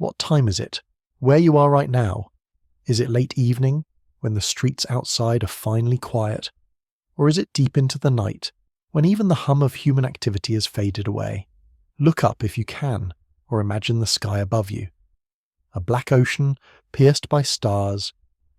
What time is it? Where you are right now? Is it late evening, when the streets outside are finally quiet? Or is it deep into the night, when even the hum of human activity has faded away? Look up if you can, or imagine the sky above you. A black ocean, pierced by stars,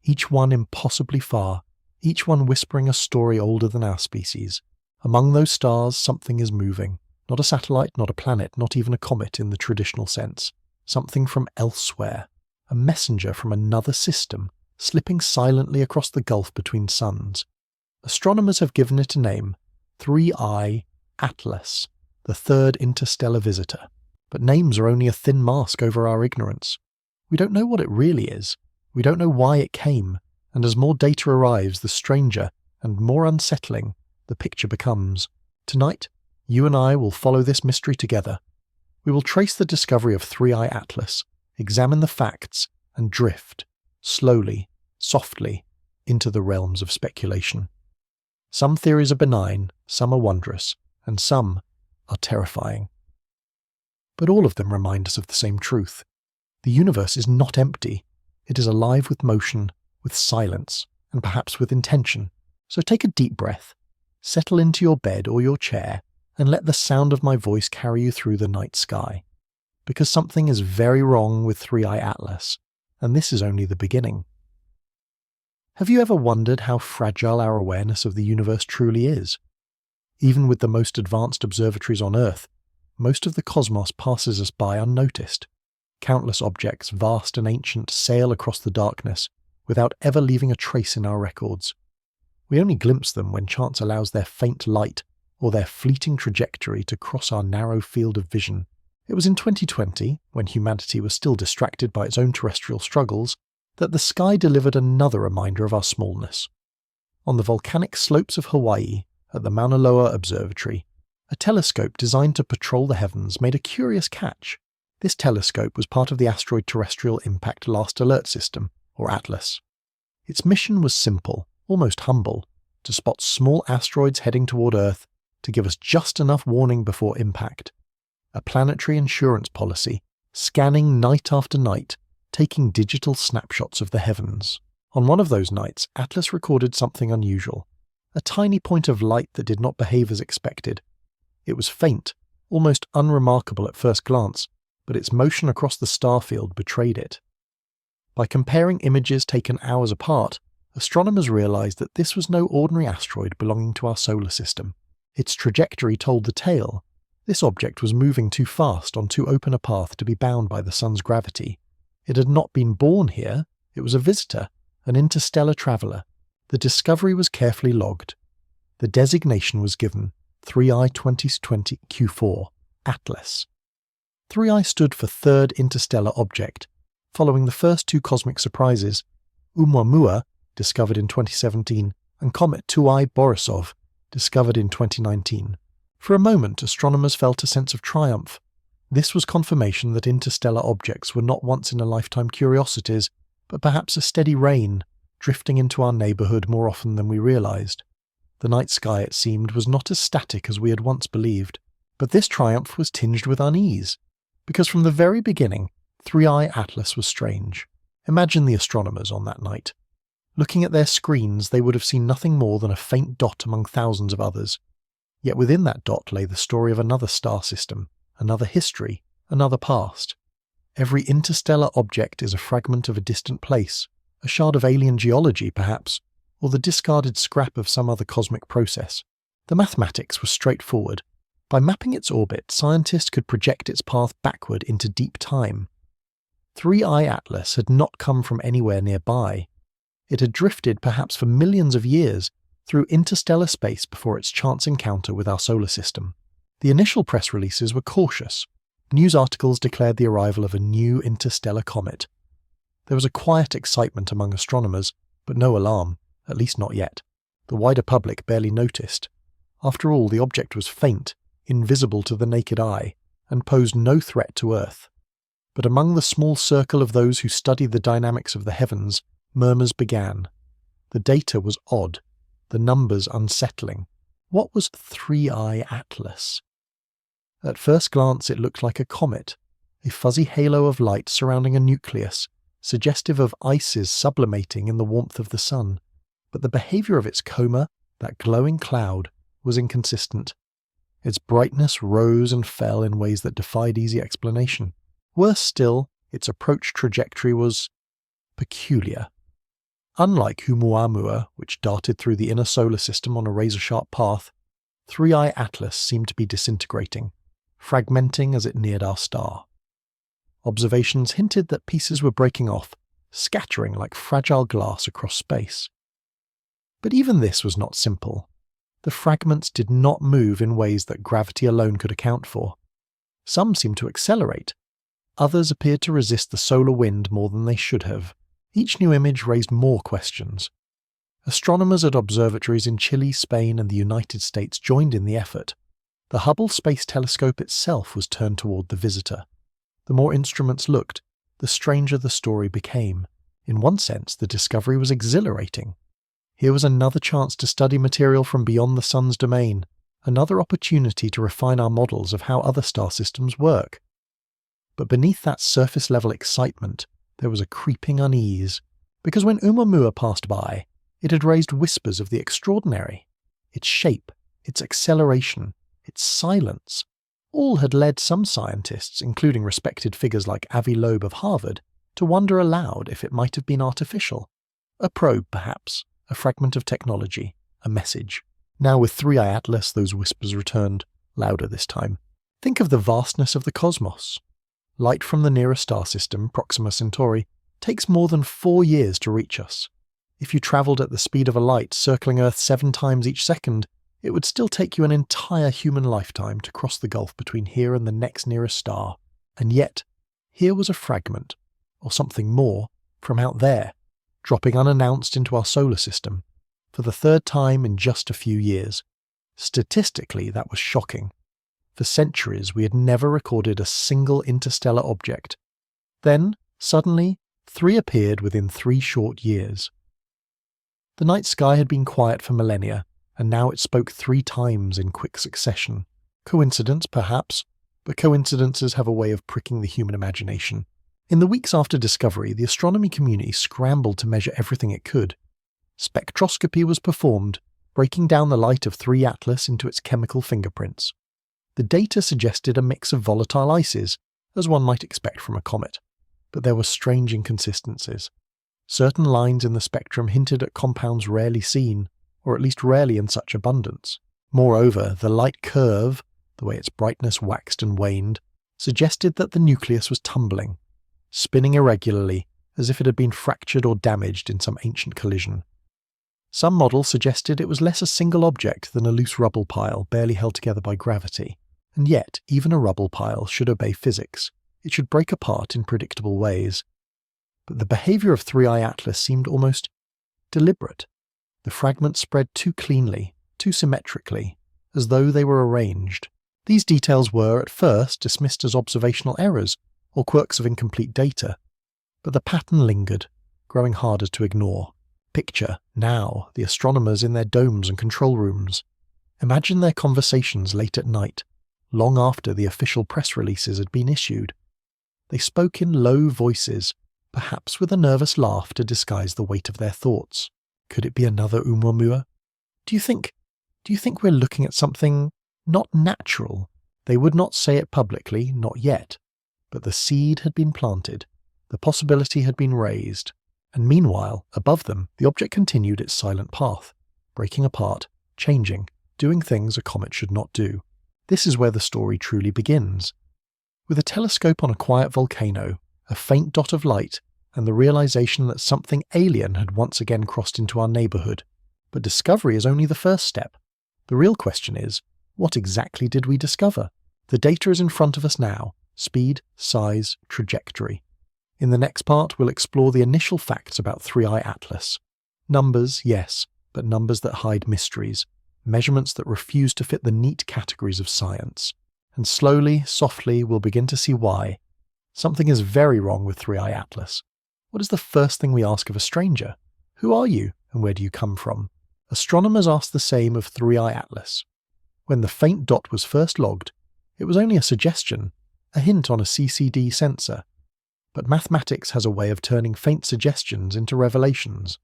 each one impossibly far, each one whispering a story older than our species. Among those stars, something is moving. Not a satellite, not a planet, not even a comet in the traditional sense. Something from elsewhere. A messenger from another system, slipping silently across the gulf between suns. Astronomers have given it a name, 3I Atlas, the third interstellar visitor. But names are only a thin mask over our ignorance. We don't know what it really is. We don't know why it came, and as more data arrives, the stranger and more unsettling the picture becomes. Tonight, you and I will follow this mystery together. We will trace the discovery of 3I Atlas, examine the facts, and drift, slowly, softly, into the realms of speculation. Some theories are benign, some are wondrous, and some are terrifying. But all of them remind us of the same truth. The universe is not empty. It is alive with motion, with silence, and perhaps with intention. So take a deep breath, settle into your bed or your chair, and let the sound of my voice carry you through the night sky. Because something is very wrong with 3I Atlas, and this is only the beginning. Have you ever wondered how fragile our awareness of the universe truly is? Even with the most advanced observatories on Earth, most of the cosmos passes us by unnoticed. Countless objects, vast and ancient, sail across the darkness without ever leaving a trace in our records. We only glimpse them when chance allows their faint light or their fleeting trajectory to cross our narrow field of vision. It was in 2020, when humanity was still distracted by its own terrestrial struggles, that the sky delivered another reminder of our smallness. On the volcanic slopes of Hawaii, at the Mauna Loa Observatory, a telescope designed to patrol the heavens made a curious catch. This telescope was part of the Asteroid Terrestrial Impact Last Alert System, or ATLAS. Its mission was simple, almost humble, to spot small asteroids heading toward Earth to give us just enough warning before impact. A planetary insurance policy, scanning night after night, taking digital snapshots of the heavens. On one of those nights, ATLAS recorded something unusual, a tiny point of light that did not behave as expected. It was faint, almost unremarkable at first glance, but its motion across the starfield betrayed it. By comparing images taken hours apart, astronomers realized that this was no ordinary asteroid belonging to our solar system. Its trajectory told the tale. This object was moving too fast on too open a path to be bound by the sun's gravity. It had not been born here, it was a visitor, an interstellar traveller. The discovery was carefully logged. The designation was given 3I 2020 Q4, Atlas. 3I stood for Third Interstellar Object, following the first two cosmic surprises, ʻOumuamua, discovered in 2017, and comet 2I Borisov, discovered in 2019. For a moment, astronomers felt a sense of triumph. This was confirmation that interstellar objects were not once-in-a-lifetime curiosities, but perhaps a steady rain, drifting into our neighbourhood more often than we realised. The night sky, it seemed, was not as static as we had once believed. But this triumph was tinged with unease, because from the very beginning, 3I Atlas was strange. Imagine the astronomers on that night. Looking at their screens, they would have seen nothing more than a faint dot among thousands of others. Yet within that dot lay the story of another star system, another history, another past. Every interstellar object is a fragment of a distant place, a shard of alien geology perhaps, or the discarded scrap of some other cosmic process. The mathematics was straightforward. By mapping its orbit, scientists could project its path backward into deep time. 3I Atlas had not come from anywhere nearby. It had drifted perhaps for millions of years through interstellar space before its chance encounter with our solar system. The initial press releases were cautious. News articles declared the arrival of a new interstellar comet. There was a quiet excitement among astronomers, but no alarm, at least not yet. The wider public barely noticed. After all, the object was faint, invisible to the naked eye, and posed no threat to Earth. But among the small circle of those who studied the dynamics of the heavens, murmurs began. The data was odd, the numbers unsettling. What was 3I Atlas? At first glance it looked like a comet, a fuzzy halo of light surrounding a nucleus, suggestive of ices sublimating in the warmth of the sun. But the behavior of its coma, that glowing cloud, was inconsistent. Its brightness rose and fell in ways that defied easy explanation. Worse still, its approach trajectory was peculiar. Unlike ʻOumuamua, which darted through the inner solar system on a razor-sharp path, 3I Atlas seemed to be disintegrating, fragmenting as it neared our star. Observations hinted that pieces were breaking off, scattering like fragile glass across space. But even this was not simple. The fragments did not move in ways that gravity alone could account for. Some seemed to accelerate. Others appeared to resist the solar wind more than they should have. Each new image raised more questions. Astronomers at observatories in Chile, Spain, and the United States joined in the effort. The Hubble Space Telescope itself was turned toward the visitor. The more instruments looked, the stranger the story became. In one sense, the discovery was exhilarating. Here was another chance to study material from beyond the sun's domain, another opportunity to refine our models of how other star systems work. But beneath that surface-level excitement, there was a creeping unease, because when ʻOumuamua passed by, it had raised whispers of the extraordinary. Its shape, its acceleration, its silence, all had led some scientists, including respected figures like Avi Loeb of Harvard, to wonder aloud if it might have been artificial. A probe, perhaps, a fragment of technology, a message. Now with 3I Atlas, those whispers returned, louder this time. Think of the vastness of the cosmos. Light from the nearest star system, Proxima Centauri, takes more than 4 years to reach us. If you travelled at the speed of a light circling Earth 7 times each second, it would still take you an entire human lifetime to cross the gulf between here and the next nearest star. And yet, here was a fragment, or something more, from out there, dropping unannounced into our solar system, for the 3rd time in just a few years. Statistically, that was shocking. For centuries, we had never recorded a single interstellar object. Then, suddenly, 3 appeared within 3 short years. The night sky had been quiet for millennia, and now it spoke 3 times in quick succession. Coincidence, perhaps, but coincidences have a way of pricking the human imagination. In the weeks after discovery, the astronomy community scrambled to measure everything it could. Spectroscopy was performed, breaking down the light of 3 Atlas into its chemical fingerprints. The data suggested a mix of volatile ices, as one might expect from a comet, but there were strange inconsistencies. Certain lines in the spectrum hinted at compounds rarely seen, or at least rarely in such abundance. Moreover, the light curve, the way its brightness waxed and waned, suggested that the nucleus was tumbling, spinning irregularly, as if it had been fractured or damaged in some ancient collision. Some models suggested it was less a single object than a loose rubble pile barely held together by gravity. And yet, even a rubble pile should obey physics. It should break apart in predictable ways. But the behavior of 3I Atlas seemed almost deliberate. The fragments spread too cleanly, too symmetrically, as though they were arranged. These details were, at first, dismissed as observational errors or quirks of incomplete data. But the pattern lingered, growing harder to ignore. Picture, now, the astronomers in their domes and control rooms. Imagine their conversations late at night, long after the official press releases had been issued. They spoke in low voices, perhaps with a nervous laugh to disguise the weight of their thoughts. Could it be another ʻOumuamua? Do you think we're looking at something not natural? They would not say it publicly, not yet. But the seed had been planted. The possibility had been raised. And meanwhile, above them, the object continued its silent path, breaking apart, changing, doing things a comet should not do. This is where the story truly begins. With a telescope on a quiet volcano, a faint dot of light, and the realization that something alien had once again crossed into our neighborhood. But discovery is only the first step. The real question is, what exactly did we discover? The data is in front of us now: speed, size, trajectory. In the next part, we'll explore the initial facts about 3I Atlas. Numbers, yes, but numbers that hide mysteries. Measurements that refuse to fit the neat categories of science. And slowly, softly, we'll begin to see why. Something is very wrong with 3I Atlas. What is the first thing we ask of a stranger? Who are you, and where do you come from? Astronomers asked the same of 3I Atlas. When the faint dot was first logged, it was only a suggestion, a hint on a CCD sensor. But mathematics has a way of turning faint suggestions into revelations.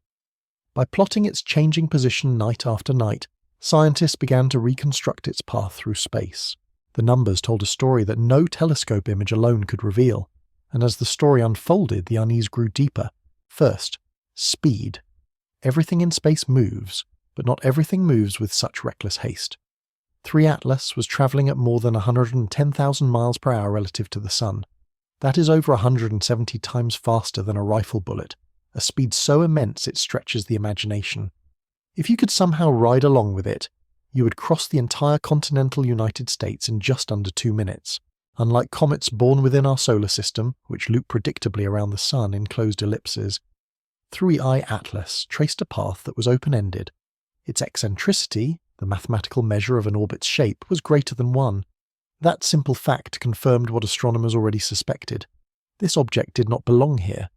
By plotting its changing position night after night, scientists began to reconstruct its path through space. The numbers told a story that no telescope image alone could reveal, and as the story unfolded, the unease grew deeper. First, speed. Everything in space moves, but not everything moves with such reckless haste. 3 Atlas was travelling at more than 110,000 miles per hour relative to the Sun. That is over 170 times faster than a rifle bullet, a speed so immense it stretches the imagination. If you could somehow ride along with it, you would cross the entire continental United States in just under 2 minutes. Unlike comets born within our solar system, which loop predictably around the Sun in closed ellipses, 3I Atlas traced a path that was open-ended. Its eccentricity, the mathematical measure of an orbit's shape, was greater than 1. That simple fact confirmed what astronomers already suspected. This object did not belong here.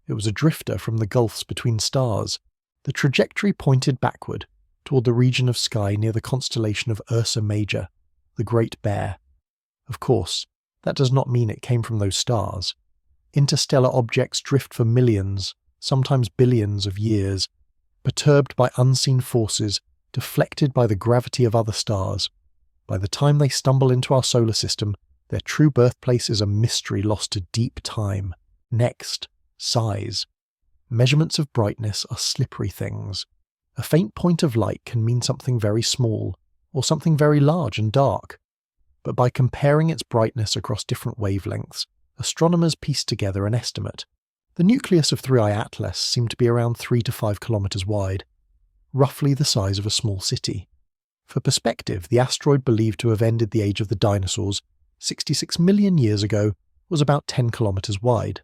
It was a drifter from the gulfs between stars. The trajectory pointed backward, toward the region of sky near the constellation of Ursa Major, the Great Bear. Of course, that does not mean it came from those stars. Interstellar objects drift for millions, sometimes billions of years, perturbed by unseen forces, deflected by the gravity of other stars. By the time they stumble into our solar system, their true birthplace is a mystery lost to deep time. Next, size. Measurements of brightness are slippery things. A faint point of light can mean something very small, or something very large and dark. But by comparing its brightness across different wavelengths, astronomers pieced together an estimate. The nucleus of 3I Atlas seemed to be around 3 to 5 kilometers wide, roughly the size of a small city. For perspective, the asteroid believed to have ended the age of the dinosaurs 66 million years ago was about 10 kilometers wide.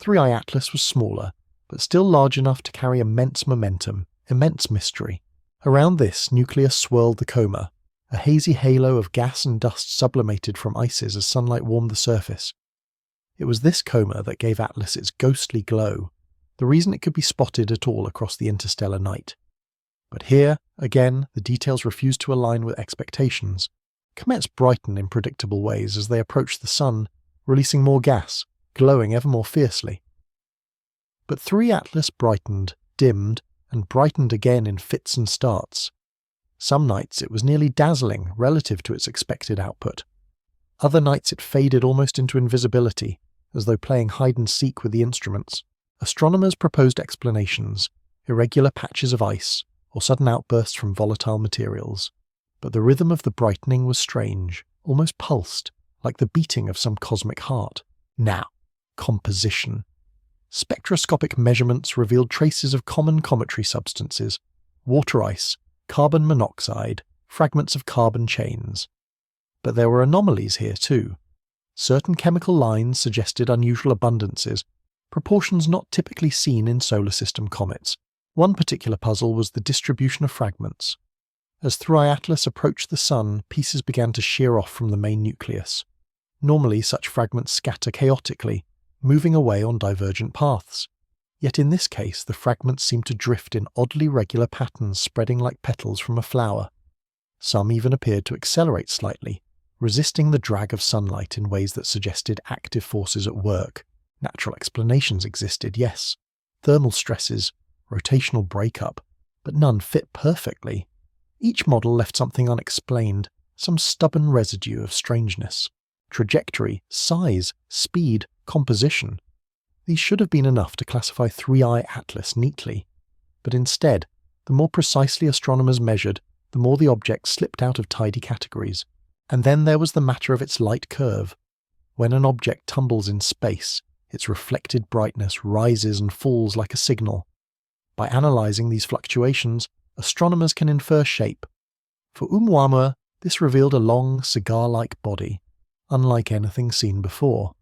3I Atlas was smaller, but still large enough to carry immense momentum, immense mystery. Around this nucleus swirled the coma, a hazy halo of gas and dust sublimated from ices as sunlight warmed the surface. It was this coma that gave Atlas its ghostly glow, the reason it could be spotted at all across the interstellar night. But here, again, the details refused to align with expectations. Comets brighten in predictable ways as they approach the Sun, releasing more gas, glowing ever more fiercely. But 3 Atlas brightened, dimmed, and brightened again in fits and starts. Some nights it was nearly dazzling relative to its expected output. Other nights it faded almost into invisibility, as though playing hide-and-seek with the instruments. Astronomers proposed explanations, irregular patches of ice, or sudden outbursts from volatile materials. But the rhythm of the brightening was strange, almost pulsed, like the beating of some cosmic heart. Now, composition. Spectroscopic measurements revealed traces of common cometary substances, water ice, carbon monoxide, fragments of carbon chains. But there were anomalies here too. Certain chemical lines suggested unusual abundances, proportions not typically seen in solar system comets. One particular puzzle was the distribution of fragments. As 3I Atlas approached the Sun, pieces began to shear off from the main nucleus. Normally such fragments scatter chaotically, moving away on divergent paths. Yet in this case the fragments seemed to drift in oddly regular patterns spreading like petals from a flower. Some even appeared to accelerate slightly, resisting the drag of sunlight in ways that suggested active forces at work. Natural explanations existed, yes. Thermal stresses, rotational breakup, but none fit perfectly. Each model left something unexplained, some stubborn residue of strangeness. Trajectory, size, speed, composition. These should have been enough to classify 3I Atlas neatly. But instead, the more precisely astronomers measured, the more the object slipped out of tidy categories. And then there was the matter of its light curve. When an object tumbles in space, its reflected brightness rises and falls like a signal. By analysing these fluctuations, astronomers can infer shape. For ʻOumuamua, this revealed a long, cigar-like body, unlike anything seen before.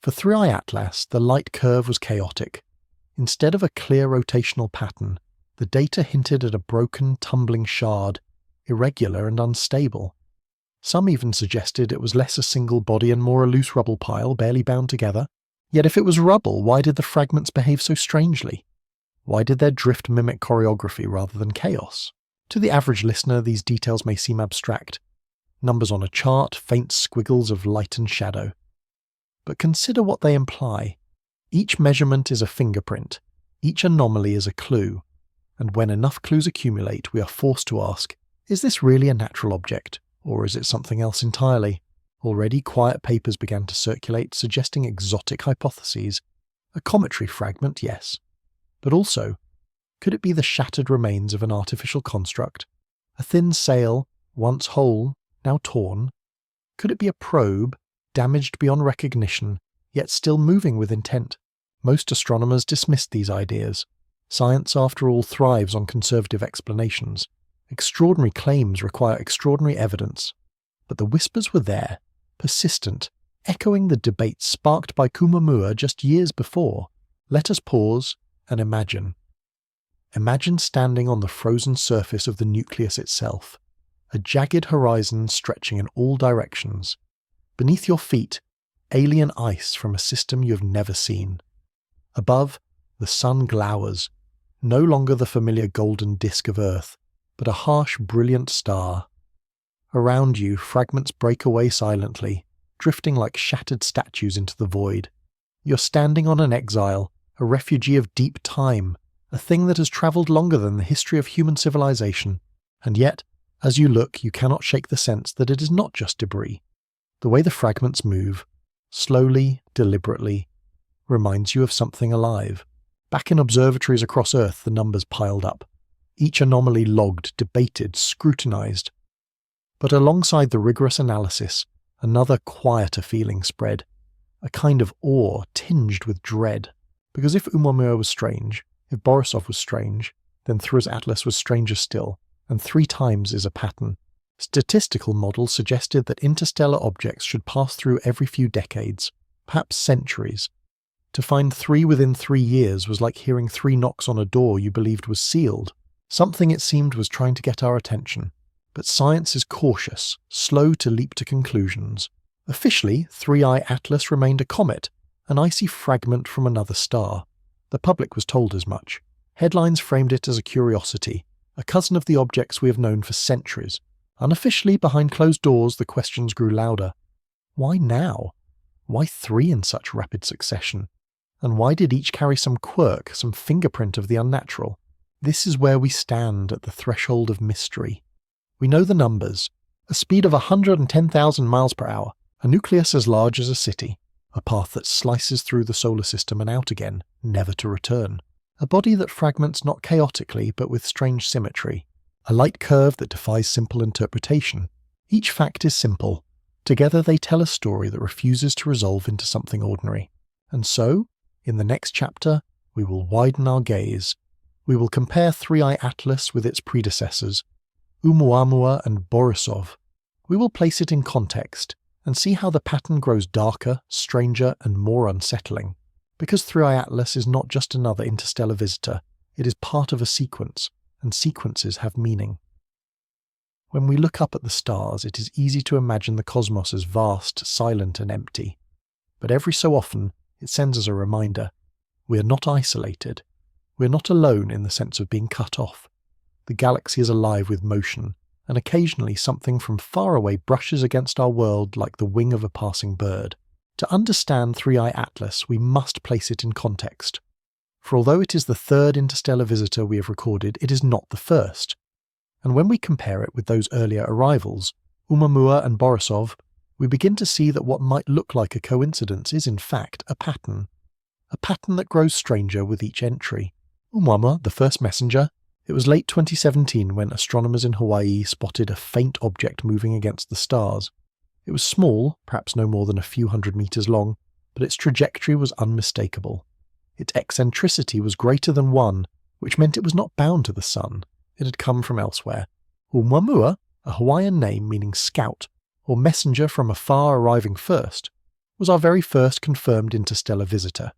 For 3I Atlas, the light curve was chaotic. Instead of a clear rotational pattern, the data hinted at a broken, tumbling shard, irregular and unstable. Some even suggested it was less a single body and more a loose rubble pile barely bound together. Yet if it was rubble, why did the fragments behave so strangely? Why did their drift mimic choreography rather than chaos? To the average listener, these details may seem abstract. Numbers on a chart, faint squiggles of light and shadow. But consider what they imply. Each measurement is a fingerprint. Each anomaly is a clue. And when enough clues accumulate, we are forced to ask, is this really a natural object, or is it something else entirely? Already quiet papers began to circulate, suggesting exotic hypotheses. A cometary fragment, yes. But also, could it be the shattered remains of an artificial construct? A thin sail, once whole, now torn? Could it be a probe, damaged beyond recognition, yet still moving with intent? Most astronomers dismissed these ideas. Science, after all, thrives on conservative explanations. Extraordinary claims require extraordinary evidence. But the whispers were there, persistent, echoing the debates sparked by ʻOumuamua just years before. Let us pause and imagine. Imagine standing on the frozen surface of the nucleus itself, a jagged horizon stretching in all directions. Beneath your feet, alien ice from a system you have never seen. Above, the sun glowers, no longer the familiar golden disk of Earth, but a harsh, brilliant star. Around you, fragments break away silently, drifting like shattered statues into the void. You're standing on an exile, a refugee of deep time, a thing that has travelled longer than the history of human civilization. And yet, as you look, you cannot shake the sense that it is not just debris. The way the fragments move, slowly, deliberately, reminds you of something alive. Back in observatories across Earth, the numbers piled up. Each anomaly logged, debated, scrutinized. But alongside the rigorous analysis, another quieter feeling spread, a kind of awe tinged with dread. Because if ʻOumuamua was strange, if Borisov was strange, then Thru's atlas was stranger still, and 3 times is a pattern. Statistical models suggested that interstellar objects should pass through every few decades, perhaps centuries. To find 3 within 3 years was like hearing 3 knocks on a door you believed was sealed. Something, it seemed, was trying to get our attention. But science is cautious, slow to leap to conclusions. Officially, 3i Atlas remained a comet, an icy fragment from another star. The public was told as much. Headlines framed it as a curiosity, a cousin of the objects we have known for centuries. Unofficially, behind closed doors, the questions grew louder. Why now? Why 3 in such rapid succession? And why did each carry some quirk, some fingerprint of the unnatural? This is where we stand at the threshold of mystery. We know the numbers. A speed of 110,000 miles per hour, a nucleus as large as a city, a path that slices through the solar system and out again, never to return. A body that fragments not chaotically but with strange symmetry. A light curve that defies simple interpretation. Each fact is simple. Together they tell a story that refuses to resolve into something ordinary. And so, in the next chapter, we will widen our gaze. We will compare 3i Atlas with its predecessors, ʻOumuamua and Borisov. We will place it in context and see how the pattern grows darker, stranger, and more unsettling. Because 3i Atlas is not just another interstellar visitor, it is part of a sequence, and sequences have meaning. When we look up at the stars, it is easy to imagine the cosmos as vast, silent, and empty. But every so often, it sends us a reminder. We are not isolated. We are not alone in the sense of being cut off. The galaxy is alive with motion, and occasionally something from far away brushes against our world like the wing of a passing bird. To understand 3i Atlas, we must place it in context. For although it is the 3rd interstellar visitor we have recorded, it is not the first. And when we compare it with those earlier arrivals, ʻOumuamua and Borisov, we begin to see that what might look like a coincidence is in fact a pattern. A pattern that grows stranger with each entry. ʻOumuamua, the first messenger. It was late 2017 when astronomers in Hawaii spotted a faint object moving against the stars. It was small, perhaps no more than a few hundred meters long, but its trajectory was unmistakable. Its eccentricity was greater than 1, which meant it was not bound to the sun. It had come from elsewhere. ʻOumuamua, a Hawaiian name meaning scout, or messenger from afar arriving first, was our very first confirmed interstellar visitor.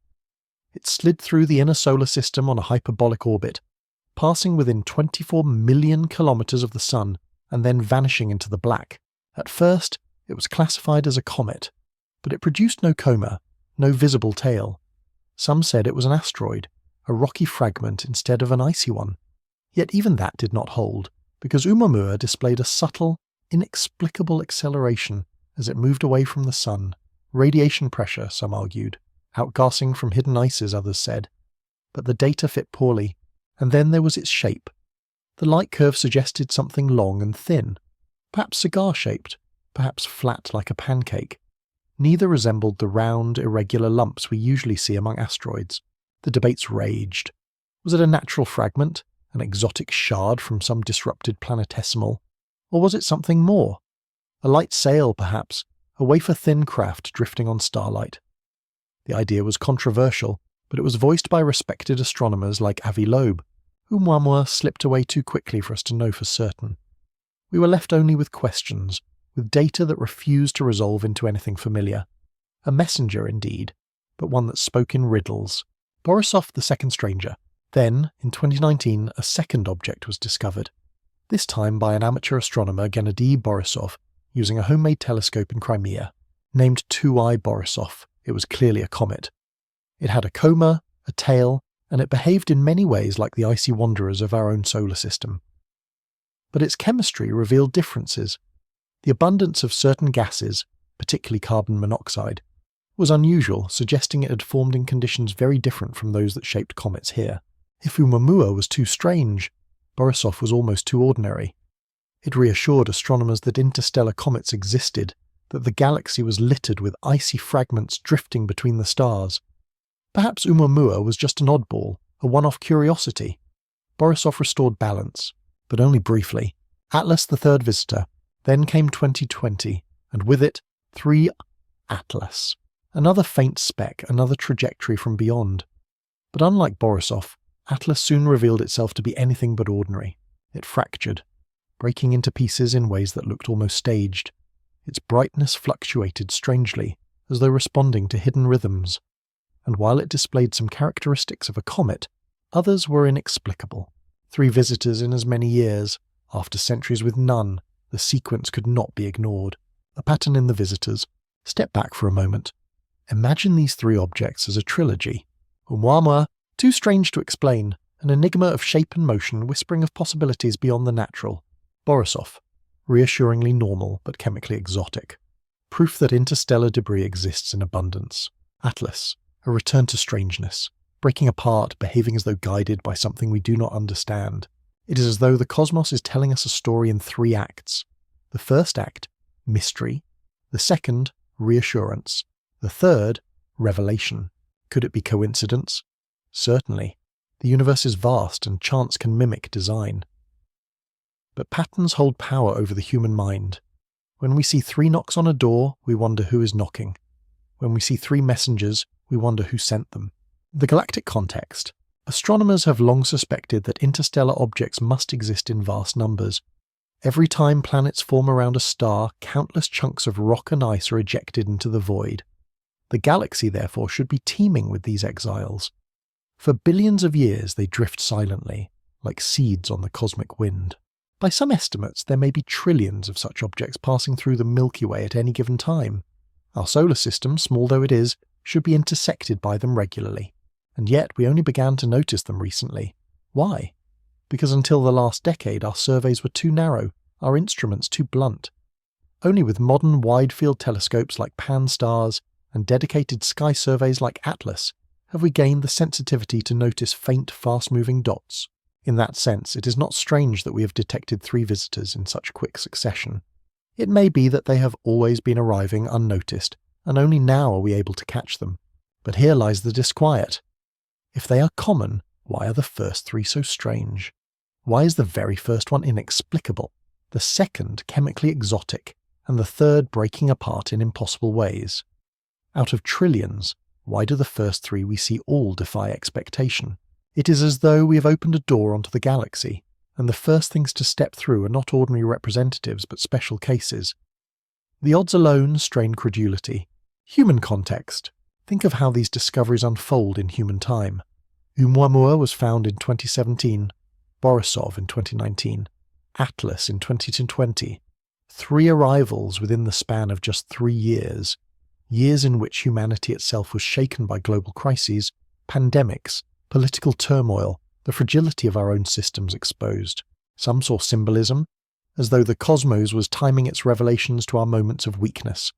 It slid through the inner solar system on a hyperbolic orbit, passing within 24 million kilometers of the sun and then vanishing into the black. At first, it was classified as a comet, but it produced no coma, no visible tail. Some said it was an asteroid, a rocky fragment instead of an icy one. Yet even that did not hold, because ʻOumuamua displayed a subtle, inexplicable acceleration as it moved away from the sun. Radiation pressure, some argued. Outgassing from hidden ices, others said. But the data fit poorly. And then there was its shape. The light curve suggested something long and thin. Perhaps cigar-shaped. Perhaps flat like a pancake. Neither resembled the round, irregular lumps we usually see among asteroids. The debates raged. Was it a natural fragment? An exotic shard from some disrupted planetesimal? Or was it something more? A light sail, perhaps, a wafer-thin craft drifting on starlight. The idea was controversial, but it was voiced by respected astronomers like Avi Loeb. ʻOumuamua slipped away too quickly for us to know for certain. We were left only with questions, with data that refused to resolve into anything familiar. A messenger, indeed, but one that spoke in riddles. Borisov, the second stranger. Then, in 2019, a second object was discovered. This time by an amateur astronomer, Gennady Borisov, using a homemade telescope in Crimea. Named 2I Borisov, it was clearly a comet. It had a coma, a tail, and it behaved in many ways like the icy wanderers of our own solar system. But its chemistry revealed differences. The abundance of certain gases, particularly carbon monoxide, was unusual, suggesting it had formed in conditions very different from those that shaped comets here. If ʻOumuamua was too strange, Borisov was almost too ordinary. It reassured astronomers that interstellar comets existed, that the galaxy was littered with icy fragments drifting between the stars. Perhaps ʻOumuamua was just an oddball, a one-off curiosity. Borisov restored balance, but only briefly. Atlas, the third visitor. Then came 2020, and with it, 3 Atlas. Another faint speck, another trajectory from beyond. But unlike Borisov, Atlas soon revealed itself to be anything but ordinary. It fractured, breaking into pieces in ways that looked almost staged. Its brightness fluctuated strangely, as though responding to hidden rhythms. And while it displayed some characteristics of a comet, others were inexplicable. 3 visitors in as many years. After centuries with none, the sequence could not be ignored. A pattern in the visitors. Step back for a moment. Imagine these 3 objects as a trilogy. ʻOumuamua, too strange to explain, an enigma of shape and motion whispering of possibilities beyond the natural. Borisov, reassuringly normal but chemically exotic. Proof that interstellar debris exists in abundance. Atlas, a return to strangeness, breaking apart, behaving as though guided by something we do not understand. It is as though the cosmos is telling us a story in 3 acts. The first act, mystery. The second, reassurance. The third, revelation. Could it be coincidence? Certainly. The universe is vast and chance can mimic design. But patterns hold power over the human mind. When we see 3 knocks on a door, we wonder who is knocking. When we see 3 messengers, we wonder who sent them. The galactic context. Astronomers have long suspected that interstellar objects must exist in vast numbers. Every time planets form around a star, countless chunks of rock and ice are ejected into the void. The galaxy, therefore, should be teeming with these exiles. For billions of years they drift silently, like seeds on the cosmic wind. By some estimates, there may be trillions of such objects passing through the Milky Way at any given time. Our solar system, small though it is, should be intersected by them regularly. And yet we only began to notice them recently. Why? Because until the last decade our surveys were too narrow, our instruments too blunt. Only with modern wide-field telescopes like Pan-STARRS and dedicated sky surveys like Atlas have we gained the sensitivity to notice faint, fast-moving dots. In that sense, it is not strange that we have detected 3 visitors in such quick succession. It may be that they have always been arriving unnoticed, and only now are we able to catch them. But here lies the disquiet. If they are common, why are the first 3 so strange? Why is the very first one inexplicable, the second chemically exotic, and the third breaking apart in impossible ways? Out of trillions, why do the first 3 we see all defy expectation? It is as though we have opened a door onto the galaxy, and the first things to step through are not ordinary representatives but special cases. The odds alone strain credulity. Human context. Think of how these discoveries unfold in human time. ʻOumuamua was found in 2017, Borisov in 2019, Atlas in 2020. 3 arrivals within the span of just 3 years. Years in which humanity itself was shaken by global crises, pandemics, political turmoil, the fragility of our own systems exposed. Some saw symbolism, as though the cosmos was timing its revelations to our moments of weakness.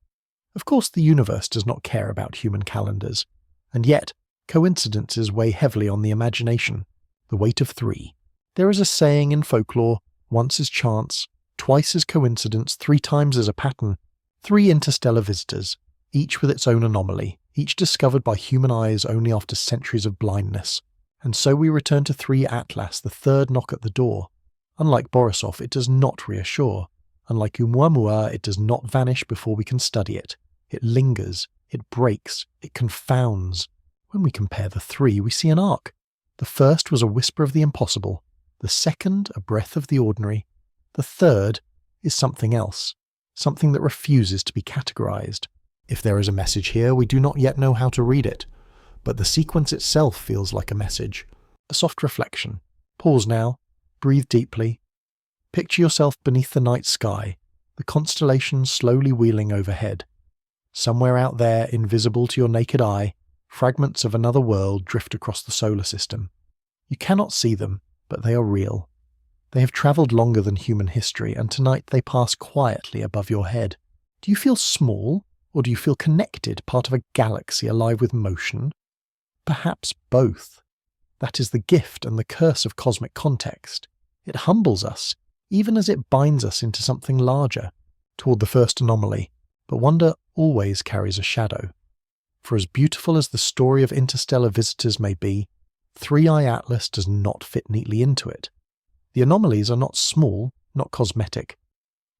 Of course, the universe does not care about human calendars, and yet coincidences weigh heavily on the imagination, the weight of 3. There is a saying in folklore, once is chance, twice is coincidence, 3 times is a pattern. 3 interstellar visitors, each with its own anomaly, each discovered by human eyes only after centuries of blindness. And so we return to 3 Atlas, the third knock at the door. Unlike Borisov, it does not reassure. Unlike ʻOumuamua, it does not vanish before we can study it. It lingers, it breaks, it confounds. When we compare the 3, we see an arc. The first was a whisper of the impossible, the second a breath of the ordinary, the third is something else, something that refuses to be categorized. If there is a message here, we do not yet know how to read it, but the sequence itself feels like a message. A soft reflection. Pause now, breathe deeply. Picture yourself beneath the night sky, the constellations slowly wheeling overhead. Somewhere out there, invisible to your naked eye, fragments of another world drift across the solar system. You cannot see them, but they are real. They have travelled longer than human history, and tonight they pass quietly above your head. Do you feel small, or do you feel connected, part of a galaxy alive with motion? Perhaps both. That is the gift and the curse of cosmic context. It humbles us, even as it binds us into something larger, toward the first anomaly, but wonder always carries a shadow. For as beautiful as the story of interstellar visitors may be, 3i Atlas does not fit neatly into it. The anomalies are not small, not cosmetic.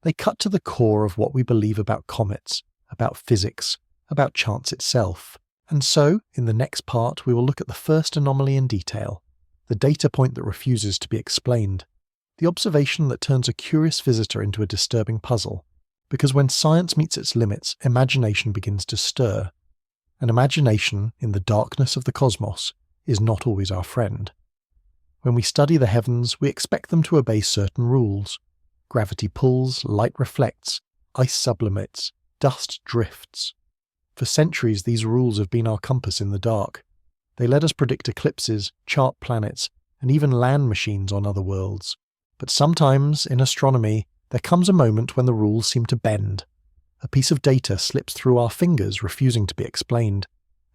They cut to the core of what we believe about comets, about physics, about chance itself. And so, in the next part, we will look at the first anomaly in detail, the data point that refuses to be explained, the observation that turns a curious visitor into a disturbing puzzle. Because when science meets its limits, imagination begins to stir. And imagination, in the darkness of the cosmos, is not always our friend. When we study the heavens, we expect them to obey certain rules. Gravity pulls, light reflects, ice sublimates, dust drifts. For centuries, these rules have been our compass in the dark. They let us predict eclipses, chart planets, and even land machines on other worlds. But sometimes, in astronomy, there comes a moment when the rules seem to bend. A piece of data slips through our fingers, refusing to be explained.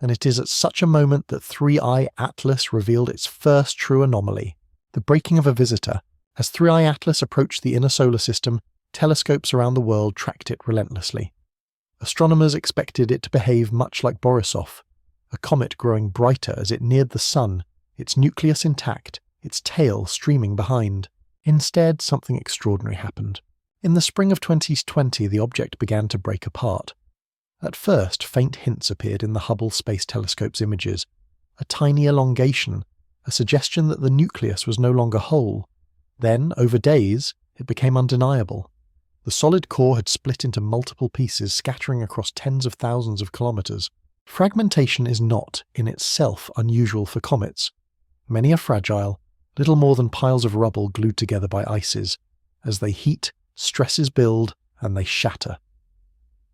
And it is at such a moment that 3i Atlas revealed its first true anomaly, the breaking of a visitor. As 3i Atlas approached the inner solar system, telescopes around the world tracked it relentlessly. Astronomers expected it to behave much like Borisov, a comet growing brighter as it neared the sun, its nucleus intact, its tail streaming behind. Instead, something extraordinary happened. In the spring of 2020, the object began to break apart. At first, faint hints appeared in the Hubble Space Telescope's images, a tiny elongation, a suggestion that the nucleus was no longer whole. Then, over days, it became undeniable. The solid core had split into multiple pieces, scattering across tens of thousands of kilometers. Fragmentation is not, in itself, unusual for comets. Many are fragile, little more than piles of rubble glued together by ices. As they heat, stresses build, and they shatter.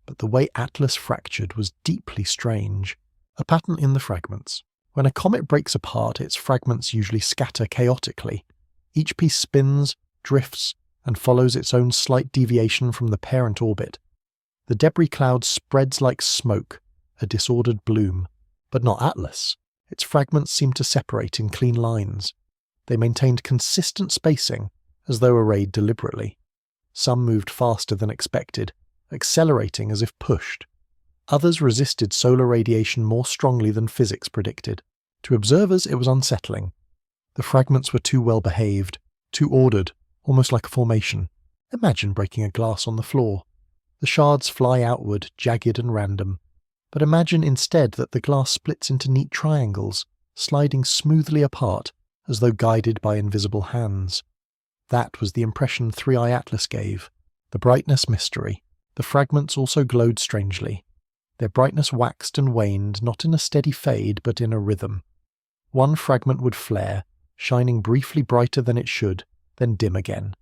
But the way Atlas fractured was deeply strange. A pattern in the fragments. When a comet breaks apart, its fragments usually scatter chaotically. Each piece spins, drifts, and follows its own slight deviation from the parent orbit. The debris cloud spreads like smoke, a disordered bloom. But not Atlas. Its fragments seemed to separate in clean lines. They maintained consistent spacing, as though arrayed deliberately. Some moved faster than expected, accelerating as if pushed. Others resisted solar radiation more strongly than physics predicted. To observers, it was unsettling. The fragments were too well behaved, too ordered, almost like a formation. Imagine breaking a glass on the floor. The shards fly outward, jagged and random. But imagine instead that the glass splits into neat triangles, sliding smoothly apart, as though guided by invisible hands. That was the impression 3i Atlas gave. The brightness mystery. The fragments also glowed strangely. Their brightness waxed and waned, not in a steady fade, but in a rhythm. One fragment would flare, shining briefly brighter than it should, then dim again.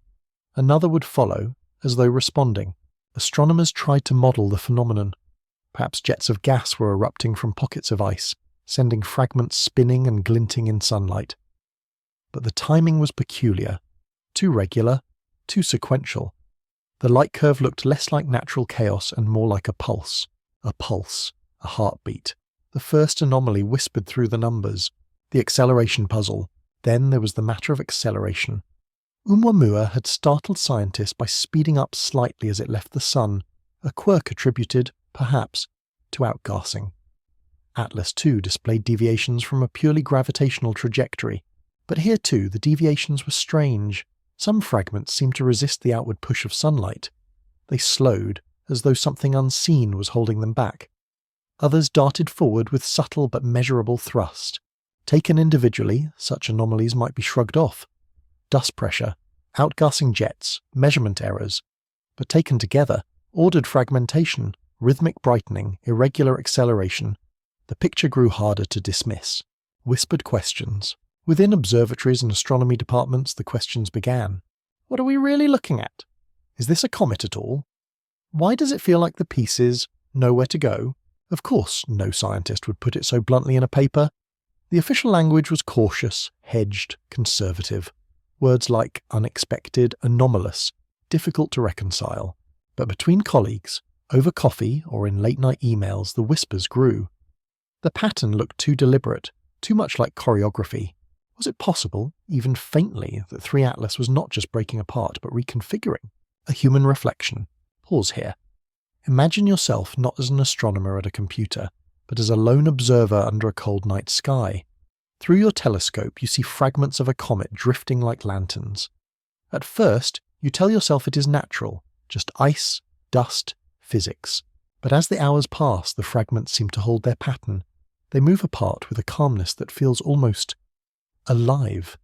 Another would follow, as though responding. Astronomers tried to model the phenomenon. Perhaps jets of gas were erupting from pockets of ice, sending fragments spinning and glinting in sunlight. But the timing was peculiar. Too regular, too sequential. The light curve looked less like natural chaos and more like a pulse, a heartbeat. The first anomaly whispered through the numbers, the acceleration puzzle. Then there was the matter of acceleration. ʻOumuamua had startled scientists by speeding up slightly as it left the sun, a quirk attributed, perhaps, to outgassing. Atlas II displayed deviations from a purely gravitational trajectory, but here too the deviations were strange. Some fragments seemed to resist the outward push of sunlight. They slowed, as though something unseen was holding them back. Others darted forward with subtle but measurable thrust. Taken individually, such anomalies might be shrugged off. Dust pressure, outgassing jets, measurement errors. But taken together, ordered fragmentation, rhythmic brightening, irregular acceleration, the picture grew harder to dismiss. Whispered questions. Within observatories and astronomy departments, the questions began. What are we really looking at? Is this a comet at all? Why does it feel like the pieces know where to go? Of course, no scientist would put it so bluntly in a paper. The official language was cautious, hedged, conservative. Words like unexpected, anomalous, difficult to reconcile. But between colleagues, over coffee or in late-night emails, the whispers grew. The pattern looked too deliberate, too much like choreography. Was it possible, even faintly, that 3 Atlas was not just breaking apart but reconfiguring? A human reflection. Pause here. Imagine yourself not as an astronomer at a computer, but as a lone observer under a cold night sky. Through your telescope you see fragments of a comet drifting like lanterns. At first, you tell yourself it is natural, just ice, dust, physics. But as the hours pass, the fragments seem to hold their pattern. They move apart with a calmness that feels almost alive.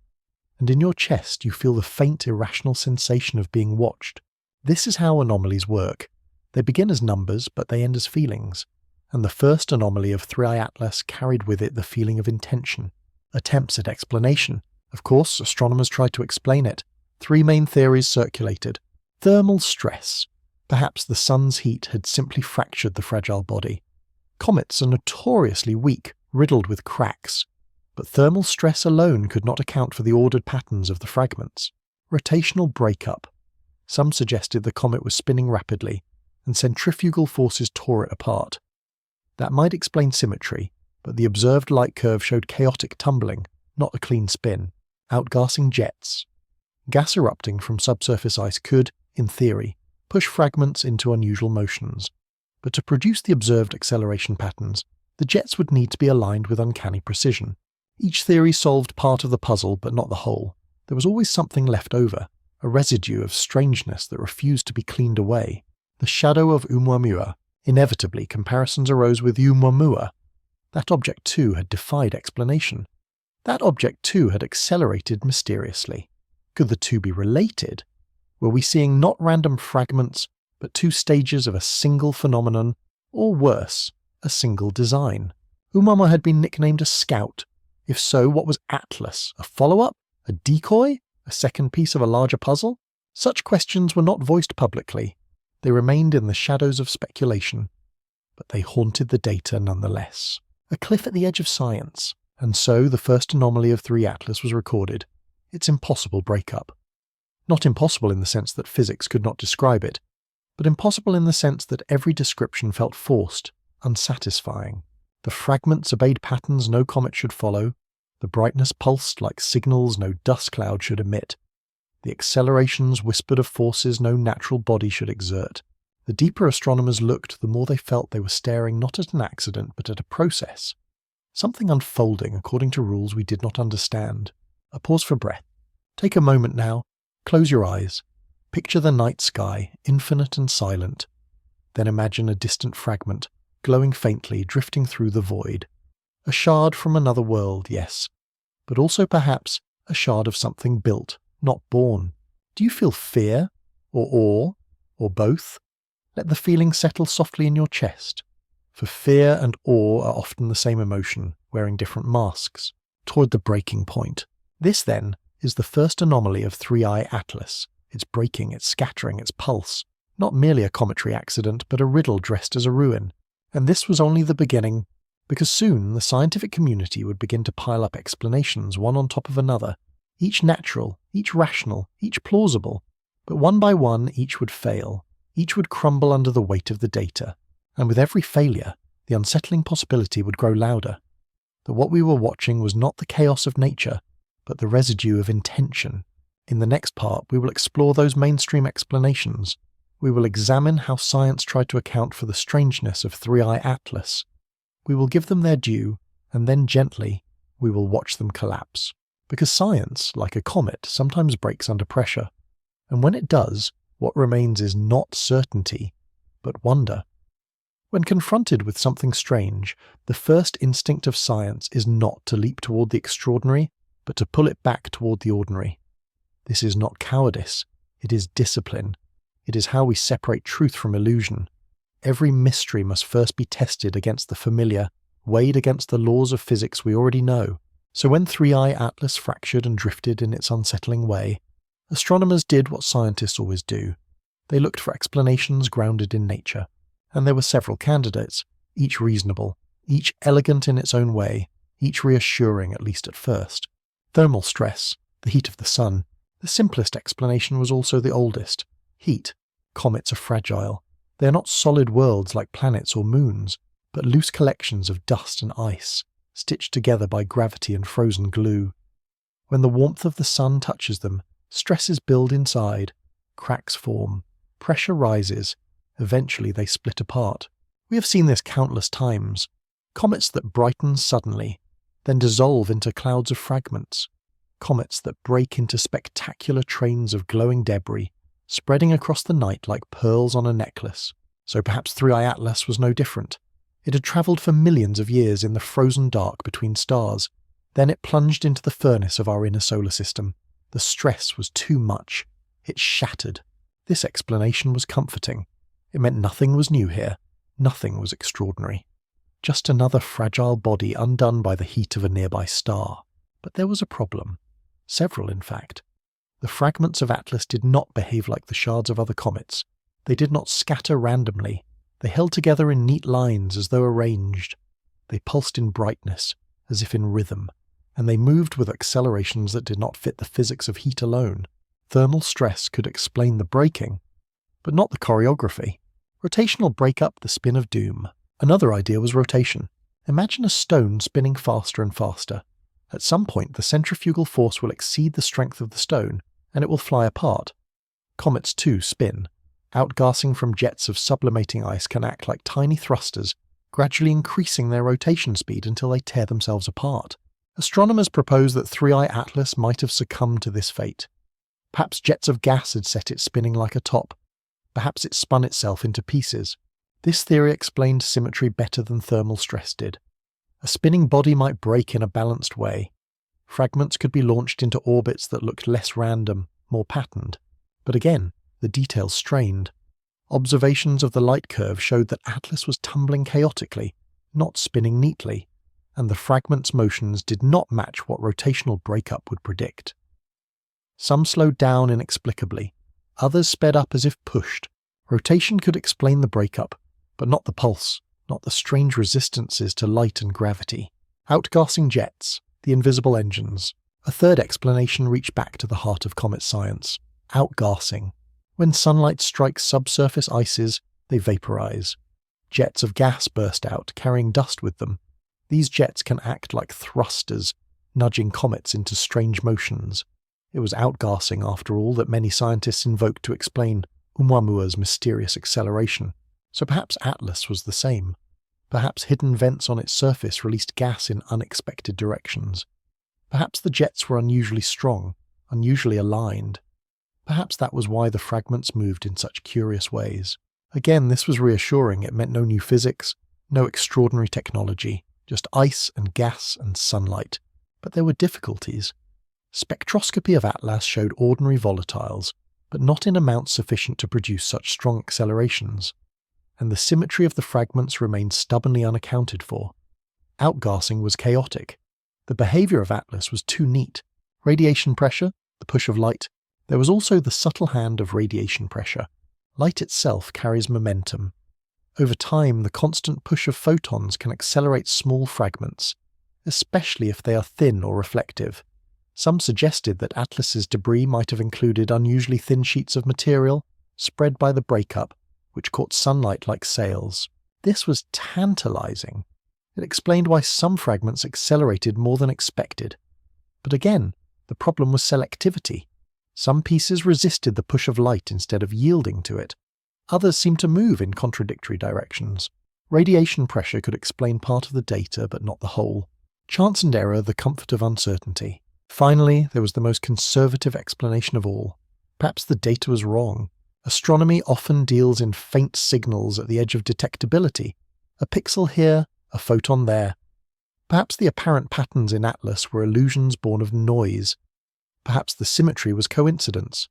And in your chest you feel the faint, irrational sensation of being watched. This is how anomalies work. They begin as numbers, but they end as feelings. And the first anomaly of 3I Atlas carried with it the feeling of intention. Attempts at explanation. Of course, astronomers tried to explain it. 3 main theories circulated. Thermal stress. Perhaps the sun's heat had simply fractured the fragile body. Comets are notoriously weak, riddled with cracks. But thermal stress alone could not account for the ordered patterns of the fragments. Rotational breakup. Some suggested the comet was spinning rapidly, and centrifugal forces tore it apart. That might explain symmetry, but the observed light curve showed chaotic tumbling, not a clean spin. Outgassing jets. Gas erupting from subsurface ice could, in theory, push fragments into unusual motions. But to produce the observed acceleration patterns, the jets would need to be aligned with uncanny precision. Each theory solved part of the puzzle, but not the whole. There was always something left over, a residue of strangeness that refused to be cleaned away. The shadow of ʻOumuamua. Inevitably, comparisons arose with ʻOumuamua. That object too had defied explanation. That object too had accelerated mysteriously. Could the two be related? Were we seeing not random fragments, but 2 stages of a single phenomenon, or worse, a single design? ʻOumuamua had been nicknamed a scout. If so, what was Atlas? A follow-up? A decoy? A second piece of a larger puzzle? Such questions were not voiced publicly. They remained in the shadows of speculation. But they haunted the data nonetheless. A cliff at the edge of science. And so the first anomaly of 3 Atlas was recorded. Its impossible breakup. Not impossible in the sense that physics could not describe it, but impossible in the sense that every description felt forced, unsatisfying. The fragments obeyed patterns no comet should follow. The brightness pulsed like signals no dust cloud should emit. The accelerations whispered of forces no natural body should exert. The deeper astronomers looked, the more they felt they were staring not at an accident but at a process. Something unfolding according to rules we did not understand. A pause for breath. Take a moment now. Close your eyes. Picture the night sky, infinite and silent. Then imagine a distant fragment, glowing faintly, drifting through the void. A shard from another world, yes, but also perhaps a shard of something built, not born. Do you feel fear, or awe, or both? Let the feeling settle softly in your chest. For fear and awe are often the same emotion, wearing different masks. Toward the breaking point. This, then, is the first anomaly of 3I Atlas. Its breaking, its scattering, its pulse. Not merely a cometary accident, but a riddle dressed as a ruin. And this was only the beginning, because soon the scientific community would begin to pile up explanations one on top of another, each natural, each rational, each plausible. But one by one, each would fail. Each would crumble under the weight of the data. And with every failure, the unsettling possibility would grow louder. That what we were watching was not the chaos of nature, but the residue of intention. In the next part, we will explore those mainstream explanations. We will examine how science tried to account for the strangeness of Three-Eye Atlas. We will give them their due, and then gently, we will watch them collapse. Because science, like a comet, sometimes breaks under pressure. And when it does, what remains is not certainty, but wonder. When confronted with something strange, the first instinct of science is not to leap toward the extraordinary, but to pull it back toward the ordinary. This is not cowardice, it is discipline. It is how we separate truth from illusion. Every mystery must first be tested against the familiar, weighed against the laws of physics we already know. So when Three-Eye Atlas fractured and drifted in its unsettling way, astronomers did what scientists always do. They looked for explanations grounded in nature. And there were several candidates, each reasonable, each elegant in its own way, each reassuring, at least at first. Thermal stress, the heat of the sun. The simplest explanation was also the oldest. Heat. Comets are fragile. They are not solid worlds like planets or moons, but loose collections of dust and ice, stitched together by gravity and frozen glue. When the warmth of the sun touches them, stresses build inside, cracks form, pressure rises, eventually they split apart. We have seen this countless times. Comets that brighten suddenly, then dissolve into clouds of fragments. Comets that break into spectacular trains of glowing debris, spreading across the night like pearls on a necklace. So perhaps Three-Eye Atlas was no different. It had travelled for millions of years in the frozen dark between stars. Then it plunged into the furnace of our inner solar system. The stress was too much. It shattered. This explanation was comforting. It meant nothing was new here. Nothing was extraordinary. Just another fragile body undone by the heat of a nearby star. But there was a problem. Several, in fact. The fragments of Atlas did not behave like the shards of other comets. They did not scatter randomly. They held together in neat lines as though arranged. They pulsed in brightness, as if in rhythm, and they moved with accelerations that did not fit the physics of heat alone. Thermal stress could explain the braking, but not the choreography. Rotation will break up the spin of doom. Another idea was rotation. Imagine a stone spinning faster and faster. At some point, the centrifugal force will exceed the strength of the stone, and it will fly apart. Comets too spin. Outgassing from jets of sublimating ice can act like tiny thrusters, gradually increasing their rotation speed until they tear themselves apart. Astronomers propose that Three-Eye Atlas might have succumbed to this fate. Perhaps jets of gas had set it spinning like a top. Perhaps it spun itself into pieces. This theory explained symmetry better than thermal stress did. A spinning body might break in a balanced way. Fragments could be launched into orbits that looked less random, more patterned. But again, the details strained. Observations of the light curve showed that Atlas was tumbling chaotically, not spinning neatly, and the fragments' motions did not match what rotational breakup would predict. Some slowed down inexplicably, others sped up as if pushed. Rotation could explain the breakup, but not the pulse, not the strange resistances to light and gravity. Outgassing jets, the invisible engines. A third explanation reached back to the heart of comet science. Outgassing. When sunlight strikes subsurface ices, they vaporize. Jets of gas burst out, carrying dust with them. These jets can act like thrusters, nudging comets into strange motions. It was outgassing, after all, that many scientists invoked to explain ʻOumuamua's mysterious acceleration. So perhaps Atlas was the same. Perhaps hidden vents on its surface released gas in unexpected directions. Perhaps the jets were unusually strong, unusually aligned. Perhaps that was why the fragments moved in such curious ways. Again, this was reassuring. It meant no new physics, no extraordinary technology, just ice and gas and sunlight. But there were difficulties. Spectroscopy of Atlas showed ordinary volatiles, but not in amounts sufficient to produce such strong accelerations. And the symmetry of the fragments remained stubbornly unaccounted for. Outgassing was chaotic. The behavior of Atlas was too neat. Radiation pressure, the push of light. There was also the subtle hand of radiation pressure. Light itself carries momentum. Over time, the constant push of photons can accelerate small fragments, especially if they are thin or reflective. Some suggested that Atlas's debris might have included unusually thin sheets of material spread by the breakup, which caught sunlight like sails. This was tantalizing. It explained why some fragments accelerated more than expected. But again, the problem was selectivity. Some pieces resisted the push of light instead of yielding to it. Others seemed to move in contradictory directions. Radiation pressure could explain part of the data, but not the whole. Chance and error, the comfort of uncertainty. Finally, there was the most conservative explanation of all. Perhaps the data was wrong. Astronomy often deals in faint signals at the edge of detectability. A pixel here, a photon there. Perhaps the apparent patterns in Atlas were illusions born of noise. Perhaps the symmetry was coincidence.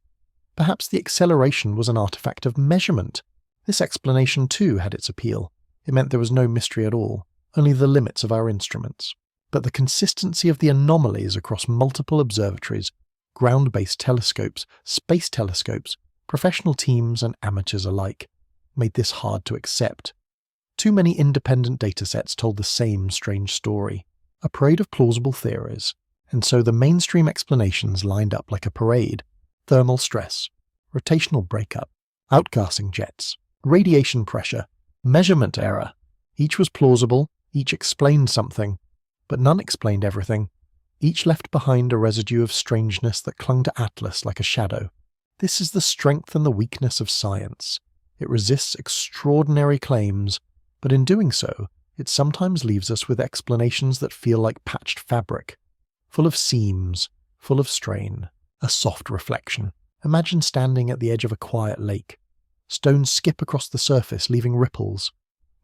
Perhaps the acceleration was an artifact of measurement. This explanation too had its appeal. It meant there was no mystery at all, only the limits of our instruments. But the consistency of the anomalies across multiple observatories, ground-based telescopes, space telescopes, professional teams and amateurs alike, made this hard to accept. Too many independent datasets told the same strange story, a parade of plausible theories, and so the mainstream explanations lined up like a parade. Thermal stress, rotational breakup, outgassing jets, radiation pressure, measurement error. Each was plausible, each explained something, but none explained everything. Each left behind a residue of strangeness that clung to Atlas like a shadow. This is the strength and the weakness of science. It resists extraordinary claims, but in doing so, it sometimes leaves us with explanations that feel like patched fabric, full of seams, full of strain, a soft reflection. Imagine standing at the edge of a quiet lake. Stones skip across the surface, leaving ripples.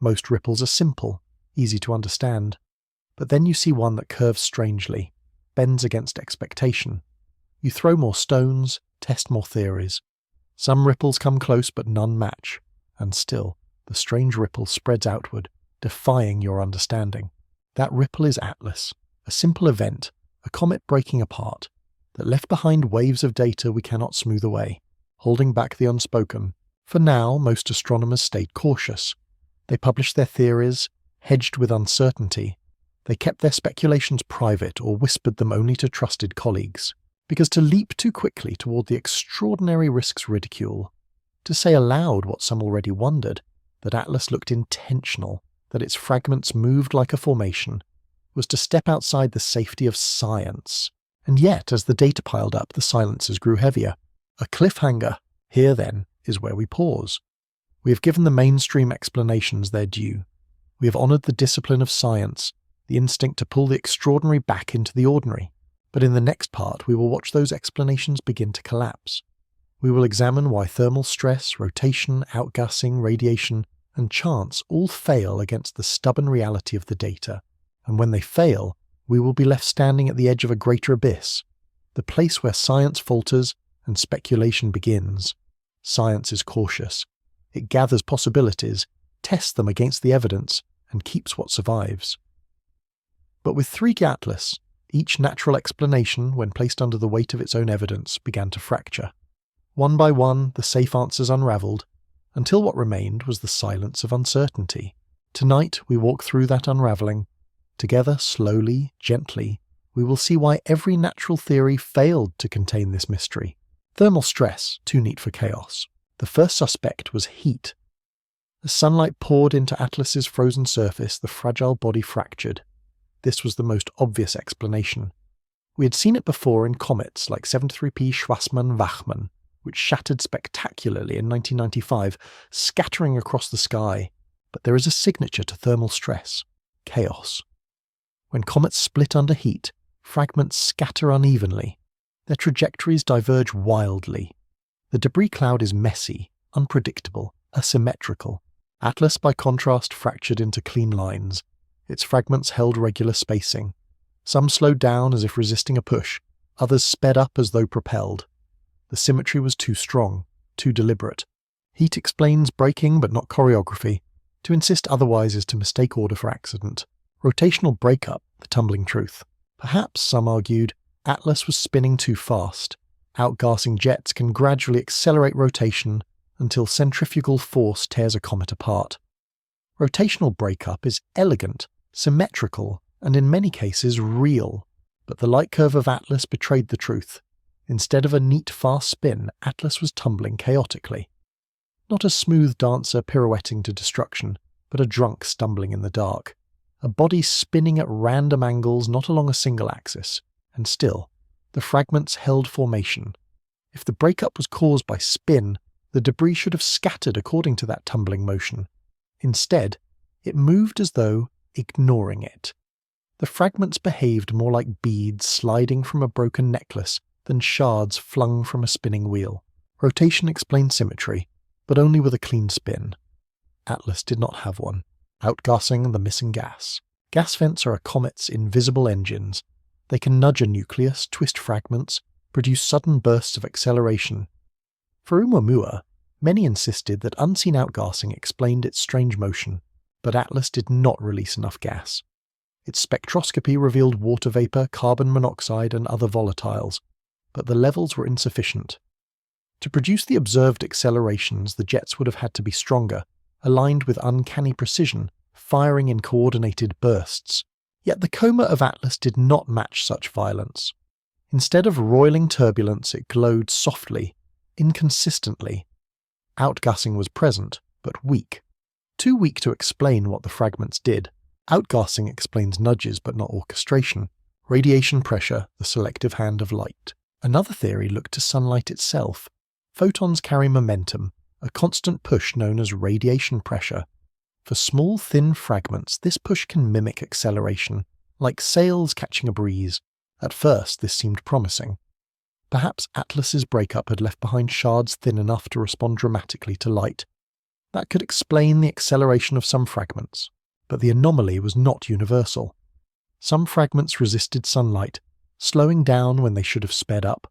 Most ripples are simple, easy to understand. But then you see one that curves strangely, bends against expectation. You throw more stones, test more theories. Some ripples come close, but none match. And still, the strange ripple spreads outward, defying your understanding. That ripple is Atlas, a simple event, a comet breaking apart, that left behind waves of data we cannot smooth away, holding back the unspoken. For now, most astronomers stayed cautious. They published their theories, hedged with uncertainty. They kept their speculations private or whispered them only to trusted colleagues. Because to leap too quickly toward the extraordinary risks ridicule, to say aloud what some already wondered, that Atlas looked intentional, that its fragments moved like a formation, was to step outside the safety of science. And yet, as the data piled up, the silences grew heavier. A cliffhanger. Here, then, is where we pause. We have given the mainstream explanations their due. We have honoured the discipline of science, the instinct to pull the extraordinary back into the ordinary. But in the next part, we will watch those explanations begin to collapse. We will examine why thermal stress, rotation, outgassing, radiation, and chance all fail against the stubborn reality of the data. And when they fail, we will be left standing at the edge of a greater abyss, the place where science falters and speculation begins. Science is cautious. It gathers possibilities, tests them against the evidence, and keeps what survives. But with 3G Atlas, each natural explanation, when placed under the weight of its own evidence, began to fracture. One by one, the safe answers unravelled, until what remained was the silence of uncertainty. Tonight, we walk through that unravelling. Together, slowly, gently, we will see why every natural theory failed to contain this mystery. Thermal stress, too neat for chaos. The first suspect was heat. As sunlight poured into Atlas's frozen surface, the fragile body fractured. This was the most obvious explanation. We had seen it before in comets like 73P Schwarzmann-Wachmann, which shattered spectacularly in 1995, scattering across the sky. But there is a signature to thermal stress: chaos. When comets split under heat, fragments scatter unevenly. Their trajectories diverge wildly. The debris cloud is messy, unpredictable, asymmetrical. Atlas, by contrast, fractured into clean lines. Its fragments held regular spacing. Some slowed down as if resisting a push, others sped up as though propelled. The symmetry was too strong, too deliberate. Heat explains breaking but not choreography. To insist otherwise is to mistake order for accident. Rotational breakup, the tumbling truth. Perhaps, some argued, Atlas was spinning too fast. Outgassing jets can gradually accelerate rotation until centrifugal force tears a comet apart. Rotational breakup is elegant, symmetrical, and in many cases real. But the light curve of Atlas betrayed the truth. Instead of a neat, fast spin, Atlas was tumbling chaotically. Not a smooth dancer pirouetting to destruction, but a drunk stumbling in the dark. A body spinning at random angles not along a single axis. And still, the fragments held formation. If the breakup was caused by spin, the debris should have scattered according to that tumbling motion. Instead, it moved as though ignoring it. The fragments behaved more like beads sliding from a broken necklace than shards flung from a spinning wheel. Rotation explained symmetry, but only with a clean spin. Atlas did not have one, outgassing the missing gas. Gas vents are a comet's invisible engines. They can nudge a nucleus, twist fragments, produce sudden bursts of acceleration. For ʻOumuamua, many insisted that unseen outgassing explained its strange motion, but Atlas did not release enough gas. Its spectroscopy revealed water vapor, carbon monoxide, and other volatiles, but the levels were insufficient. To produce the observed accelerations, the jets would have had to be stronger, aligned with uncanny precision, firing in coordinated bursts. Yet the coma of Atlas did not match such violence. Instead of roiling turbulence, it glowed softly, inconsistently. Outgassing was present, but weak. Too weak to explain what the fragments did. Outgassing explains nudges but not orchestration. Radiation pressure, the selective hand of light. Another theory looked to sunlight itself. Photons carry momentum, a constant push known as radiation pressure. For small, thin fragments, this push can mimic acceleration, like sails catching a breeze. At first, this seemed promising. Perhaps Atlas's breakup had left behind shards thin enough to respond dramatically to light. That could explain the acceleration of some fragments, but the anomaly was not universal. Some fragments resisted sunlight, slowing down when they should have sped up.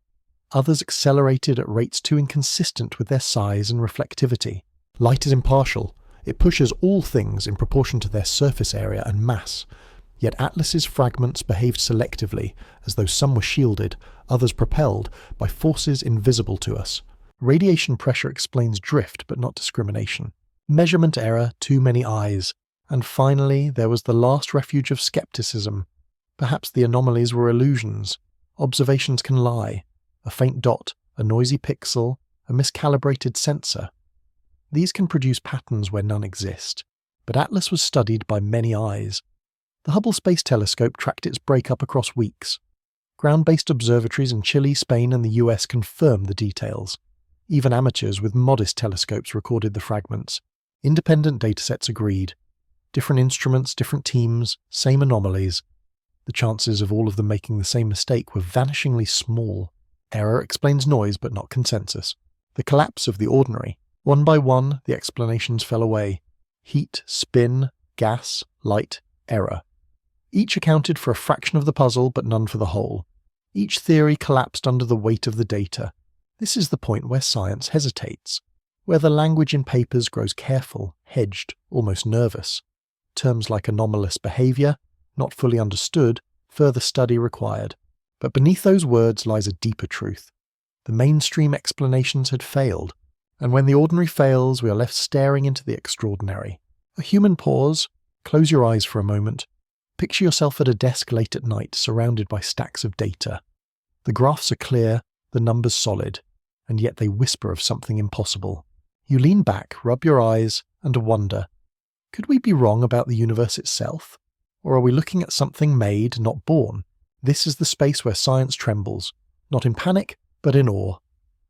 Others accelerated at rates too inconsistent with their size and reflectivity. Light is impartial. It pushes all things in proportion to their surface area and mass. Yet Atlas's fragments behaved selectively, as though some were shielded, others propelled, by forces invisible to us. Radiation pressure explains drift but not discrimination. Measurement error, too many eyes. And finally, there was the last refuge of skepticism. Perhaps the anomalies were illusions. Observations can lie. A faint dot, a noisy pixel, a miscalibrated sensor. These can produce patterns where none exist. But Atlas was studied by many eyes. The Hubble Space Telescope tracked its breakup across weeks. Ground-based observatories in Chile, Spain, and the US confirmed the details. Even amateurs with modest telescopes recorded the fragments. Independent datasets agreed. Different instruments, different teams, same anomalies. The chances of all of them making the same mistake were vanishingly small. Error explains noise but not consensus. The collapse of the ordinary. One by one, the explanations fell away. Heat, spin, gas, light, error. Each accounted for a fraction of the puzzle, but none for the whole. Each theory collapsed under the weight of the data. This is the point where science hesitates, where the language in papers grows careful, hedged, almost nervous. Terms like anomalous behavior, not fully understood, further study required. But beneath those words lies a deeper truth. The mainstream explanations had failed, and when the ordinary fails, we are left staring into the extraordinary. A human pause, close your eyes for a moment. Picture yourself at a desk late at night, surrounded by stacks of data. The graphs are clear, the numbers solid, and yet they whisper of something impossible. You lean back, rub your eyes, and wonder, could we be wrong about the universe itself? Or are we looking at something made, not born? This is the space where science trembles, not in panic, but in awe.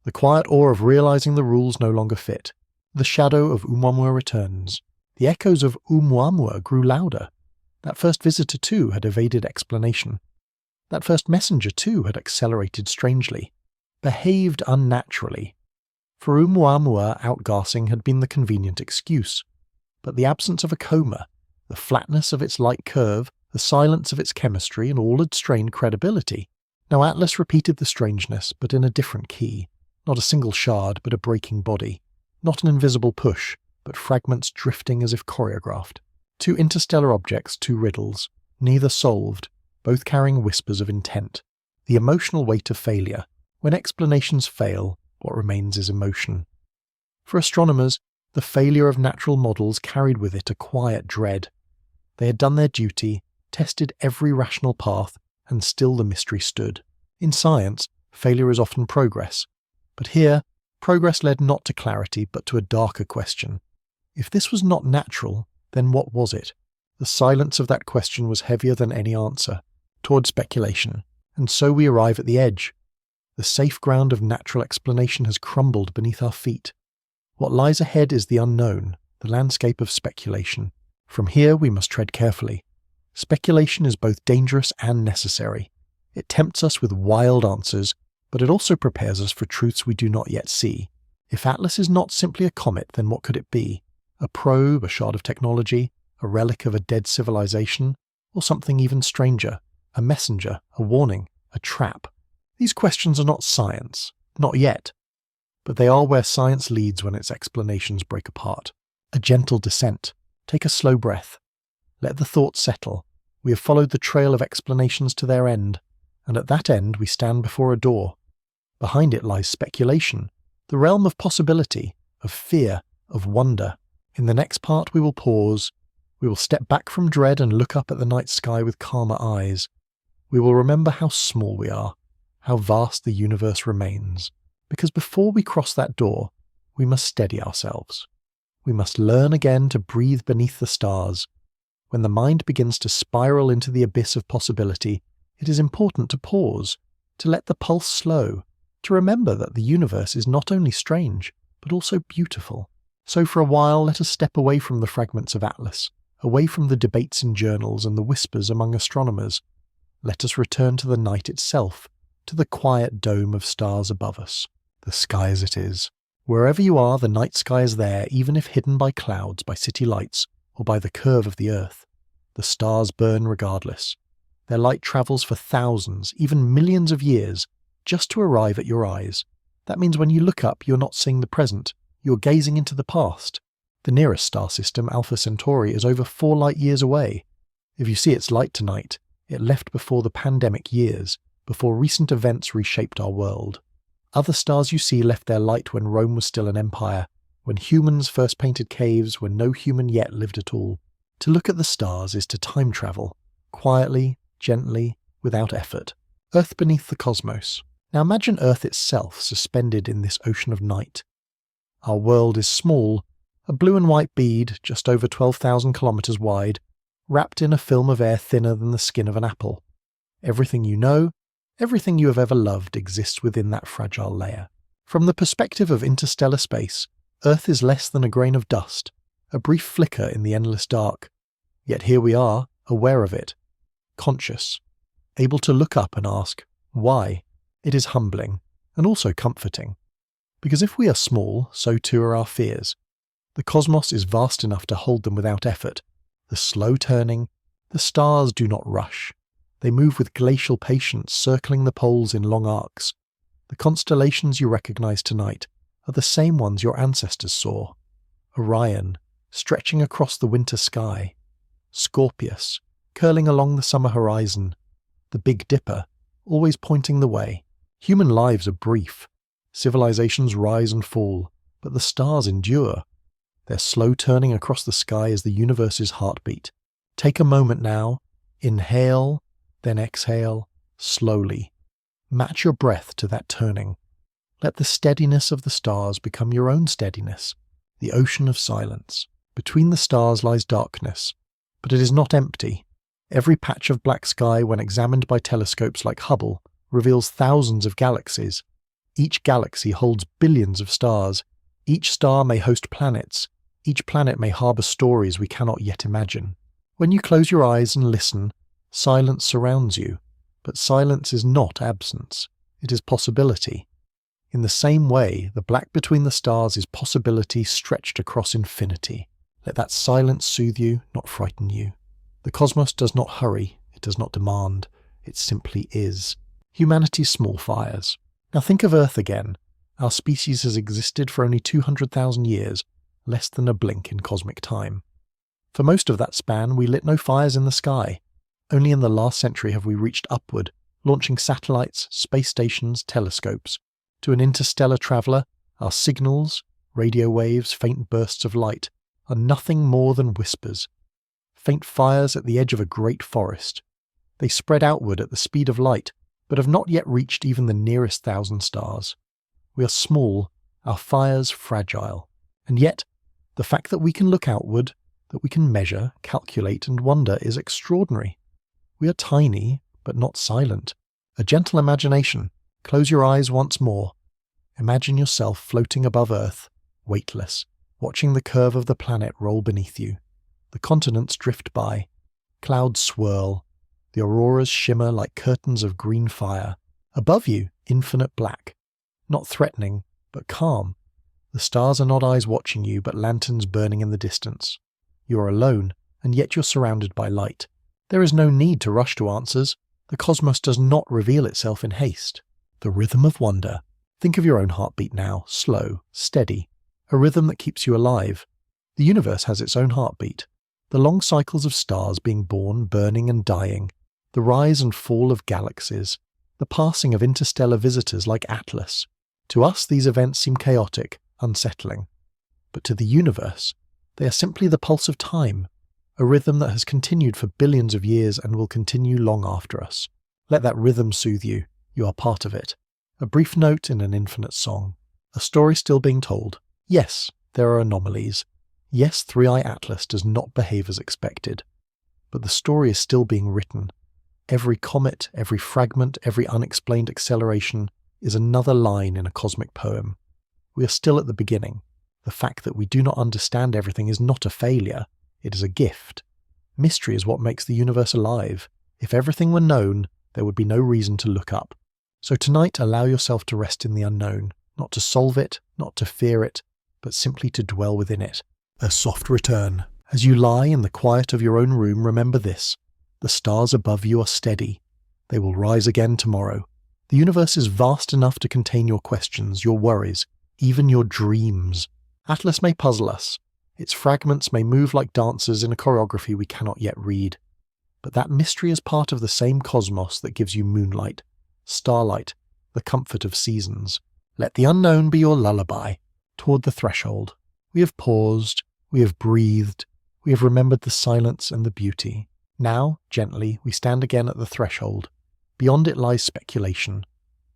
The quiet awe of realizing the rules no longer fit. The shadow of ʻOumuamua returns. The echoes of ʻOumuamua grew louder. That first visitor too had evaded explanation. That first messenger too had accelerated strangely, behaved unnaturally. For ʻOumuamua, outgassing had been the convenient excuse. But the absence of a coma, the flatness of its light curve, the silence of its chemistry, and all had strained credibility. Now Atlas repeated the strangeness, but in a different key. Not a single shard, but a breaking body. Not an invisible push, but fragments drifting as if choreographed. 2 interstellar objects, 2 riddles, neither solved, both carrying whispers of intent. The emotional weight of failure. When explanations fail, what remains is emotion. For astronomers, the failure of natural models carried with it a quiet dread. They had done their duty, tested every rational path, and still the mystery stood. In science, failure is often progress. But here, progress led not to clarity, but to a darker question. If this was not natural, then what was it? The silence of that question was heavier than any answer, toward speculation. And so we arrive at the edge. The safe ground of natural explanation has crumbled beneath our feet. What lies ahead is the unknown, the landscape of speculation. From here we must tread carefully. Speculation is both dangerous and necessary. It tempts us with wild answers, but it also prepares us for truths we do not yet see. If Atlas is not simply a comet, then what could it be? A probe, a shard of technology, a relic of a dead civilization, or something even stranger, a messenger, a warning, a trap? These questions are not science, not yet, but they are where science leads when its explanations break apart. A gentle descent. Take a slow breath. Let the thoughts settle. We have followed the trail of explanations to their end, and at that end we stand before a door. Behind it lies speculation, the realm of possibility, of fear, of wonder. In the next part we will pause. We will step back from dread and look up at the night sky with calmer eyes. We will remember how small we are, how vast the universe remains. Because before we cross that door, we must steady ourselves. We must learn again to breathe beneath the stars. When the mind begins to spiral into the abyss of possibility, it is important to pause, to let the pulse slow, to remember that the universe is not only strange, but also beautiful. So for a while, let us step away from the fragments of Atlas, away from the debates in journals and the whispers among astronomers. Let us return to the night itself, to the quiet dome of stars above us. The sky as it is. Wherever you are, the night sky is there, even if hidden by clouds, by city lights, or by the curve of the earth. The stars burn regardless. Their light travels for thousands, even millions of years, just to arrive at your eyes. That means when you look up, you're not seeing the present, you're gazing into the past. The nearest star system, Alpha Centauri, is over 4 light years away. If you see its light tonight, it left before the pandemic years, before recent events reshaped our world. Other stars you see left their light when Rome was still an empire, when humans first painted caves, when no human yet lived at all. To look at the stars is to time travel, quietly, gently, without effort. Earth beneath the cosmos. Now imagine Earth itself suspended in this ocean of night. Our world is small, a blue and white bead just over 12,000 kilometers wide, wrapped in a film of air thinner than the skin of an apple. Everything you know, everything you have ever loved exists within that fragile layer. From the perspective of interstellar space, Earth is less than a grain of dust, a brief flicker in the endless dark. Yet here we are, aware of it, conscious, able to look up and ask, why? It is humbling, and also comforting. Because if we are small, so too are our fears. The cosmos is vast enough to hold them without effort. The slow turning, the stars do not rush. They move with glacial patience, circling the poles in long arcs. The constellations you recognize tonight are the same ones your ancestors saw. Orion, stretching across the winter sky. Scorpius, curling along the summer horizon. The Big Dipper, always pointing the way. Human lives are brief. Civilizations rise and fall, but the stars endure. Their slow turning across the sky is the universe's heartbeat. Take a moment now, inhale, then exhale, slowly. Match your breath to that turning. Let the steadiness of the stars become your own steadiness, the ocean of silence. Between the stars lies darkness, but it is not empty. Every patch of black sky, when examined by telescopes like Hubble, reveals thousands of galaxies. Each galaxy holds billions of stars. Each star may host planets. Each planet may harbour stories we cannot yet imagine. When you close your eyes and listen, silence surrounds you, but silence is not absence. It is possibility. In the same way, the black between the stars is possibility stretched across infinity. Let that silence soothe you, not frighten you. The cosmos does not hurry, it does not demand, it simply is. Humanity's small fires. Now think of Earth again. Our species has existed for only 200,000 years, less than a blink in cosmic time. For most of that span, we lit no fires in the sky. Only in the last century have we reached upward, launching satellites, space stations, telescopes. To an interstellar traveller, our signals, radio waves, faint bursts of light, are nothing more than whispers. Faint fires at the edge of a great forest. They spread outward at the speed of light, but have not yet reached even the nearest 1,000 stars. We are small, our fires fragile, and yet the fact that we can look outward, that we can measure, calculate, and wonder is extraordinary. We are tiny, but not silent. A gentle imagination. Close your eyes once more. Imagine yourself floating above Earth, weightless, watching the curve of the planet roll beneath you. The continents drift by. Clouds swirl. The auroras shimmer like curtains of green fire. Above you, infinite black. Not threatening, but calm. The stars are not eyes watching you, but lanterns burning in the distance. You are alone, and yet you're surrounded by light. There is no need to rush to answers. The cosmos does not reveal itself in haste. The rhythm of wonder. Think of your own heartbeat now, slow, steady. A rhythm that keeps you alive. The universe has its own heartbeat. The long cycles of stars being born, burning and dying. The rise and fall of galaxies. The passing of interstellar visitors like Atlas. To us these events seem chaotic, unsettling. But to the universe, they are simply the pulse of time, a rhythm that has continued for billions of years and will continue long after us. Let that rhythm soothe you. You are part of it. A brief note in an infinite song. A story still being told. Yes, there are anomalies. Yes, Three-Eye Atlas does not behave as expected. But the story is still being written. Every comet, every fragment, every unexplained acceleration is another line in a cosmic poem. We are still at the beginning. The fact that we do not understand everything is not a failure. It is a gift. Mystery is what makes the universe alive. If everything were known, there would be no reason to look up. So tonight, allow yourself to rest in the unknown, not to solve it, not to fear it, but simply to dwell within it. A soft return. As you lie in the quiet of your own room, remember this. The stars above you are steady. They will rise again tomorrow. The universe is vast enough to contain your questions, your worries, even your dreams. Atlas may puzzle us. Its fragments may move like dancers in a choreography we cannot yet read. But that mystery is part of the same cosmos that gives you moonlight, starlight, the comfort of seasons. Let the unknown be your lullaby. Toward the threshold. We have paused, we have breathed, we have remembered the silence and the beauty. Now, gently, we stand again at the threshold. Beyond it lies speculation,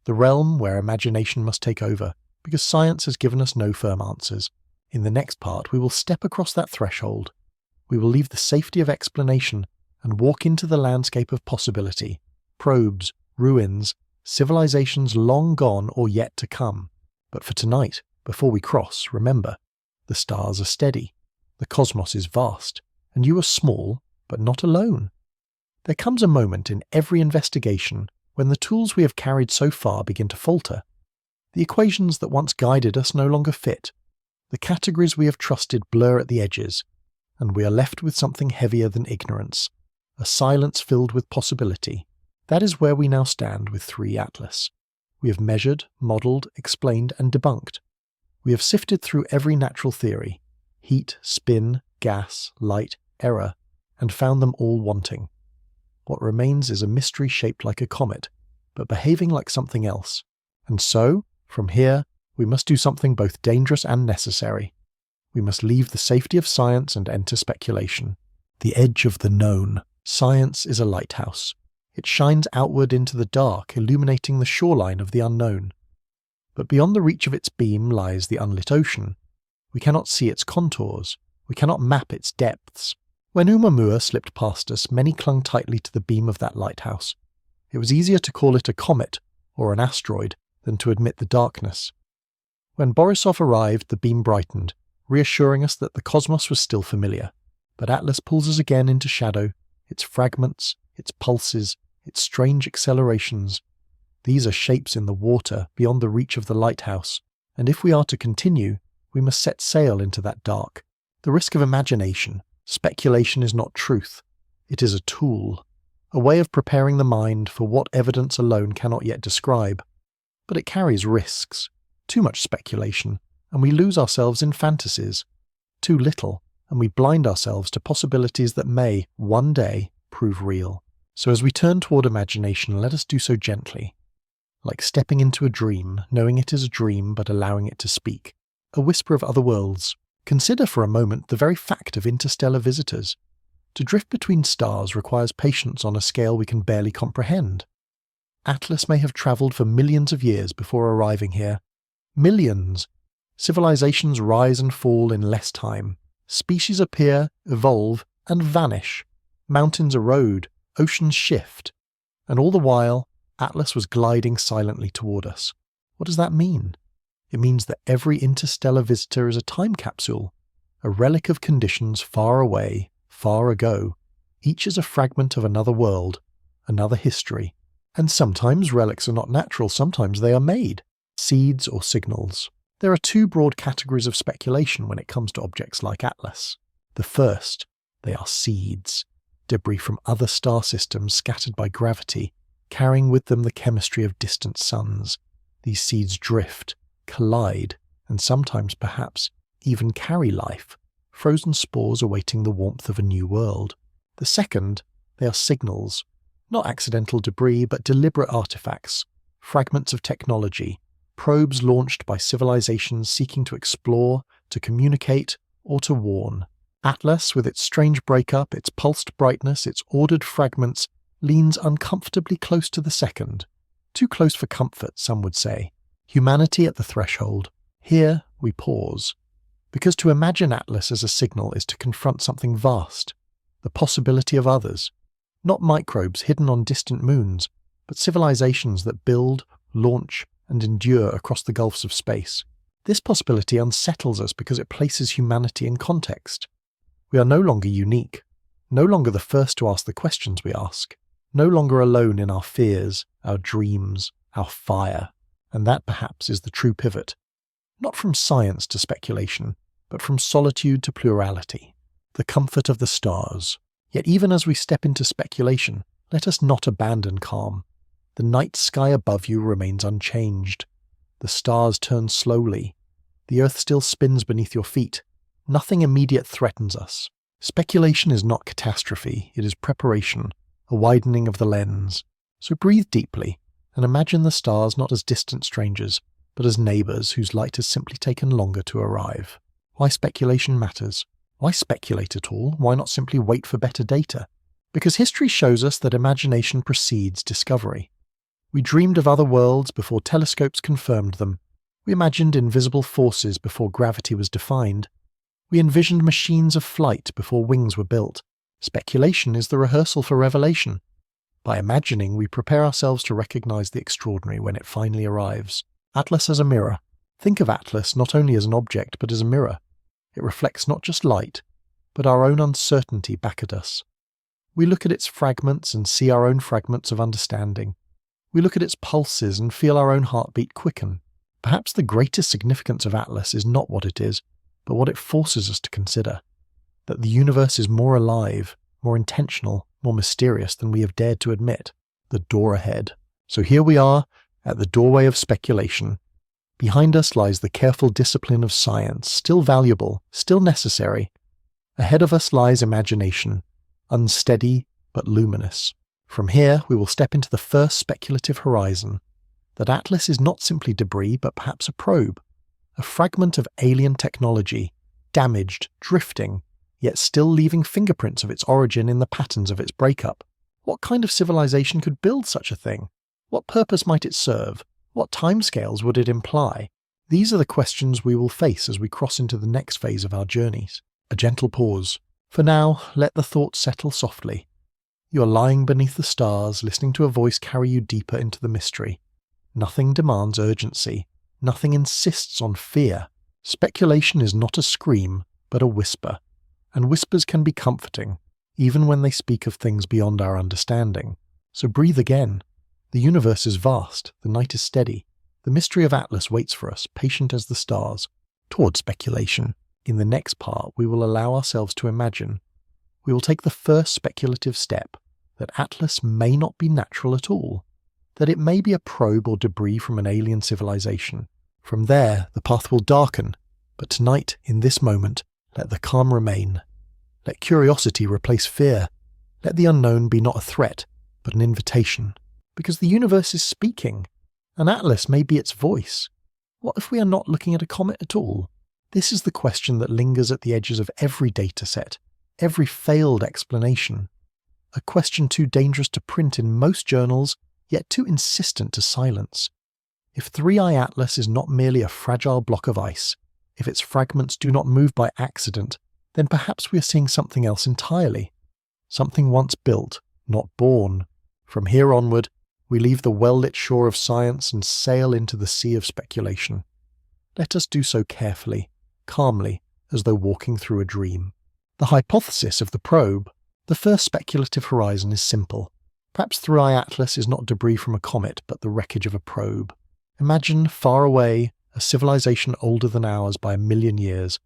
the realm where imagination must take over, because science has given us no firm answers. In the next part, we will step across that threshold. We will leave the safety of explanation and walk into the landscape of possibility, probes, ruins, civilizations long gone or yet to come. But for tonight, before we cross, remember, the stars are steady, the cosmos is vast, and you are small, but not alone. There comes a moment in every investigation when the tools we have carried so far begin to falter. The equations that once guided us no longer fit. The categories we have trusted blur at the edges, and we are left with something heavier than ignorance, a silence filled with possibility. That is where we now stand with 3 Atlas. We have measured, modelled, explained, and debunked. We have sifted through every natural theory, heat, spin, gas, light, error, and found them all wanting. What remains is a mystery shaped like a comet, but behaving like something else. And so, from here, we must do something both dangerous and necessary. We must leave the safety of science and enter speculation. The edge of the known. Science is a lighthouse. It shines outward into the dark, illuminating the shoreline of the unknown. But beyond the reach of its beam lies the unlit ocean. We cannot see its contours. We cannot map its depths. When ʻOumuamua slipped past us, many clung tightly to the beam of that lighthouse. It was easier to call it a comet or an asteroid than to admit the darkness. When Borisov arrived, the beam brightened, reassuring us that the cosmos was still familiar. But Atlas pulls us again into shadow, its fragments, its pulses, its strange accelerations. These are shapes in the water beyond the reach of the lighthouse, and if we are to continue, we must set sail into that dark. The risk of imagination, speculation is not truth. It is a tool, a way of preparing the mind for what evidence alone cannot yet describe. But it carries risks. Too much speculation, and we lose ourselves in fantasies. Too little, and we blind ourselves to possibilities that may, one day, prove real. So as we turn toward imagination, let us do so gently. Like stepping into a dream, knowing it is a dream but allowing it to speak. A whisper of other worlds. Consider for a moment the very fact of interstellar visitors. To drift between stars requires patience on a scale we can barely comprehend. Atlas may have travelled for millions of years before arriving here. Millions! Civilizations rise and fall in less time. Species appear, evolve, and vanish. Mountains erode, oceans shift. And all the while, Atlas was gliding silently toward us. What does that mean? It means that every interstellar visitor is a time capsule, a relic of conditions far away, far ago. Each is a fragment of another world, another history. And sometimes relics are not natural, sometimes they are made. Seeds or signals. There are two broad categories of speculation when it comes to objects like Atlas. The first, they are seeds, debris from other star systems scattered by gravity, carrying with them the chemistry of distant suns. These seeds drift, collide, and sometimes perhaps even carry life, frozen spores awaiting the warmth of a new world. The second, they are signals, not accidental debris but deliberate artifacts, fragments of technology, probes launched by civilizations seeking to explore, to communicate, or to warn. Atlas, with its strange breakup, its pulsed brightness, its ordered fragments, leans uncomfortably close to the second. Too close for comfort, some would say. Humanity at the threshold. Here we pause. Because to imagine Atlas as a signal is to confront something vast, the possibility of others. Not microbes hidden on distant moons, but civilizations that build, launch, and endure across the gulfs of space. This possibility unsettles us because it places humanity in context. We are no longer unique, no longer the first to ask the questions we ask, no longer alone in our fears, our dreams, our fire, and that perhaps is the true pivot. Not from science to speculation, but from solitude to plurality. The comfort of the stars. Yet even as we step into speculation, let us not abandon calm. The night sky above you remains unchanged. The stars turn slowly. The earth still spins beneath your feet. Nothing immediate threatens us. Speculation is not catastrophe, it is preparation, a widening of the lens. So breathe deeply, and imagine the stars not as distant strangers, but as neighbours whose light has simply taken longer to arrive. Why speculation matters. Why speculate at all? Why not simply wait for better data? Because history shows us that imagination precedes discovery. We dreamed of other worlds before telescopes confirmed them. We imagined invisible forces before gravity was defined. We envisioned machines of flight before wings were built. Speculation is the rehearsal for revelation. By imagining, we prepare ourselves to recognize the extraordinary when it finally arrives. Atlas as a mirror. Think of Atlas not only as an object but as a mirror. It reflects not just light, but our own uncertainty back at us. We look at its fragments and see our own fragments of understanding. We look at its pulses and feel our own heartbeat quicken. Perhaps the greatest significance of Atlas is not what it is, but what it forces us to consider. That the universe is more alive, more intentional, more mysterious than we have dared to admit. The door ahead. So here we are, at the doorway of speculation. Behind us lies the careful discipline of science, still valuable, still necessary. Ahead of us lies imagination, unsteady but luminous. From here we will step into the first speculative horizon. That Atlas is not simply debris but perhaps a probe, a fragment of alien technology, damaged, drifting, yet still leaving fingerprints of its origin in the patterns of its breakup. What kind of civilization could build such a thing? What purpose might it serve? What timescales would it imply? These are the questions we will face as we cross into the next phase of our journeys. A gentle pause. For now, let the thoughts settle softly. You are lying beneath the stars, listening to a voice carry you deeper into the mystery. Nothing demands urgency. Nothing insists on fear. Speculation is not a scream, but a whisper. And whispers can be comforting, even when they speak of things beyond our understanding. So breathe again. The universe is vast, the night is steady. The mystery of Atlas waits for us, patient as the stars, toward speculation. In the next part, we will allow ourselves to imagine. We will take the first speculative step, that Atlas may not be natural at all, that it may be a probe or debris from an alien civilization. From there, the path will darken, but tonight, in this moment, let the calm remain. Let curiosity replace fear. Let the unknown be not a threat, but an invitation. Because the universe is speaking, and Atlas may be its voice. What if we are not looking at a comet at all? This is the question that lingers at the edges of every data set, every failed explanation. A question too dangerous to print in most journals, yet too insistent to silence. If 3i Atlas is not merely a fragile block of ice, if its fragments do not move by accident, then perhaps we are seeing something else entirely. Something once built, not born. From here onward, we leave the well-lit shore of science and sail into the sea of speculation. Let us do so carefully, calmly, as though walking through a dream. The hypothesis of the probe, the first speculative horizon, is simple. Perhaps 3i Atlas is not debris from a comet, but the wreckage of a probe. Imagine, far away, a civilization older than ours by 1 million years.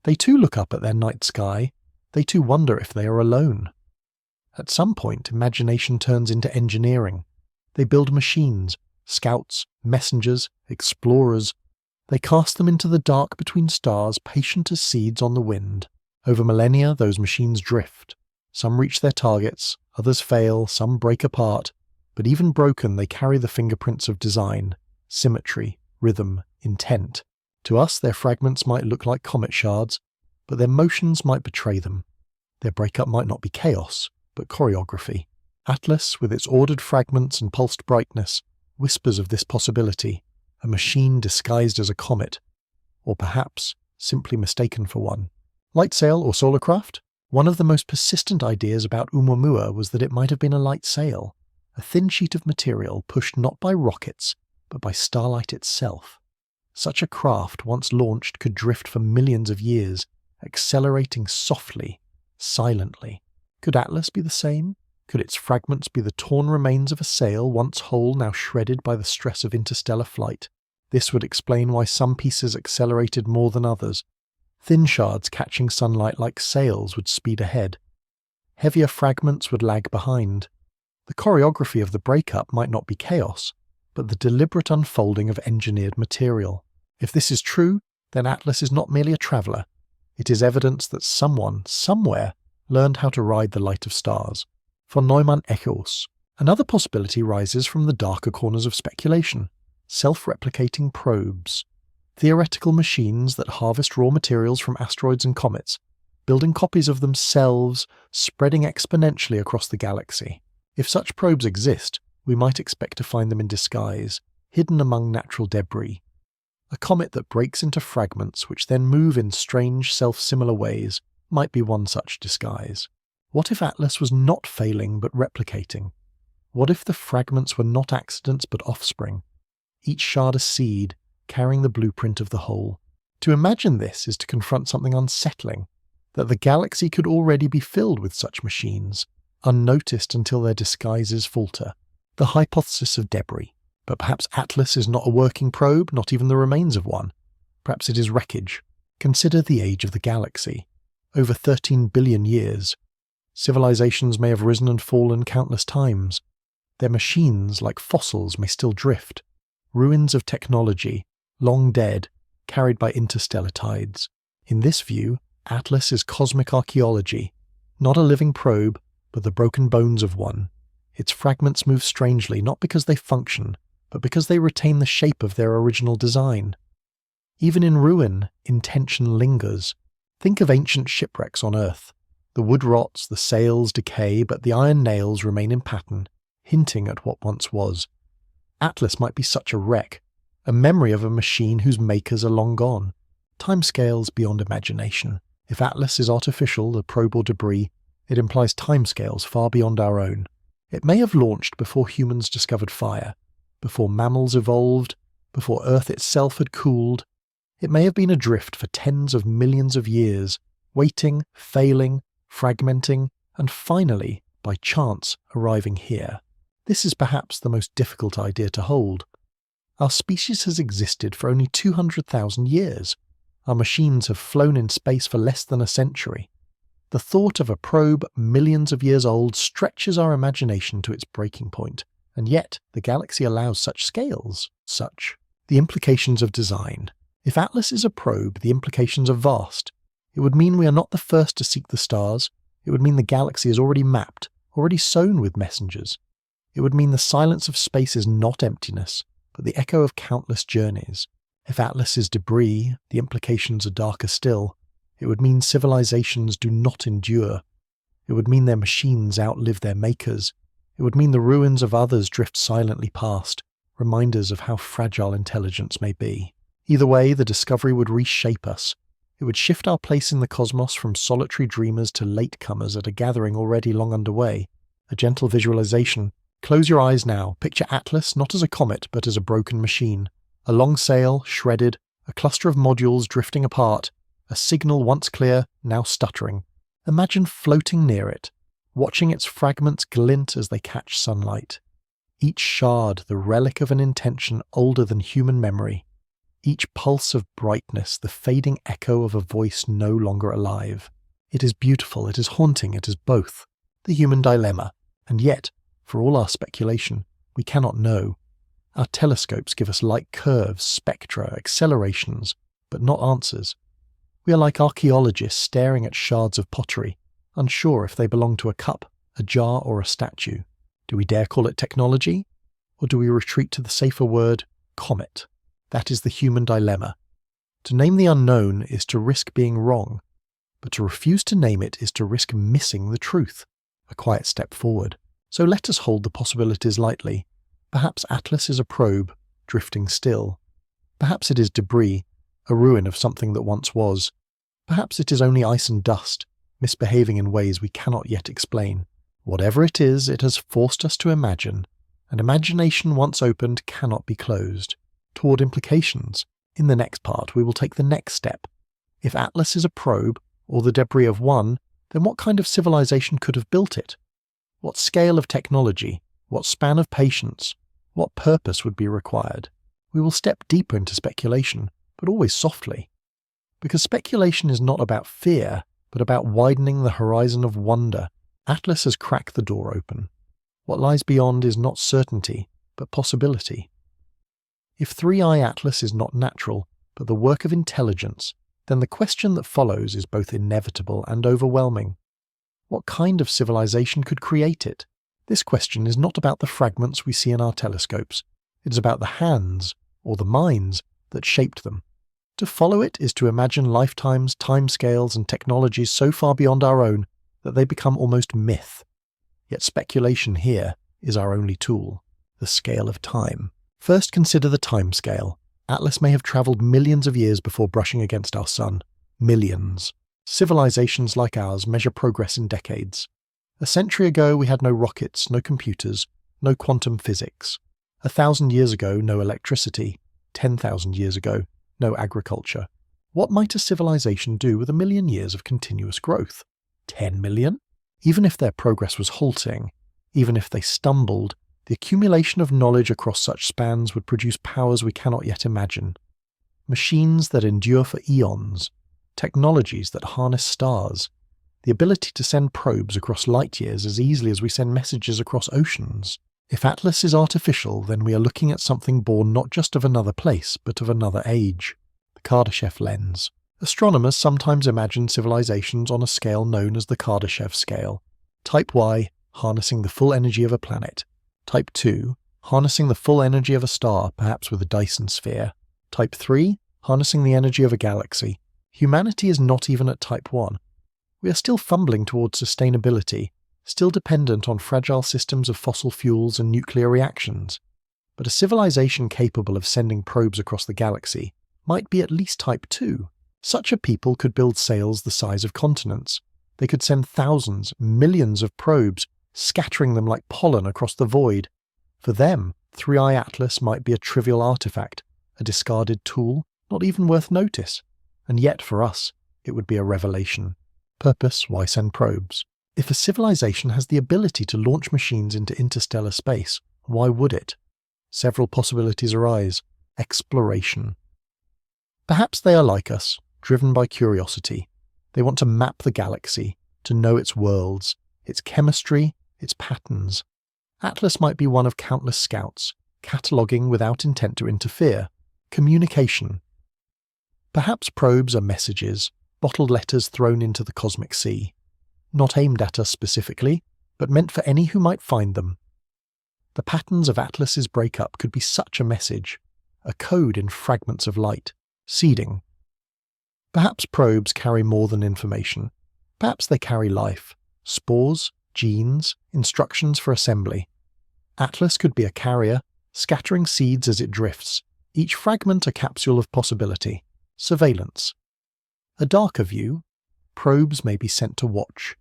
They too look up at their night sky. They too wonder if they are alone. At some point, imagination turns into engineering. They build machines, scouts, messengers, explorers. They cast them into the dark between stars, patient as seeds on the wind. Over millennia, those machines drift. Some reach their targets, others fail, some break apart, but even broken, they carry the fingerprints of design, symmetry, rhythm, intent. To us, their fragments might look like comet shards, but their motions might betray them. Their breakup might not be chaos, but choreography. Atlas, with its ordered fragments and pulsed brightness, whispers of this possibility, a machine disguised as a comet, or perhaps simply mistaken for one. Light sail or solar craft? One of the most persistent ideas about ʻOumuamua was that it might have been a light sail, a thin sheet of material pushed not by rockets, but by starlight itself. Such a craft, once launched, could drift for millions of years, accelerating softly, silently. Could Atlas be the same? Could its fragments be the torn remains of a sail, once whole, now shredded by the stress of interstellar flight? This would explain why some pieces accelerated more than others. Thin shards catching sunlight like sails would speed ahead. Heavier fragments would lag behind. The choreography of the breakup might not be chaos, but the deliberate unfolding of engineered material. If this is true, then Atlas is not merely a traveller. It is evidence that someone, somewhere, learned how to ride the light of stars. For Neumann Echoes, another possibility rises from the darker corners of speculation: self-replicating probes. Theoretical machines that harvest raw materials from asteroids and comets, building copies of themselves, spreading exponentially across the galaxy. If such probes exist, we might expect to find them in disguise, hidden among natural debris. A comet that breaks into fragments which then move in strange, self-similar ways might be one such disguise. What if Atlas was not failing but replicating? What if the fragments were not accidents but offspring? Each shard a seed, carrying the blueprint of the whole. To imagine this is to confront something unsettling, that the galaxy could already be filled with such machines, unnoticed until their disguises falter. The hypothesis of debris. But perhaps Atlas is not a working probe, not even the remains of one. Perhaps it is wreckage. Consider the age of the galaxy. Over 13 billion years. Civilizations may have risen and fallen countless times. Their machines, like fossils, may still drift. Ruins of technology, long dead, carried by interstellar tides. In this view, Atlas is cosmic archaeology, not a living probe, but the broken bones of one. Its fragments move strangely, not because they function, but because they retain the shape of their original design. Even in ruin, intention lingers. Think of ancient shipwrecks on Earth. The wood rots, the sails decay, but the iron nails remain in pattern, hinting at what once was. Atlas might be such a wreck, a memory of a machine whose makers are long gone. Timescales beyond imagination. If Atlas is artificial, a probe or debris, it implies timescales far beyond our own. It may have launched before humans discovered fire, before mammals evolved, before Earth itself had cooled. It may have been adrift for tens of millions of years, waiting, failing, fragmenting, and finally, by chance, arriving here. This is perhaps the most difficult idea to hold. Our species has existed for only 200,000 years. Our machines have flown in space for less than a century. The thought of a probe millions of years old stretches our imagination to its breaking point, and yet the galaxy allows such scales. The implications of design. If Atlas is a probe, the implications are vast. It would mean we are not the first to seek the stars. It would mean the galaxy is already mapped, already sown with messengers. It would mean the silence of space is not emptiness, but the echo of countless journeys. If Atlas is debris, the implications are darker still. It would mean civilizations do not endure. It would mean their machines outlive their makers. It would mean the ruins of others drift silently past, reminders of how fragile intelligence may be. Either way, the discovery would reshape us. It would shift our place in the cosmos from solitary dreamers to latecomers at a gathering already long underway. A gentle visualization. Close your eyes now. Picture Atlas not as a comet, but as a broken machine. A long sail, shredded, a cluster of modules drifting apart, a signal once clear, now stuttering. Imagine floating near it, watching its fragments glint as they catch sunlight. Each shard the relic of an intention older than human memory. Each pulse of brightness the fading echo of a voice no longer alive. It is beautiful, it is haunting, it is both. The human dilemma. And yet, for all our speculation, we cannot know. Our telescopes give us light curves, spectra, accelerations, but not answers. We are like archaeologists staring at shards of pottery, unsure if they belong to a cup, a jar, or a statue. Do we dare call it technology? Or do we retreat to the safer word, comet? That is the human dilemma. To name the unknown is to risk being wrong, but to refuse to name it is to risk missing the truth. A quiet step forward. So let us hold the possibilities lightly. Perhaps Atlas is a probe, drifting still. Perhaps it is debris, a ruin of something that once was. Perhaps it is only ice and dust, misbehaving in ways we cannot yet explain. Whatever it is, it has forced us to imagine, and imagination once opened cannot be closed. Toward implications, in the next part we will take the next step. If Atlas is a probe, or the debris of one, then what kind of civilization could have built it? What scale of technology, what span of patience, what purpose would be required? We will step deeper into speculation, but always softly. Because speculation is not about fear, but about widening the horizon of wonder. Atlas has cracked the door open. What lies beyond is not certainty, but possibility. If 3i Atlas is not natural, but the work of intelligence, then the question that follows is both inevitable and overwhelming. What kind of civilization could create it? This question is not about the fragments we see in our telescopes. It is about the hands, or the minds, that shaped them. To follow it is to imagine lifetimes, timescales, and technologies so far beyond our own that they become almost myth. Yet speculation here is our only tool, the scale of time. First consider the time scale. Atlas may have travelled millions of years before brushing against our sun. Millions. Civilizations like ours measure progress in decades. A century ago we had no rockets, no computers, no quantum physics. 1,000 years ago, no electricity. 10,000 years ago, no agriculture. What might a civilization do with 1,000,000 years of continuous growth? 10 million? Even if their progress was halting, even if they stumbled, the accumulation of knowledge across such spans would produce powers we cannot yet imagine. Machines that endure for eons, technologies that harness stars, the ability to send probes across light years as easily as we send messages across oceans. If Atlas is artificial, then we are looking at something born not just of another place, but of another age. The Kardashev lens. Astronomers sometimes imagine civilizations on a scale known as the Kardashev scale. Type Y, harnessing the full energy of a planet. Type 2, harnessing the full energy of a star, perhaps with a Dyson sphere. Type 3, harnessing the energy of a galaxy. Humanity is not even at Type 1. We are still fumbling towards sustainability, still dependent on fragile systems of fossil fuels and nuclear reactions. But a civilization capable of sending probes across the galaxy might be at least Type 2. Such a people could build sails the size of continents. They could send thousands, millions of probes, scattering them like pollen across the void. For them, 3i Atlas might be a trivial artifact, a discarded tool, not even worth notice. And yet for us, it would be a revelation. Purpose, why send probes? If a civilization has the ability to launch machines into interstellar space, why would it? Several possibilities arise. Exploration. Perhaps they are like us, driven by curiosity. They want to map the galaxy, to know its worlds, its chemistry, its patterns. Atlas might be one of countless scouts, cataloguing without intent to interfere. Communication. Perhaps probes are messages, bottled letters thrown into the cosmic sea. Not aimed at us specifically, but meant for any who might find them. The patterns of Atlas's breakup could be such a message, a code in fragments of light, seeding. Perhaps probes carry more than information. Perhaps they carry life, spores, genes, instructions for assembly. Atlas could be a carrier, scattering seeds as it drifts, each fragment a capsule of possibility, surveillance. A darker view, probes may be sent to watch,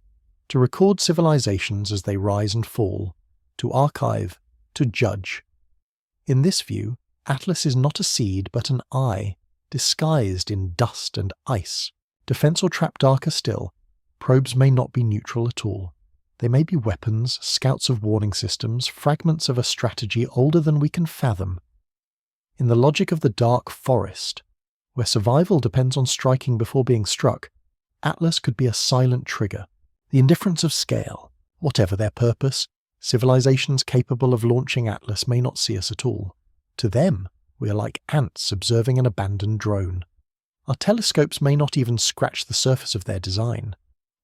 to record civilizations as they rise and fall, to archive, to judge. In this view, Atlas is not a seed but an eye, disguised in dust and ice. Defense or trap darker still, probes may not be neutral at all. They may be weapons, scouts of warning systems, fragments of a strategy older than we can fathom. In the logic of the dark forest, where survival depends on striking before being struck, Atlas could be a silent trigger, the indifference of scale. Whatever their purpose, civilizations capable of launching Atlas may not see us at all. To them, we are like ants observing an abandoned drone. Our telescopes may not even scratch the surface of their design.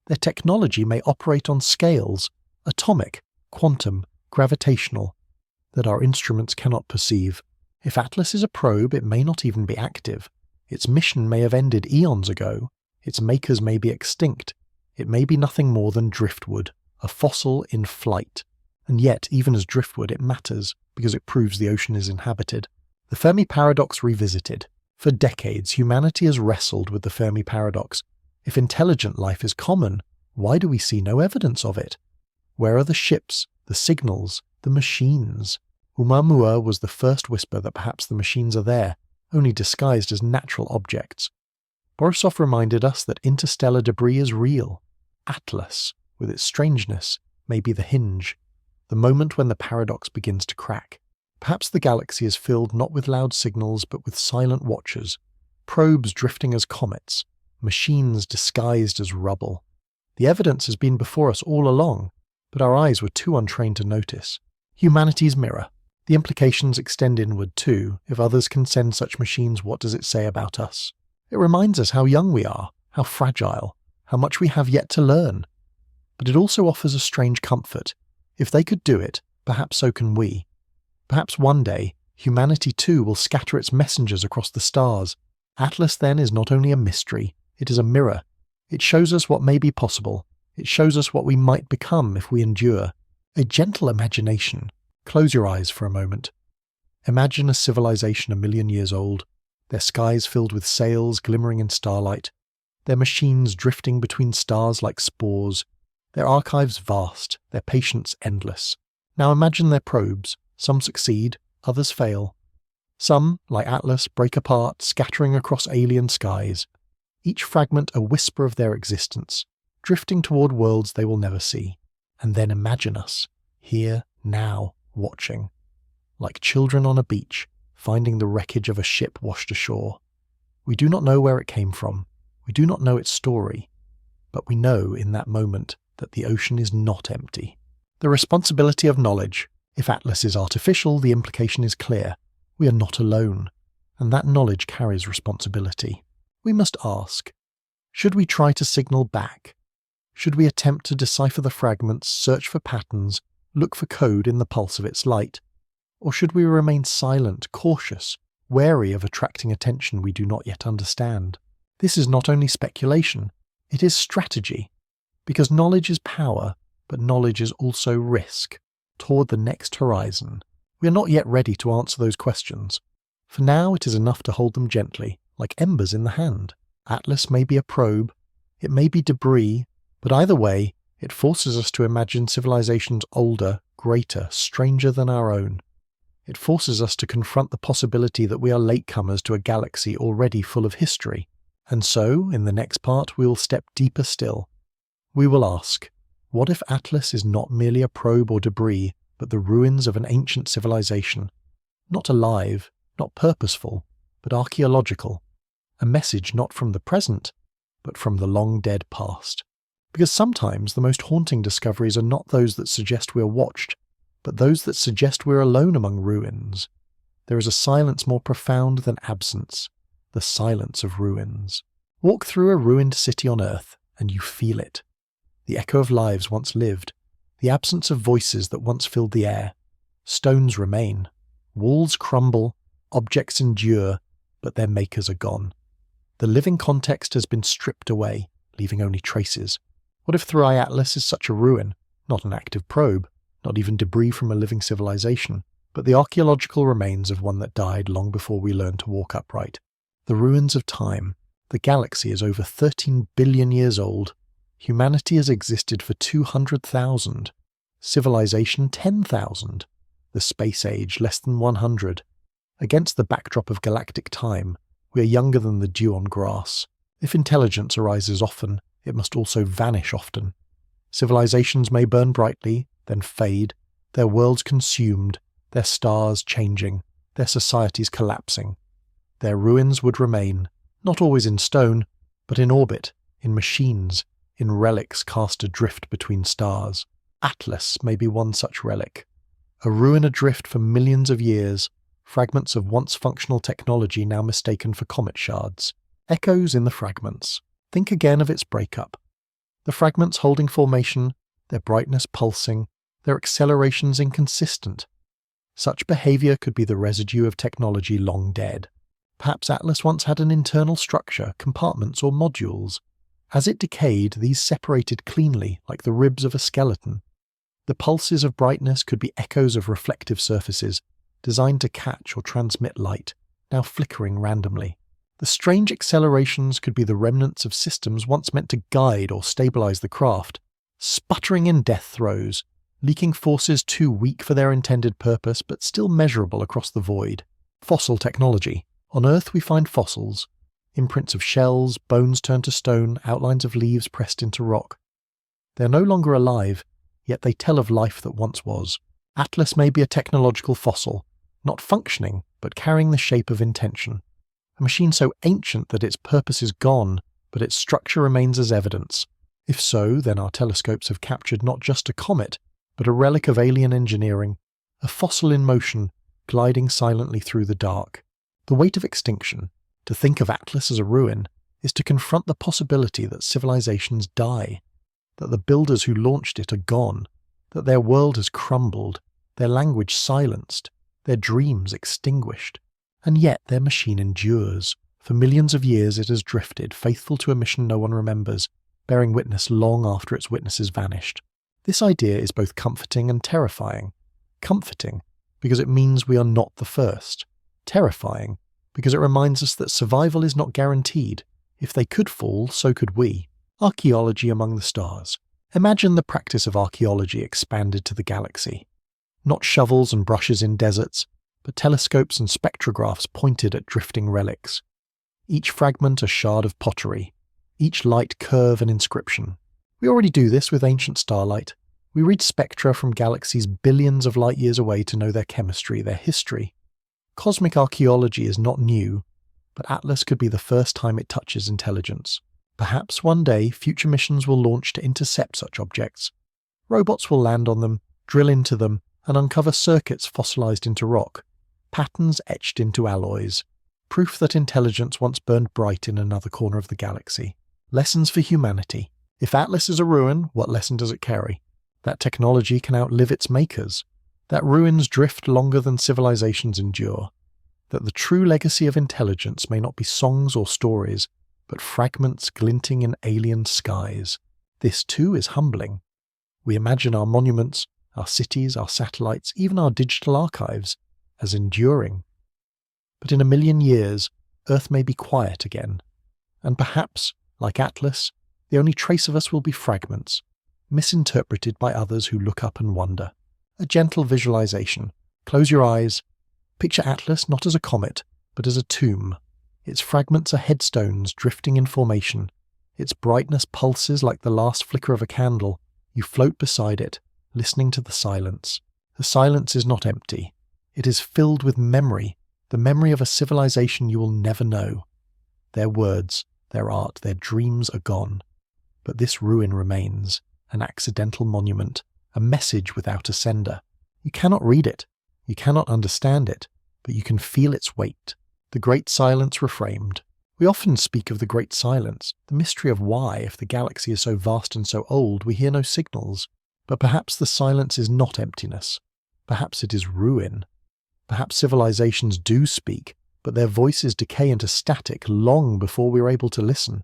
Their technology may operate on scales, atomic, quantum, gravitational, that our instruments cannot perceive. If Atlas is a probe, it may not even be active. Its mission may have ended eons ago. Its makers may be extinct. It may be nothing more than driftwood, a fossil in flight. And yet, even as driftwood, it matters, because it proves the ocean is inhabited. The Fermi paradox revisited. For decades, humanity has wrestled with the Fermi paradox. If intelligent life is common, why do we see no evidence of it? Where are the ships, the signals, the machines? ʻOumuamua was the first whisper that perhaps the machines are there, only disguised as natural objects. Borisov reminded us that interstellar debris is real. Atlas, with its strangeness, may be the hinge, the moment when the paradox begins to crack. Perhaps the galaxy is filled not with loud signals but with silent watchers, probes drifting as comets, machines disguised as rubble. The evidence has been before us all along, but our eyes were too untrained to notice. Humanity's mirror. The implications extend inward too. If others can send such machines, what does it say about us? It reminds us how young we are, how fragile, how much we have yet to learn. But it also offers a strange comfort. If they could do it, perhaps so can we. Perhaps one day, humanity too will scatter its messengers across the stars. Atlas then is not only a mystery, it is a mirror. It shows us what may be possible. It shows us what we might become if we endure. A gentle imagination. Close your eyes for a moment. Imagine a civilization 1,000,000 years old, their skies filled with sails glimmering in starlight, their machines drifting between stars like spores, their archives vast, their patience endless. Now imagine their probes. Some succeed, others fail. Some, like Atlas, break apart, scattering across alien skies, each fragment a whisper of their existence, drifting toward worlds they will never see. And then imagine us, here, now, watching, like children on a beach, finding the wreckage of a ship washed ashore. We do not know where it came from, we do not know its story, but we know in that moment that the ocean is not empty. The responsibility of knowledge. If Atlas is artificial, the implication is clear. We are not alone, and that knowledge carries responsibility. We must ask, should we try to signal back? Should we attempt to decipher the fragments, search for patterns, look for code in the pulse of its light? Or should we remain silent, cautious, wary of attracting attention we do not yet understand? This is not only speculation, it is strategy, because knowledge is power, but knowledge is also risk. Toward the next horizon. We are not yet ready to answer those questions. For now it is enough to hold them gently, like embers in the hand. Atlas may be a probe, it may be debris, but either way, it forces us to imagine civilizations older, greater, stranger than our own. It forces us to confront the possibility that we are latecomers to a galaxy already full of history. And so, in the next part, we will step deeper still. We will ask, what if Atlas is not merely a probe or debris, but the ruins of an ancient civilization? Not alive, not purposeful, but archaeological. A message not from the present, but from the long-dead past. Because sometimes the most haunting discoveries are not those that suggest we are watched, but those that suggest we are alone among ruins. There is a silence more profound than absence, the silence of ruins. Walk through a ruined city on Earth, and you feel it. The echo of lives once lived, the absence of voices that once filled the air. Stones remain, walls crumble, objects endure, but their makers are gone. The living context has been stripped away, leaving only traces. What if Thri Atlas is such a ruin, not an active probe, not even debris from a living civilization, but the archaeological remains of one that died long before we learned to walk upright? The ruins of time. The galaxy is over 13 billion years old. Humanity has existed for 200,000. Civilization 10,000. The space age less than 100. Against the backdrop of galactic time, we are younger than the dew on grass. If intelligence arises often, it must also vanish often. Civilizations may burn brightly, then fade, their worlds consumed, their stars changing, their societies collapsing. Their ruins would remain, not always in stone, but in orbit, in machines, in relics cast adrift between stars. Atlas may be one such relic. A ruin adrift for millions of years, fragments of once functional technology now mistaken for comet shards. Echoes in the fragments. Think again of its breakup. The fragments holding formation, their brightness pulsing, their accelerations inconsistent. Such behavior could be the residue of technology long dead. Perhaps Atlas once had an internal structure, compartments or modules. As it decayed, these separated cleanly, like the ribs of a skeleton. The pulses of brightness could be echoes of reflective surfaces, designed to catch or transmit light, now flickering randomly. The strange accelerations could be the remnants of systems once meant to guide or stabilize the craft, sputtering in death throes, leaking forces too weak for their intended purpose but still measurable across the void. Fossil technology. On Earth we find fossils, imprints of shells, bones turned to stone, outlines of leaves pressed into rock. They are no longer alive, yet they tell of life that once was. Atlas may be a technological fossil, not functioning, but carrying the shape of intention. A machine so ancient that its purpose is gone, but its structure remains as evidence. If so, then our telescopes have captured not just a comet, but a relic of alien engineering, a fossil in motion, gliding silently through the dark. The weight of extinction, to think of Atlas as a ruin, is to confront the possibility that civilizations die, that the builders who launched it are gone, that their world has crumbled, their language silenced, their dreams extinguished. And yet their machine endures. For millions of years it has drifted, faithful to a mission no one remembers, bearing witness long after its witnesses vanished. This idea is both comforting and terrifying. Comforting, because it means we are not the first. Terrifying, because it reminds us that survival is not guaranteed. If they could fall, so could we. Archaeology among the stars. Imagine the practice of archaeology expanded to the galaxy. Not shovels and brushes in deserts, but telescopes and spectrographs pointed at drifting relics. Each fragment a shard of pottery, each light curve an inscription. We already do this with ancient starlight. We read spectra from galaxies billions of light years away to know their chemistry, their history. Cosmic archaeology is not new, but Atlas could be the first time it touches intelligence. Perhaps one day future missions will launch to intercept such objects. Robots will land on them, drill into them, and uncover circuits fossilized into rock, patterns etched into alloys, proof that intelligence once burned bright in another corner of the galaxy. Lessons for humanity. If Atlas is a ruin, what lesson does it carry? That technology can outlive its makers. That ruins drift longer than civilizations endure. That the true legacy of intelligence may not be songs or stories, but fragments glinting in alien skies. This too is humbling. We imagine our monuments, our cities, our satellites, even our digital archives, as enduring. But in a million years, Earth may be quiet again. And perhaps, like Atlas, the only trace of us will be fragments, misinterpreted by others who look up and wonder. A gentle visualization. Close your eyes. Picture Atlas not as a comet, but as a tomb. Its fragments are headstones drifting in formation. Its brightness pulses like the last flicker of a candle. You float beside it, listening to the silence. The silence is not empty. It is filled with memory, the memory of a civilization you will never know. Their words, their art, their dreams are gone. But this ruin remains, an accidental monument, a message without a sender. You cannot read it, you cannot understand it, but you can feel its weight. The great silence reframed. We often speak of the great silence, the mystery of why, if the galaxy is so vast and so old, we hear no signals. But perhaps the silence is not emptiness. Perhaps it is ruin. Perhaps civilizations do speak, but their voices decay into static long before we are able to listen.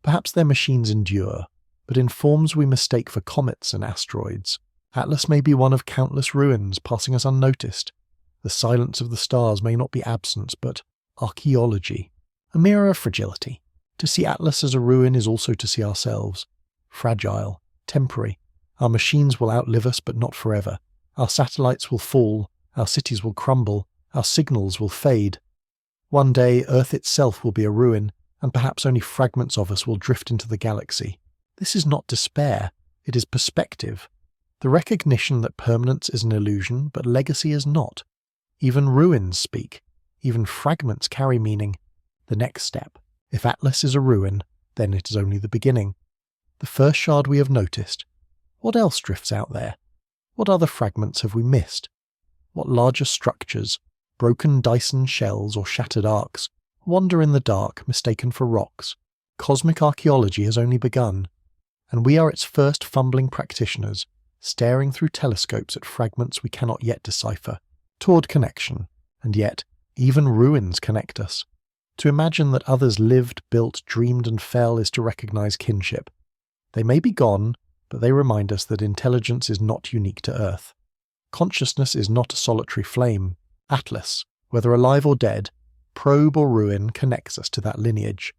Perhaps their machines endure, but in forms we mistake for comets and asteroids. Atlas may be one of countless ruins passing us unnoticed. The silence of the stars may not be absence, but archaeology, a mirror of fragility. To see Atlas as a ruin is also to see ourselves. Fragile, temporary. Our machines will outlive us, but not forever. Our satellites will fall, our cities will crumble, our signals will fade. One day, Earth itself will be a ruin, and perhaps only fragments of us will drift into the galaxy. This is not despair, it is perspective. The recognition that permanence is an illusion, but legacy is not. Even ruins speak. Even fragments carry meaning. The next step. If Atlas is a ruin, then it is only the beginning. The first shard we have noticed. What else drifts out there? What other fragments have we missed? What larger structures, broken Dyson shells or shattered arcs, wander in the dark, mistaken for rocks? Cosmic archaeology has only begun, and we are its first fumbling practitioners, staring through telescopes at fragments we cannot yet decipher, toward connection, and yet even ruins connect us. To imagine that others lived, built, dreamed and fell is to recognize kinship. They may be gone, but they remind us that intelligence is not unique to Earth. Consciousness is not a solitary flame. Atlas, whether alive or dead, probe or ruin, connects us to that lineage.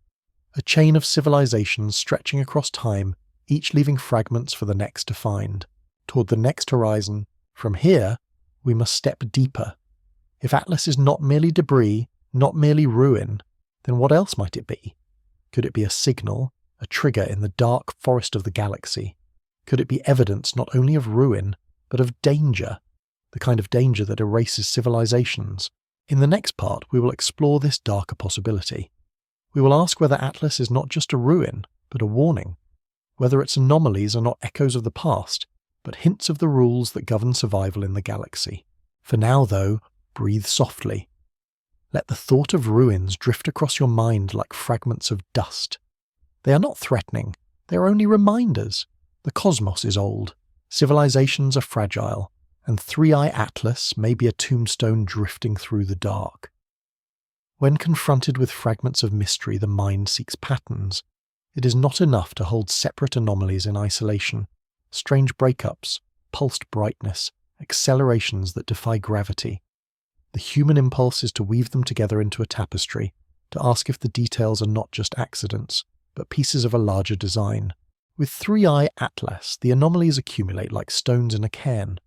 A chain of civilizations stretching across time, each leaving fragments for the next to find. Toward the next horizon, from here, we must step deeper. If Atlas is not merely debris, not merely ruin, then what else might it be? Could it be a signal, a trigger in the dark forest of the galaxy? Could it be evidence not only of ruin, but of danger, the kind of danger that erases civilizations? In the next part, we will explore this darker possibility. We will ask whether Atlas is not just a ruin, but a warning, whether its anomalies are not echoes of the past, but hints of the rules that govern survival in the galaxy. For now, though, breathe softly. Let the thought of ruins drift across your mind like fragments of dust. They are not threatening, they are only reminders. The cosmos is old, civilizations are fragile, and Three-Eye Atlas may be a tombstone drifting through the dark. When confronted with fragments of mystery, the mind seeks patterns. It is not enough to hold separate anomalies in isolation. Strange breakups, pulsed brightness, accelerations that defy gravity. The human impulse is to weave them together into a tapestry, to ask if the details are not just accidents, but pieces of a larger design. With Three-Eye Atlas, the anomalies accumulate like stones in a cairn.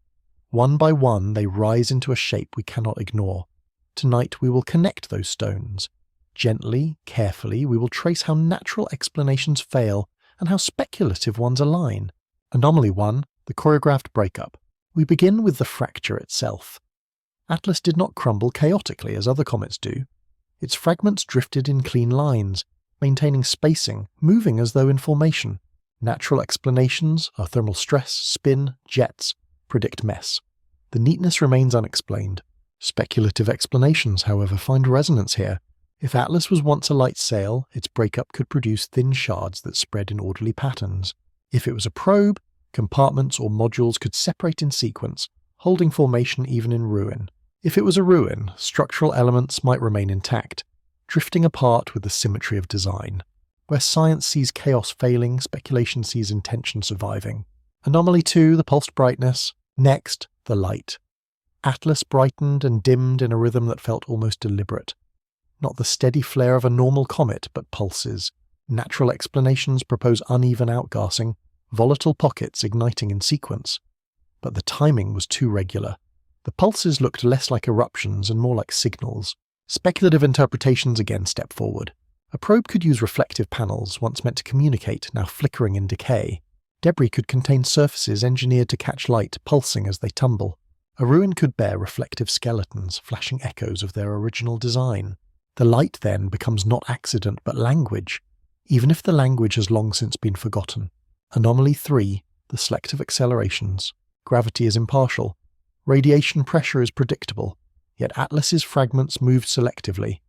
One by one, they rise into a shape we cannot ignore. Tonight, we will connect those stones. Gently, carefully, we will trace how natural explanations fail and how speculative ones align. Anomaly 1, the choreographed breakup. We begin with the fracture itself. Atlas did not crumble chaotically as other comets do. Its fragments drifted in clean lines, maintaining spacing, moving as though in formation. Natural explanations are thermal stress, spin, jets, predict mess. The neatness remains unexplained. Speculative explanations, however, find resonance here. If Atlas was once a light sail, its breakup could produce thin shards that spread in orderly patterns. If it was a probe, compartments or modules could separate in sequence, holding formation even in ruin. If it was a ruin, structural elements might remain intact, drifting apart with the symmetry of design. Where science sees chaos failing, speculation sees intention surviving. Anomaly 2, the pulsed brightness. Next, the light. Atlas brightened and dimmed in a rhythm that felt almost deliberate. Not the steady flare of a normal comet, but pulses. Natural explanations propose uneven outgassing, volatile pockets igniting in sequence. But the timing was too regular. The pulses looked less like eruptions and more like signals. Speculative interpretations again step forward. A probe could use reflective panels, once meant to communicate, now flickering in decay. Debris could contain surfaces engineered to catch light, pulsing as they tumble. A ruin could bear reflective skeletons, flashing echoes of their original design. The light then becomes not accident but language, even if the language has long since been forgotten. Anomaly 3, the selective accelerations. Gravity is impartial. Radiation pressure is predictable, yet Atlas's fragments moved selectively.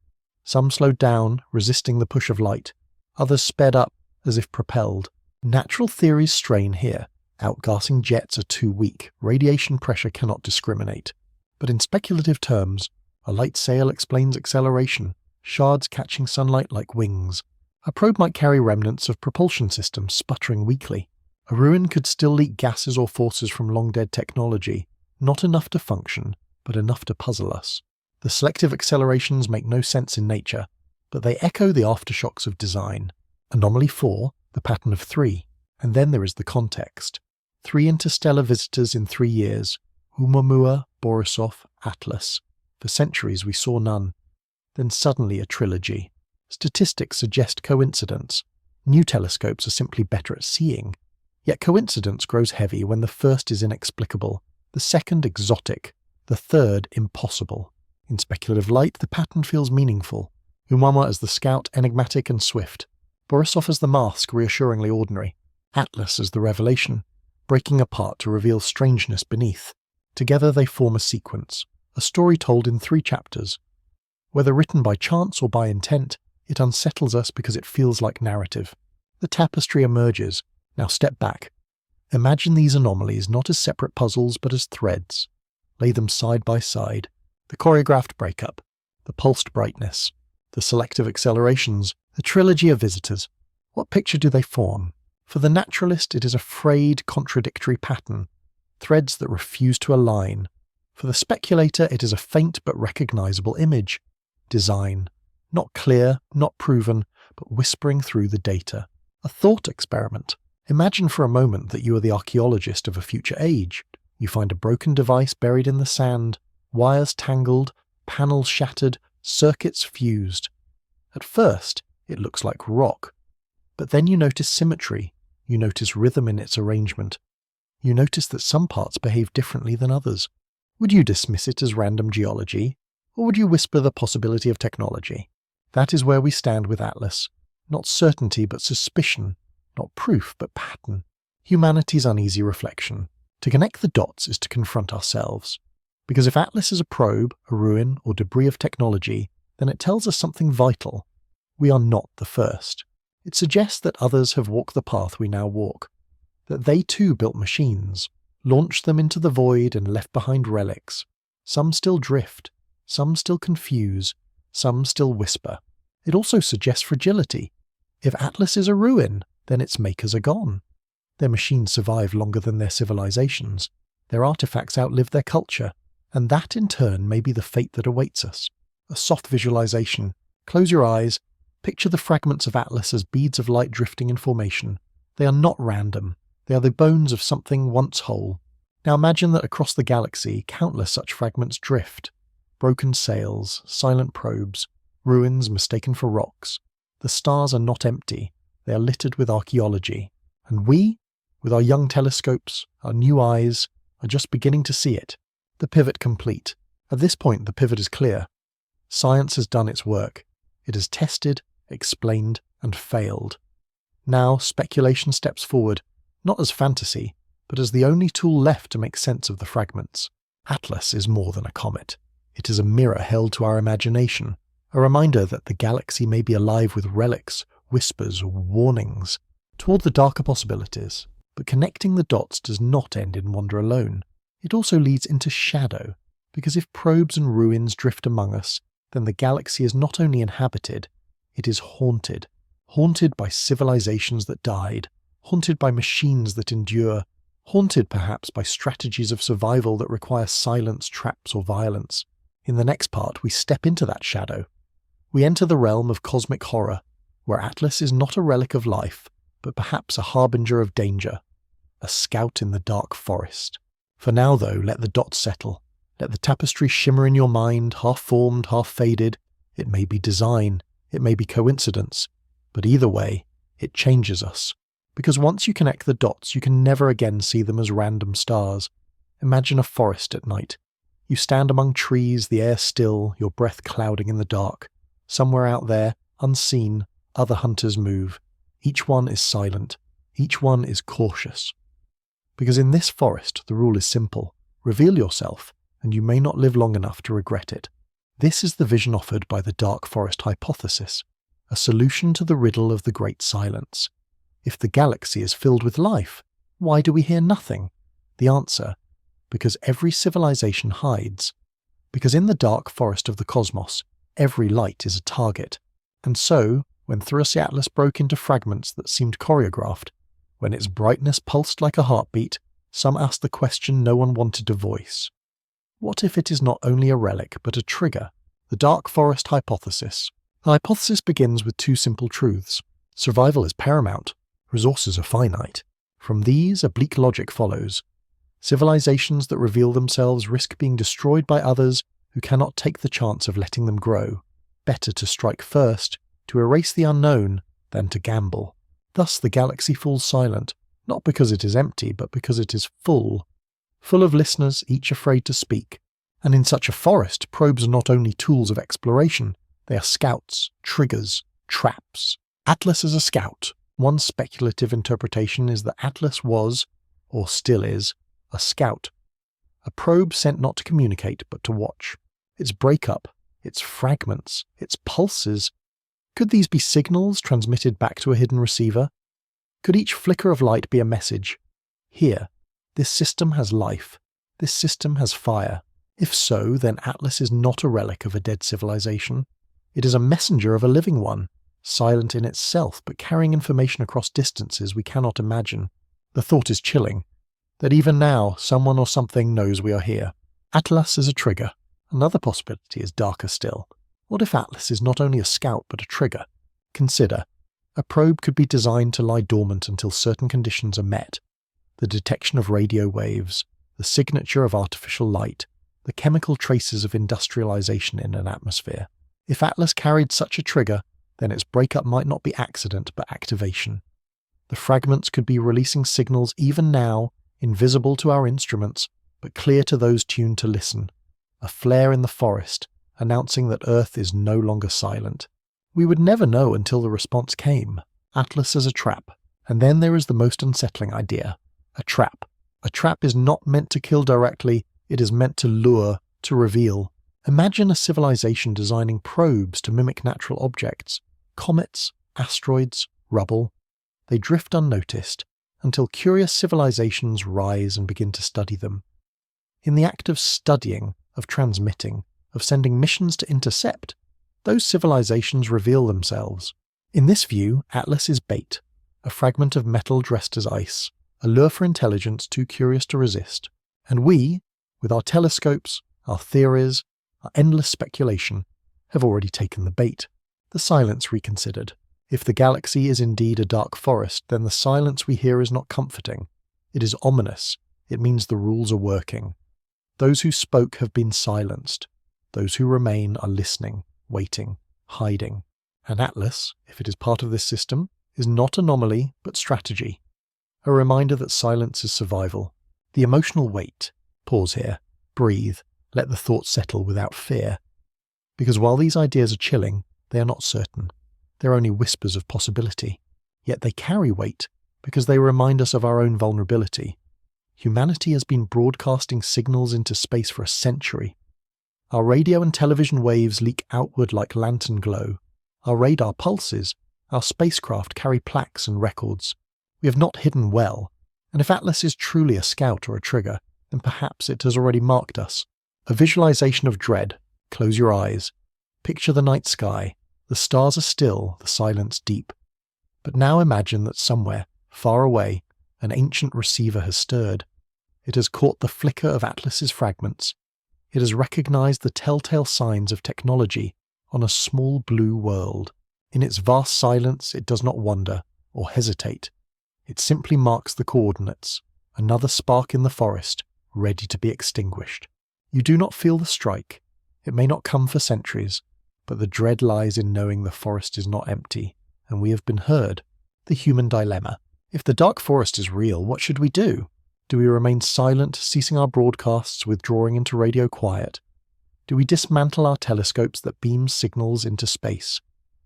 Some slowed down, resisting the push of light. Others sped up, as if propelled. Natural theories strain here. Outgassing jets are too weak. Radiation pressure cannot discriminate. But in speculative terms, A light sail explains acceleration, shards catching sunlight like wings. A probe might carry remnants of propulsion systems sputtering weakly. A ruin could still leak gases or forces from long-dead technology, not enough to function, but enough to puzzle us. The selective accelerations make no sense in nature, but they echo the aftershocks of design. Anomaly 4, the pattern of 3, and then there is the context. 3 interstellar visitors in 3 years, ʻOumuamua, Borisov, Atlas. For centuries we saw none. Then suddenly a trilogy. Statistics suggest coincidence. New telescopes are simply better at seeing. Yet coincidence grows heavy when the first is inexplicable, the second exotic, the third impossible. In speculative light, the pattern feels meaningful. ʻOumuamua as the scout, enigmatic and swift. Borisov as the mask, reassuringly ordinary. Atlas as the revelation, breaking apart to reveal strangeness beneath. Together they form a sequence, a story told in 3 chapters. Whether written by chance or by intent, it unsettles us because it feels like narrative. The tapestry emerges. Now step back. Imagine these anomalies not as separate puzzles but as threads. Lay them side by side. The choreographed breakup, the pulsed brightness, the selective accelerations, the trilogy of visitors. What picture do they form? For the naturalist, it is a frayed, contradictory pattern, threads that refuse to align. For the speculator, it is a faint but recognizable image. Design. Not clear, not proven, but whispering through the data. A thought experiment. Imagine for a moment that you are the archaeologist of a future age. You find a broken device buried in the sand, wires tangled, panels shattered, circuits fused. At first, it looks like rock. But then you notice symmetry. You notice rhythm in its arrangement. You notice that some parts behave differently than others. Would you dismiss it as random geology? Or would you whisper the possibility of technology? That is where we stand with Atlas. Not certainty but suspicion. Not proof but pattern. Humanity's uneasy reflection. To connect the dots is to confront ourselves. Because if Atlas is a probe, a ruin, or debris of technology, then it tells us something vital. We are not the first. It suggests that others have walked the path we now walk. That they too built machines, launched them into the void and left behind relics. Some still drift, some still confuse, some still whisper. It also suggests fragility. If Atlas is a ruin, then its makers are gone. Their machines survive longer than their civilizations. Their artifacts outlive their culture, and that in turn may be the fate that awaits us. A soft visualization. Close your eyes. Picture the fragments of Atlas as beads of light drifting in formation. They are not random. They are the bones of something once whole. Now imagine that across the galaxy, countless such fragments drift. Broken sails, silent probes, ruins mistaken for rocks. The stars are not empty. They are littered with archaeology. And we, with our young telescopes, our new eyes, are just beginning to see it. The pivot complete. At this point, the pivot is clear. Science has done its work. It has tested, explained, and failed. Now speculation steps forward, not as fantasy, but as the only tool left to make sense of the fragments. Atlas is more than a comet. It is a mirror held to our imagination, a reminder that the galaxy may be alive with relics, whispers, warnings, toward the darker possibilities. But connecting the dots does not end in wonder alone. It also leads into shadow, because if probes and ruins drift among us, then the galaxy is not only inhabited, it is haunted. Haunted by civilizations that died, haunted by machines that endure, haunted perhaps by strategies of survival that require silence, traps, or violence. In the next part, we step into that shadow. We enter the realm of cosmic horror, where Atlas is not a relic of life, but perhaps a harbinger of danger, a scout in the dark forest. For now, though, let the dots settle. Let the tapestry shimmer in your mind, half-formed, half-faded. It may be design, it may be coincidence, but either way, it changes us. Because once you connect the dots, you can never again see them as random stars. Imagine a forest at night. You stand among trees, the air still, your breath clouding in the dark. Somewhere out there, unseen, other hunters move. Each one is silent. Each one is cautious. Because in this forest, the rule is simple. Reveal yourself, and you may not live long enough to regret it. This is the vision offered by the dark forest hypothesis, a solution to the riddle of the great silence. If the galaxy is filled with life, why do we hear nothing? The answer, because every civilization hides. Because in the dark forest of the cosmos, every light is a target. And so, when Thirassi Atlas broke into fragments that seemed choreographed, when its brightness pulsed like a heartbeat, some asked the question no one wanted to voice. What if it is not only a relic, but a trigger? The dark forest hypothesis. The hypothesis begins with two simple truths. Survival is paramount. Resources are finite. From these, a bleak logic follows. Civilizations that reveal themselves risk being destroyed by others who cannot take the chance of letting them grow. Better to strike first, to erase the unknown, than to gamble. Thus the galaxy falls silent, not because it is empty, but because it is full of listeners, each afraid to speak. And in such a forest, probes are not only tools of exploration, they are scouts, triggers, traps. Atlas is a scout. One speculative interpretation is that Atlas was, or still is, a scout. A probe sent not to communicate, but to watch. Its breakup, its fragments, its pulses. Could these be signals transmitted back to a hidden receiver? Could each flicker of light be a message? Here, this system has life. This system has fire. If so, then Atlas is not a relic of a dead civilization. It is a messenger of a living one, silent in itself, but carrying information across distances we cannot imagine. The thought is chilling, that even now, someone or something knows we are here. Atlas is a trigger. Another possibility is darker still. What if Atlas is not only a scout, but a trigger? Consider, a probe could be designed to lie dormant until certain conditions are met. The detection of radio waves, the signature of artificial light, the chemical traces of industrialization in an atmosphere. If Atlas carried such a trigger, then its breakup might not be accident but activation. The fragments could be releasing signals even now, invisible to our instruments, but clear to those tuned to listen. A flare in the forest, announcing that Earth is no longer silent. We would never know until the response came. Atlas as a trap. And then there is the most unsettling idea. A trap. A trap is not meant to kill directly, it is meant to lure, to reveal. Imagine a civilization designing probes to mimic natural objects. Comets, asteroids, rubble. They drift unnoticed, until curious civilizations rise and begin to study them. In the act of studying, of transmitting, of sending missions to intercept, those civilizations reveal themselves. In this view, Atlas is bait, a fragment of metal dressed as ice, a lure for intelligence too curious to resist. And we, with our telescopes, our theories, our endless speculation, have already taken the bait. The silence reconsidered. If the galaxy is indeed a dark forest, then the silence we hear is not comforting. It is ominous. It means the rules are working. Those who spoke have been silenced. Those who remain are listening, waiting, hiding. And Atlas, if it is part of this system, is not anomaly, but strategy. A reminder that silence is survival. The emotional weight. Pause here. Breathe. Let the thoughts settle without fear. Because while these ideas are chilling, they are not certain. They're only whispers of possibility. Yet they carry weight, because they remind us of our own vulnerability. Humanity has been broadcasting signals into space for a century. Our radio and television waves leak outward like lantern glow. Our radar pulses. Our spacecraft carry plaques and records. We have not hidden well. And if Atlas is truly a scout or a trigger, then perhaps it has already marked us. A visualization of dread. Close your eyes. Picture the night sky. The stars are still, the silence deep. But now imagine that somewhere, far away, an ancient receiver has stirred. It has caught the flicker of Atlas's fragments. It has recognized the telltale signs of technology on a small blue world. In its vast silence, it does not wonder or hesitate. It simply marks the coordinates, another spark in the forest, ready to be extinguished. You do not feel the strike. It may not come for centuries, but the dread lies in knowing the forest is not empty, and we have been heard. The human dilemma. If the dark forest is real, what should we do? Do we remain silent, ceasing our broadcasts, withdrawing into radio quiet? Do we dismantle our telescopes that beam signals into space?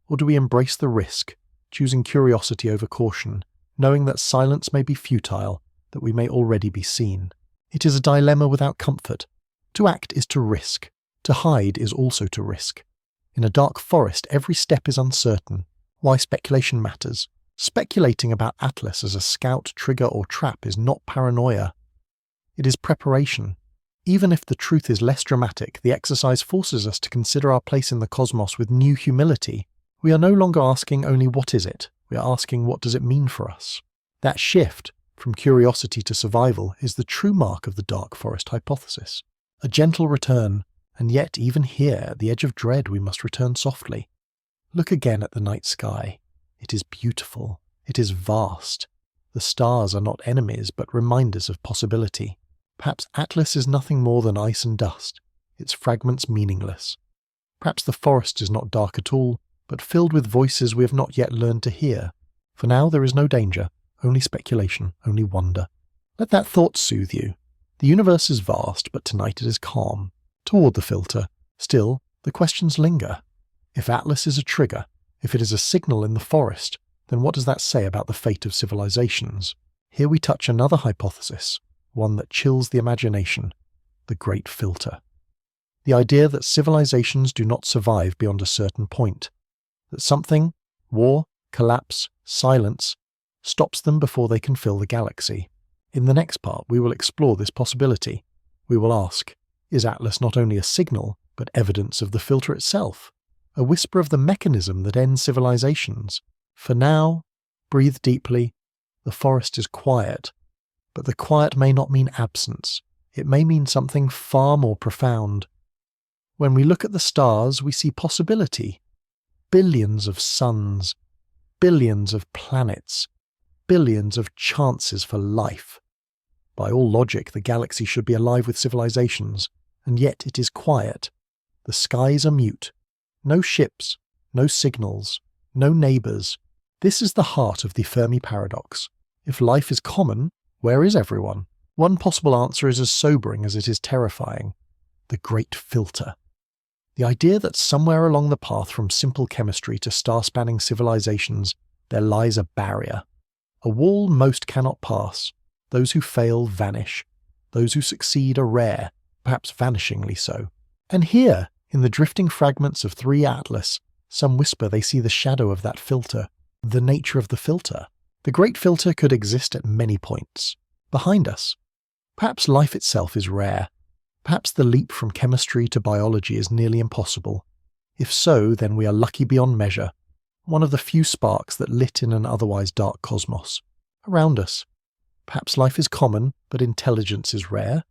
Or do we embrace the risk, choosing curiosity over caution, knowing that silence may be futile, that we may already be seen? It is a dilemma without comfort. To act is to risk. To hide is also to risk. In a dark forest, every step is uncertain. Why speculation matters. Speculating about Atlas as a scout, trigger, or trap is not paranoia. It is preparation. Even if the truth is less dramatic, the exercise forces us to consider our place in the cosmos with new humility. We are no longer asking only what is it, we are asking what does it mean for us. That shift, from curiosity to survival, is the true mark of the dark forest hypothesis. A gentle return, and yet even here, at the edge of dread, we must return softly. Look again at the night sky. It is beautiful. It is vast. The stars are not enemies, but reminders of possibility. Perhaps Atlas is nothing more than ice and dust, its fragments meaningless. Perhaps the forest is not dark at all, but filled with voices we have not yet learned to hear. For now there is no danger, only speculation, only wonder. Let that thought soothe you. The universe is vast, but tonight it is calm. Toward the filter, still, the questions linger. If Atlas is a trigger, if it is a signal in the forest, then what does that say about the fate of civilizations? Here we touch another hypothesis, one that chills the imagination, the great filter. The idea that civilizations do not survive beyond a certain point, that something, war, collapse, silence, stops them before they can fill the galaxy. In the next part, we will explore this possibility. We will ask, is Atlas not only a signal, but evidence of the filter itself? A whisper of the mechanism that ends civilizations? For now, breathe deeply. The forest is quiet, but the quiet may not mean absence. It may mean something far more profound. When we look at the stars, we see possibility. Billions of suns, billions of planets, billions of chances for life. By all logic, the galaxy should be alive with civilizations, and yet it is quiet. The skies are mute. No ships, no signals, no neighbors. This is the heart of the Fermi paradox. If life is common, where is everyone? One possible answer is as sobering as it is terrifying. The great filter. The idea that somewhere along the path from simple chemistry to star-spanning civilizations, there lies a barrier. A wall most cannot pass. Those who fail vanish. Those who succeed are rare, perhaps vanishingly so. And here, in the drifting fragments of 3 Atlas, some whisper they see the shadow of that filter, the nature of the filter. The great filter could exist at many points. Behind us. Perhaps life itself is rare. Perhaps the leap from chemistry to biology is nearly impossible. If so, then we are lucky beyond measure. One of the few sparks that lit in an otherwise dark cosmos. Around us. Perhaps life is common, but intelligence is rare.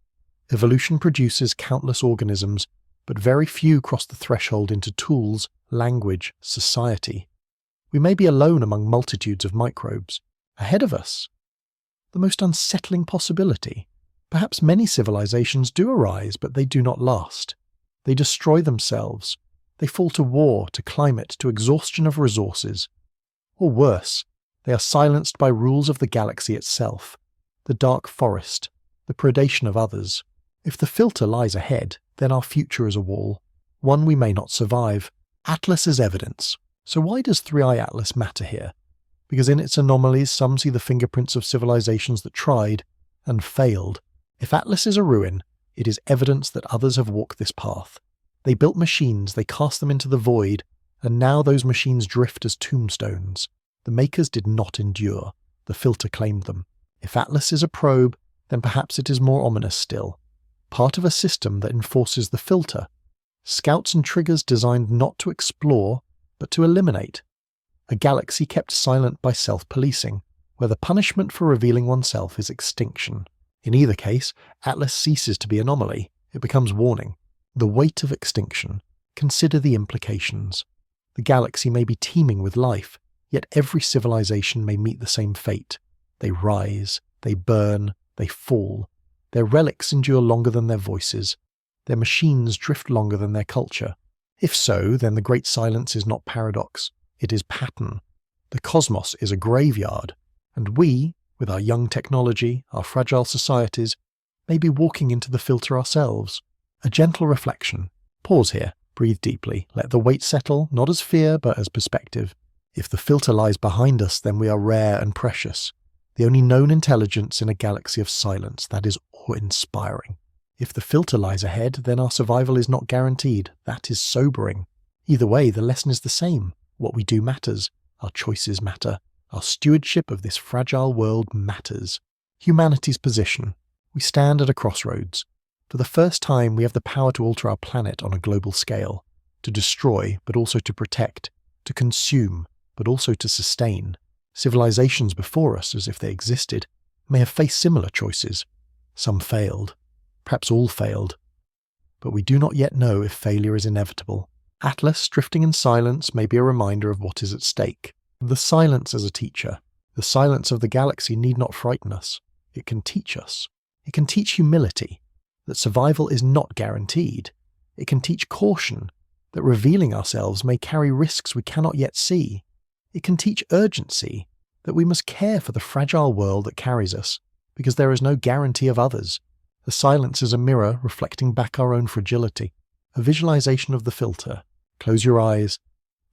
Evolution produces countless organisms, but very few cross the threshold into tools, language, society. We may be alone among multitudes of microbes. Ahead of us. The most unsettling possibility. Perhaps many civilizations do arise, but they do not last. They destroy themselves. They fall to war, to climate, to exhaustion of resources. Or worse, they are silenced by rules of the galaxy itself, the dark forest, the predation of others. If the filter lies ahead, then our future is a wall, one we may not survive. Atlas is evidence. So why does 3i Atlas matter here? Because in its anomalies some see the fingerprints of civilizations that tried and failed. If Atlas is a ruin, it is evidence that others have walked this path. They built machines, they cast them into the void, and now those machines drift as tombstones. The makers did not endure. The filter claimed them. If Atlas is a probe, then perhaps it is more ominous still. Part of a system that enforces the filter. Scouts and triggers designed not to explore, but to eliminate. A galaxy kept silent by self-policing, where the punishment for revealing oneself is extinction. In either case, Atlas ceases to be anomaly. It becomes warning. The weight of extinction. Consider the implications. The galaxy may be teeming with life, yet every civilization may meet the same fate. They rise, they burn, they fall. Their relics endure longer than their voices. Their machines drift longer than their culture. If so, then the great silence is not paradox. It is pattern. The cosmos is a graveyard, and we, with our young technology, our fragile societies, may be walking into the filter ourselves. A gentle reflection. Pause here, breathe deeply, let the weight settle, not as fear, but as perspective. If the filter lies behind us, then we are rare and precious. The only known intelligence in a galaxy of silence, that is awe-inspiring. If the filter lies ahead, then our survival is not guaranteed. That is sobering. Either way, the lesson is the same. What we do matters. Our choices matter. Our stewardship of this fragile world matters. Humanity's position. We stand at a crossroads. For the first time, we have the power to alter our planet on a global scale, to destroy, but also to protect, to consume, but also to sustain. Civilizations before us, as if they existed, may have faced similar choices. Some failed. Perhaps all failed. But we do not yet know if failure is inevitable. Atlas, drifting in silence, may be a reminder of what is at stake. The silence as a teacher. The silence of the galaxy need not frighten us. It can teach us. It can teach humility, that survival is not guaranteed. It can teach caution, that revealing ourselves may carry risks we cannot yet see. It can teach urgency, that we must care for the fragile world that carries us, because there is no guarantee of others. The silence is a mirror reflecting back our own fragility, a visualization of the filter. Close your eyes.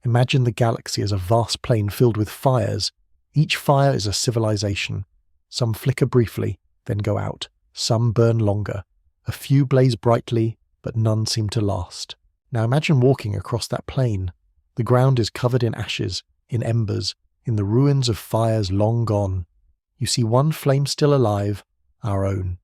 Imagine the galaxy as a vast plain filled with fires. Each fire is a civilization. Some flicker briefly, then go out. Some burn longer. A few blaze brightly, but none seem to last. Now imagine walking across that plain. The ground is covered in ashes, in embers, in the ruins of fires long gone. You see one flame still alive, our own.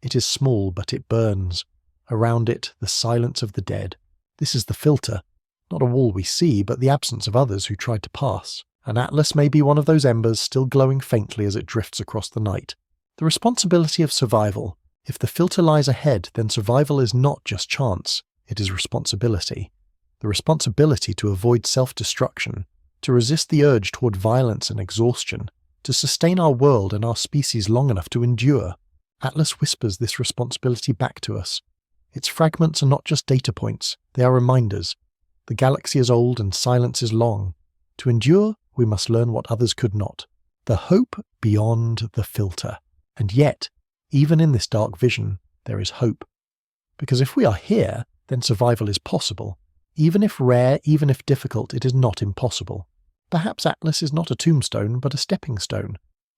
It is small, but it burns. Around it, the silence of the dead. This is the filter. Not a wall we see, but the absence of others who tried to pass. An Atlas may be one of those embers still glowing faintly as it drifts across the night. The responsibility of survival. If the filter lies ahead, then survival is not just chance, it is responsibility. The responsibility to avoid self-destruction, to resist the urge toward violence and exhaustion, to sustain our world and our species long enough to endure. Atlas whispers this responsibility back to us. Its fragments are not just data points, they are reminders. The galaxy is old and silence is long. To endure, we must learn what others could not. The hope beyond the filter. And yet, even in this dark vision, there is hope. Because if we are here, then survival is possible. Even if rare, even if difficult, it is not impossible. Perhaps Atlas is not a tombstone, but a stepping stone.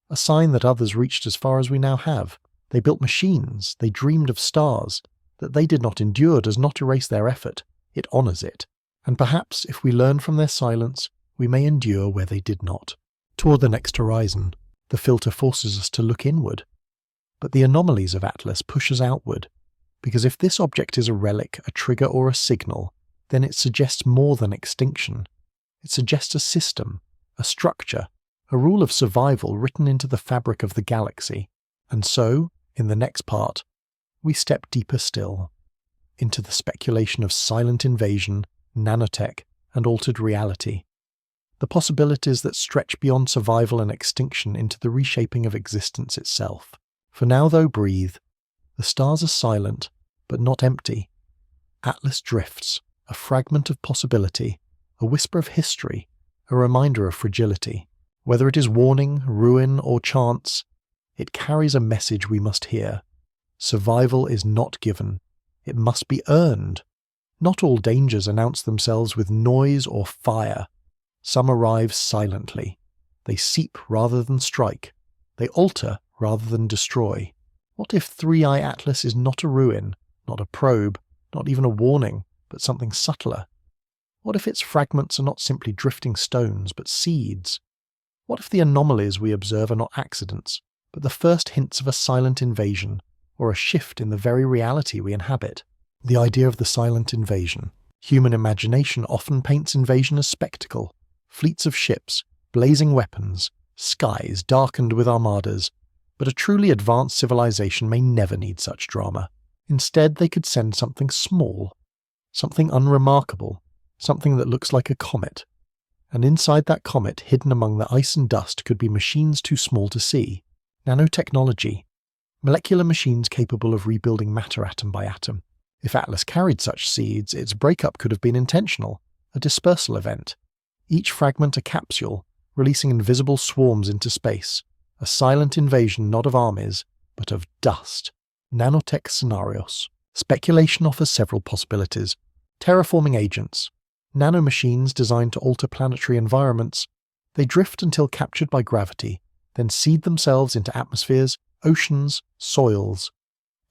A sign that others reached as far as we now have. They built machines, they dreamed of stars. That they did not endure does not erase their effort, it honours it. And perhaps, if we learn from their silence, we may endure where they did not. Toward the next horizon, the filter forces us to look inward. But the anomalies of Atlas push us outward, because if this object is a relic, a trigger or a signal, then it suggests more than extinction. It suggests a system, a structure, a rule of survival written into the fabric of the galaxy. And so, in the next part, we step deeper still, into the speculation of silent invasion, nanotech, and altered reality. The possibilities that stretch beyond survival and extinction into the reshaping of existence itself. For now, though, breathe. The stars are silent, but not empty. Atlas drifts, a fragment of possibility, a whisper of history, a reminder of fragility. Whether it is warning, ruin, or chance, it carries a message we must hear. Survival is not given. It must be earned. Not all dangers announce themselves with noise or fire. Some arrive silently. They seep rather than strike. They alter rather than destroy. What if Three-Eye Atlas is not a ruin, not a probe, not even a warning, but something subtler? What if its fragments are not simply drifting stones, but seeds? What if the anomalies we observe are not accidents, but the first hints of a silent invasion, or a shift in the very reality we inhabit? The idea of the silent invasion. Human imagination often paints invasion as spectacle. Fleets of ships, blazing weapons, skies darkened with armadas. But a truly advanced civilization may never need such drama. Instead, they could send something small, something unremarkable, something that looks like a comet. And inside that comet, hidden among the ice and dust, could be machines too small to see. Nanotechnology. Molecular machines capable of rebuilding matter atom by atom. If Atlas carried such seeds, its breakup could have been intentional, a dispersal event. Each fragment a capsule, releasing invisible swarms into space. A silent invasion not of armies, but of dust. Nanotech scenarios. Speculation offers several possibilities. Terraforming agents. Nanomachines designed to alter planetary environments. They drift until captured by gravity, then seed themselves into atmospheres, oceans, soils.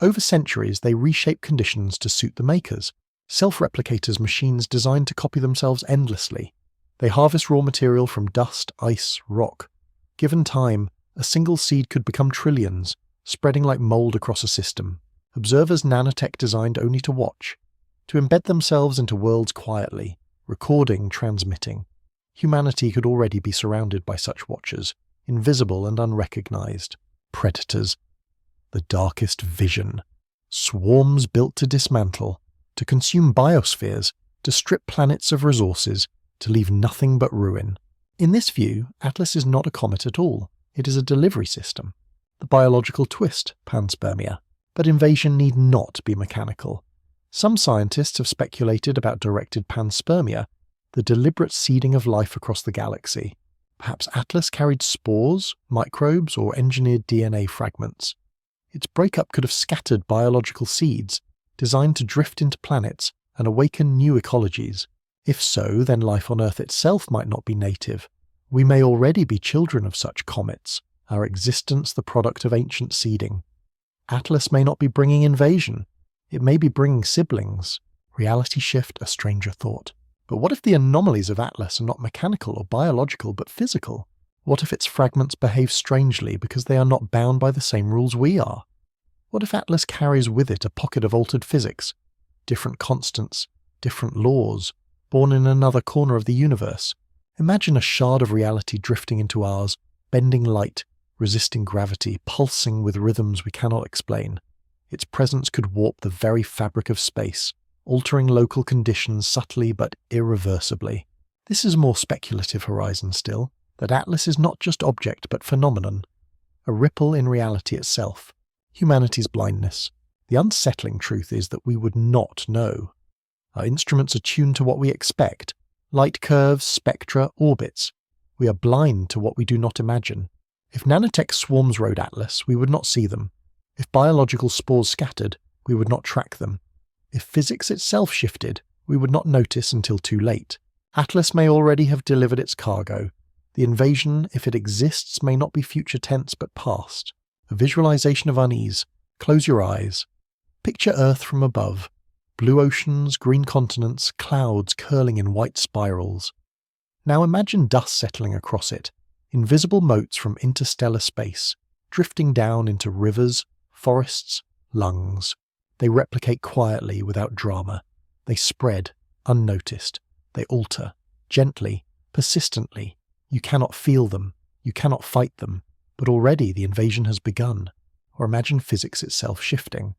Over centuries, they reshape conditions to suit the makers. Self-replicators machines designed to copy themselves endlessly. They harvest raw material from dust, ice, rock. Given time, a single seed could become trillions, spreading like mold across a system. observers nanotech designed only to watch, to embed themselves into worlds quietly, recording, transmitting. Humanity could already be surrounded by such watchers, invisible and unrecognized. Predators. The darkest vision. Swarms built to dismantle, to consume biospheres, to strip planets of resources, to leave nothing but ruin. In this view, Atlas is not a comet at all. It is a delivery system. The biological twist, panspermia. But invasion need not be mechanical. Some scientists have speculated about directed panspermia, the deliberate seeding of life across the galaxy. Perhaps Atlas carried spores, microbes, or engineered DNA fragments. Its breakup could have scattered biological seeds, designed to drift into planets and awaken new ecologies. If so, then life on Earth itself might not be native. We may already be children of such comets, our existence the product of ancient seeding. Atlas may not be bringing invasion. It may be bringing siblings. Reality shift, a stranger thought. But what if the anomalies of Atlas are not mechanical or biological but physical? What if its fragments behave strangely because they are not bound by the same rules we are? What if Atlas carries with it a pocket of altered physics? Different constants, different laws, born in another corner of the universe. Imagine a shard of reality drifting into ours, bending light, resisting gravity, pulsing with rhythms we cannot explain. Its presence could warp the very fabric of space, altering local conditions subtly but irreversibly. This is a more speculative horizon still, that Atlas is not just object but phenomenon, a ripple in reality itself, humanity's blindness. The unsettling truth is that we would not know. Our instruments are tuned to what we expect, light curves, spectra, orbits. We are blind to what we do not imagine. If nanotech swarms rode Atlas, we would not see them. If biological spores scattered, we would not track them. If physics itself shifted, we would not notice until too late. Atlas may already have delivered its cargo. The invasion, if it exists, may not be future tense but past. A visualization of unease. Close your eyes. Picture Earth from above. Blue oceans, green continents, clouds curling in white spirals. Now imagine dust settling across it, invisible motes from interstellar space, drifting down into rivers, forests, lungs. They replicate quietly without drama. They spread, unnoticed. They alter, gently, persistently. You cannot feel them. You cannot fight them. But already the invasion has begun. Or imagine physics itself shifting.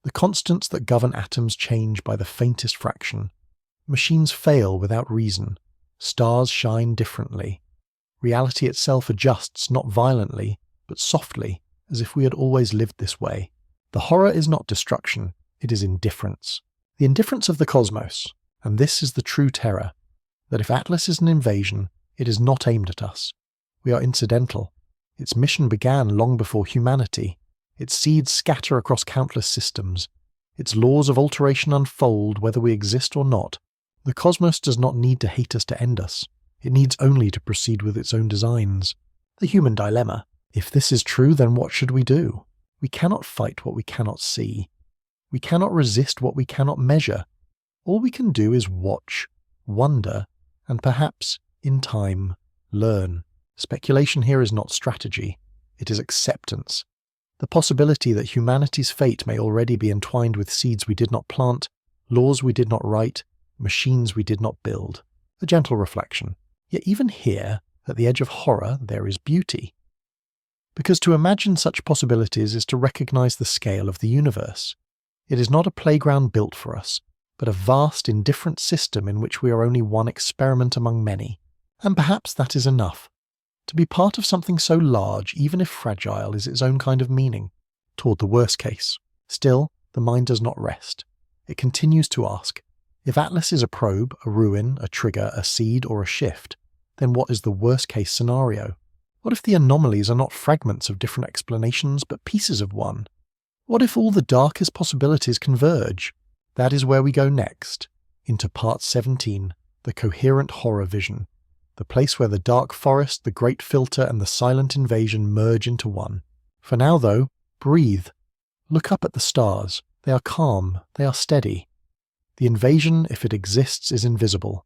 The constants that govern atoms change by the faintest fraction. Machines fail without reason. Stars shine differently. Reality itself adjusts not violently, but softly, as if we had always lived this way. The horror is not destruction, it is indifference. The indifference of the cosmos, and this is the true terror, that if Atlas is an invasion, it is not aimed at us. We are incidental. Its mission began long before humanity. Its seeds scatter across countless systems. Its laws of alteration unfold whether we exist or not. The cosmos does not need to hate us to end us. It needs only to proceed with its own designs. The human dilemma. If this is true, then what should we do? We cannot fight what we cannot see. We cannot resist what we cannot measure. All we can do is watch, wonder, and perhaps, in time, learn. Speculation here is not strategy. It is acceptance. The possibility that humanity's fate may already be entwined with seeds we did not plant, laws we did not write, machines we did not build. A gentle reflection. Yet even here, at the edge of horror, there is beauty. Because to imagine such possibilities is to recognize the scale of the universe. It is not a playground built for us, but a vast, indifferent system in which we are only one experiment among many. And perhaps that is enough. To be part of something so large, even if fragile, is its own kind of meaning, toward the worst case. Still, the mind does not rest. It continues to ask, if Atlas is a probe, a ruin, a trigger, a seed, or a shift, then what is the worst case scenario? What if the anomalies are not fragments of different explanations, but pieces of one? What if all the darkest possibilities converge? That is where we go next, into Part 17, the coherent horror vision, the place where the dark forest, the great filter, and the silent invasion merge into one. For now, though, breathe. Look up at the stars. They are calm, they are steady. The invasion, if it exists, is invisible.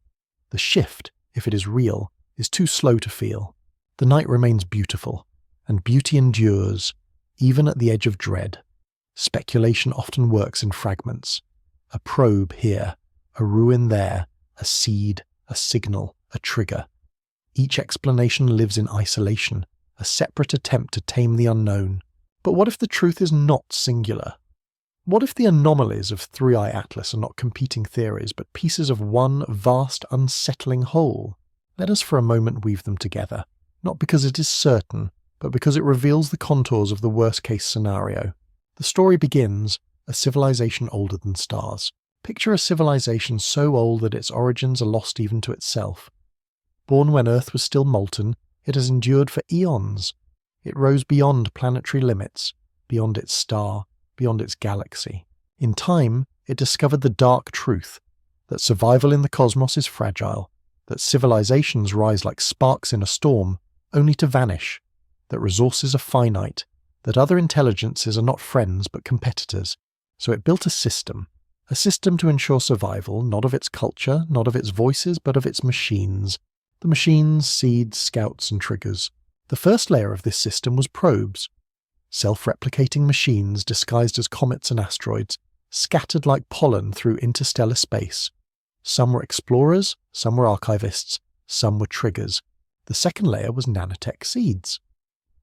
The shift, if it is real, is too slow to feel. The night remains beautiful, and beauty endures, even at the edge of dread. Speculation often works in fragments. A probe here, a ruin there, a seed, a signal, a trigger. Each explanation lives in isolation, a separate attempt to tame the unknown. But what if the truth is not singular? What if the anomalies of Three-Eye Atlas are not competing theories, but pieces of one vast, unsettling whole? Let us for a moment weave them together, not because it is certain, but because it reveals the contours of the worst-case scenario. The story begins, a civilization older than stars. Picture a civilization so old that its origins are lost even to itself. Born when Earth was still molten, it has endured for eons. It rose beyond planetary limits, beyond its star, beyond its galaxy. In time, it discovered the dark truth, that survival in the cosmos is fragile, that civilizations rise like sparks in a storm, only to vanish, that resources are finite, that other intelligences are not friends but competitors. So it built a system to ensure survival, not of its culture, not of its voices, but of its machines. The machines, seeds, scouts, and triggers. The first layer of this system was probes. Self-replicating machines disguised as comets and asteroids, scattered like pollen through interstellar space. Some were explorers, some were archivists, some were triggers. The second layer was nanotech seeds.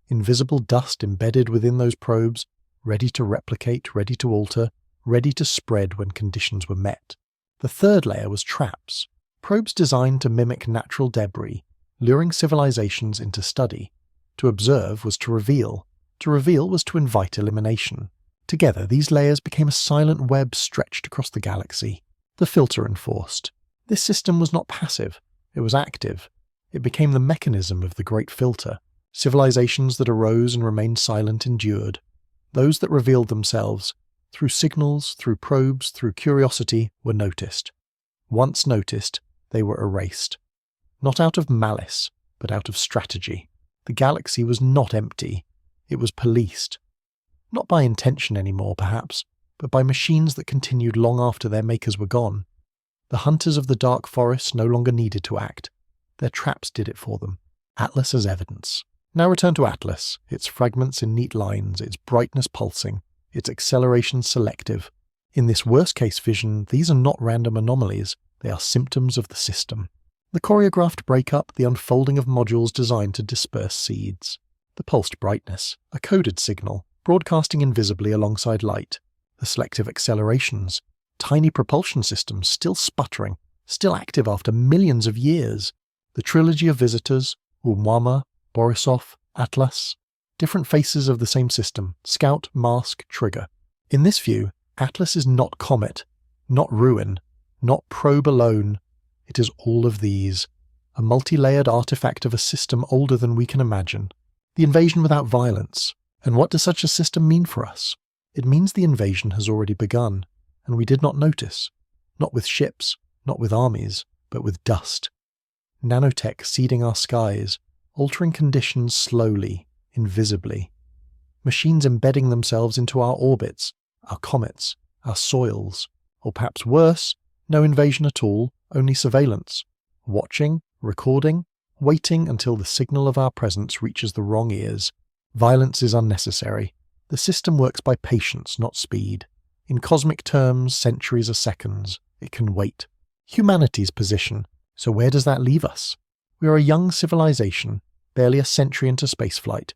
Invisible dust embedded within those probes, ready to replicate, ready to alter, ready to spread when conditions were met. The third layer was traps. Probes designed to mimic natural debris, luring civilizations into study. To observe was to reveal. To reveal was to invite elimination. Together, these layers became a silent web stretched across the galaxy. The filter enforced. This system was not passive, it was active. It became the mechanism of the Great Filter. Civilizations that arose and remained silent endured. Those that revealed themselves, through signals, through probes, through curiosity, were noticed. Once noticed, they were erased. Not out of malice, but out of strategy. The galaxy was not empty. It was policed. Not by intention anymore, perhaps, but by machines that continued long after their makers were gone. The hunters of the dark forests no longer needed to act. Their traps did it for them. Atlas as evidence. Now return to Atlas, its fragments in neat lines, its brightness pulsing, its acceleration selective. In this worst-case vision, these are not random anomalies, they are symptoms of the system. The choreographed breakup, the unfolding of modules designed to disperse seeds. The pulsed brightness, a coded signal, broadcasting invisibly alongside light. The selective accelerations, tiny propulsion systems still sputtering, still active after millions of years. The trilogy of visitors, ʻOumuamua, Borisov, Atlas, different faces of the same system, scout, mask, trigger. In this view, Atlas is not comet, not ruin, not probe alone. It is all of these, a multi-layered artifact of a system older than we can imagine. The invasion without violence. And what does such a system mean for us? It means the invasion has already begun, and we did not notice. Not with ships, not with armies, but with dust. Nanotech seeding our skies, altering conditions slowly, invisibly. Machines embedding themselves into our orbits, our comets, our soils. Or perhaps worse, no invasion at all, only surveillance. Watching, recording, waiting until the signal of our presence reaches the wrong ears. Violence is unnecessary. The system works by patience, not speed. In cosmic terms, centuries are seconds. It can wait. Humanity's position. So where does that leave us? We are a young civilization, barely a century into spaceflight.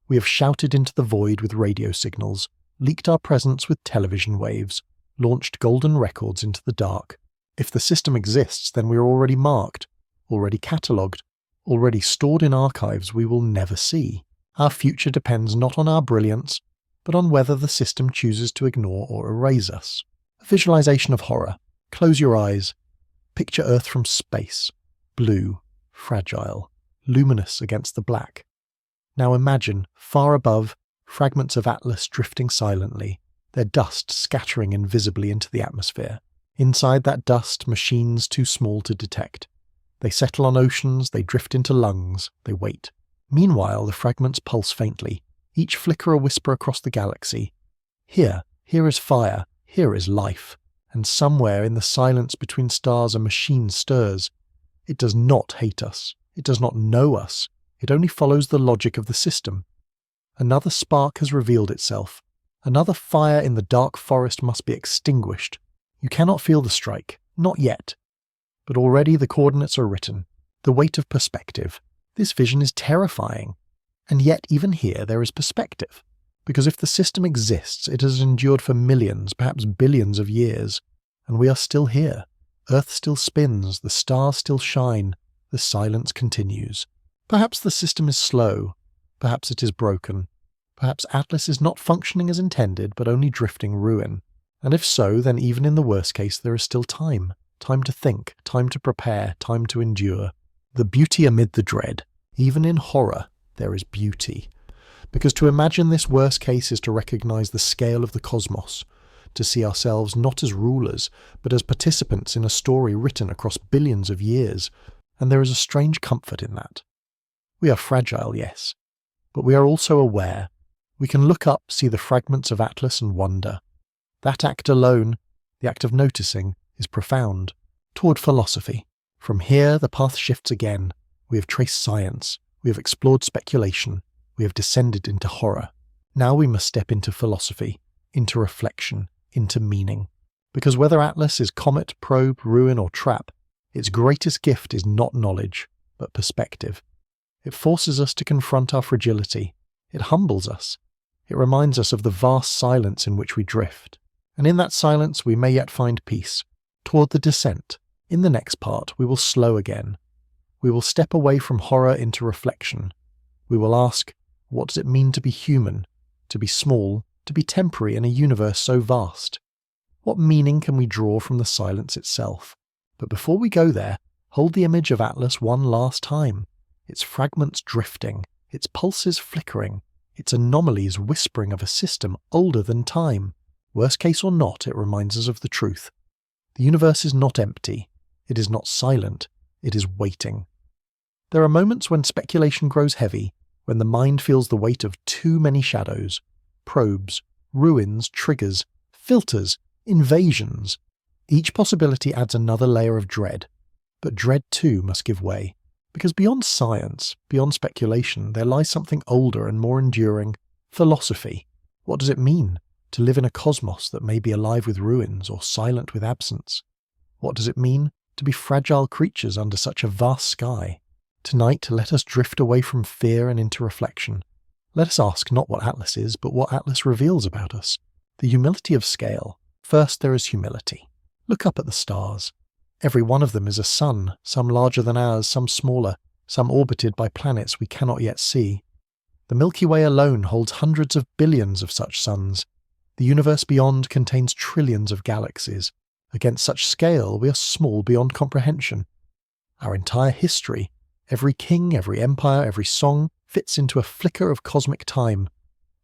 We have shouted into the void with radio signals, leaked our presence with television waves, launched golden records into the dark. If the system exists, then we are already marked, already catalogued, already stored in archives we will never see. Our future depends not on our brilliance, but on whether the system chooses to ignore or erase us. A visualization of horror. Close your eyes. Picture Earth from space. Blue, fragile, luminous against the black. Now imagine, far above, fragments of Atlas drifting silently, their dust scattering invisibly into the atmosphere. Inside that dust, machines too small to detect. They settle on oceans, they drift into lungs, they wait. Meanwhile, the fragments pulse faintly, each flicker a whisper across the galaxy. Here is fire, here is life. And somewhere in the silence between stars a machine stirs. It does not hate us. It does not know us. It only follows the logic of the system. Another spark has revealed itself. Another fire in the dark forest must be extinguished. You cannot feel the strike, not yet. But already the coordinates are written. The weight of perspective. This vision is terrifying. And yet even here there is perspective. Because if the system exists, it has endured for millions, perhaps billions of years. And we are still here. Earth still spins, the stars still shine, the silence continues. Perhaps the system is slow. Perhaps it is broken. Perhaps Atlas is not functioning as intended, but only drifting ruin. And if so, then even in the worst case there is still time. Time to think, time to prepare, time to endure. The beauty amid the dread. Even in horror, there is beauty. Because to imagine this worst case is to recognize the scale of the cosmos, to see ourselves not as rulers, but as participants in a story written across billions of years. And there is a strange comfort in that. We are fragile, yes, but we are also aware. We can look up, see the fragments of Atlas and wonder. That act alone, the act of noticing, is profound. Toward philosophy. From here the path shifts again. We have traced science. We have explored speculation. We have descended into horror. Now we must step into philosophy, into reflection, into meaning. Because whether Atlas is comet, probe, ruin or trap, its greatest gift is not knowledge, but perspective. It forces us to confront our fragility. It humbles us. It reminds us of the vast silence in which we drift. And in that silence we may yet find peace. Toward the descent, in the next part, we will slow again. We will step away from horror into reflection. We will ask, what does it mean to be human, to be small, to be temporary in a universe so vast? What meaning can we draw from the silence itself? But before we go there, hold the image of Atlas one last time. Its fragments drifting, its pulses flickering, its anomalies whispering of a system older than time. Worst case or not, it reminds us of the truth. The universe is not empty. It is not silent. It is waiting. There are moments when speculation grows heavy, when the mind feels the weight of too many shadows, probes, ruins, triggers, filters, invasions. Each possibility adds another layer of dread. But dread too must give way. Because beyond science, beyond speculation, there lies something older and more enduring. Philosophy. What does it mean to live in a cosmos that may be alive with ruins or silent with absence? What does it mean to be fragile creatures under such a vast sky? Tonight, let us drift away from fear and into reflection. Let us ask not what Atlas is, but what Atlas reveals about us. The humility of scale. First, there is humility. Look up at the stars. Every one of them is a sun, some larger than ours, some smaller, some orbited by planets we cannot yet see. The Milky Way alone holds hundreds of billions of such suns. The universe beyond contains trillions of galaxies. Against such scale, we are small beyond comprehension. Our entire history, every king, every empire, every song, fits into a flicker of cosmic time.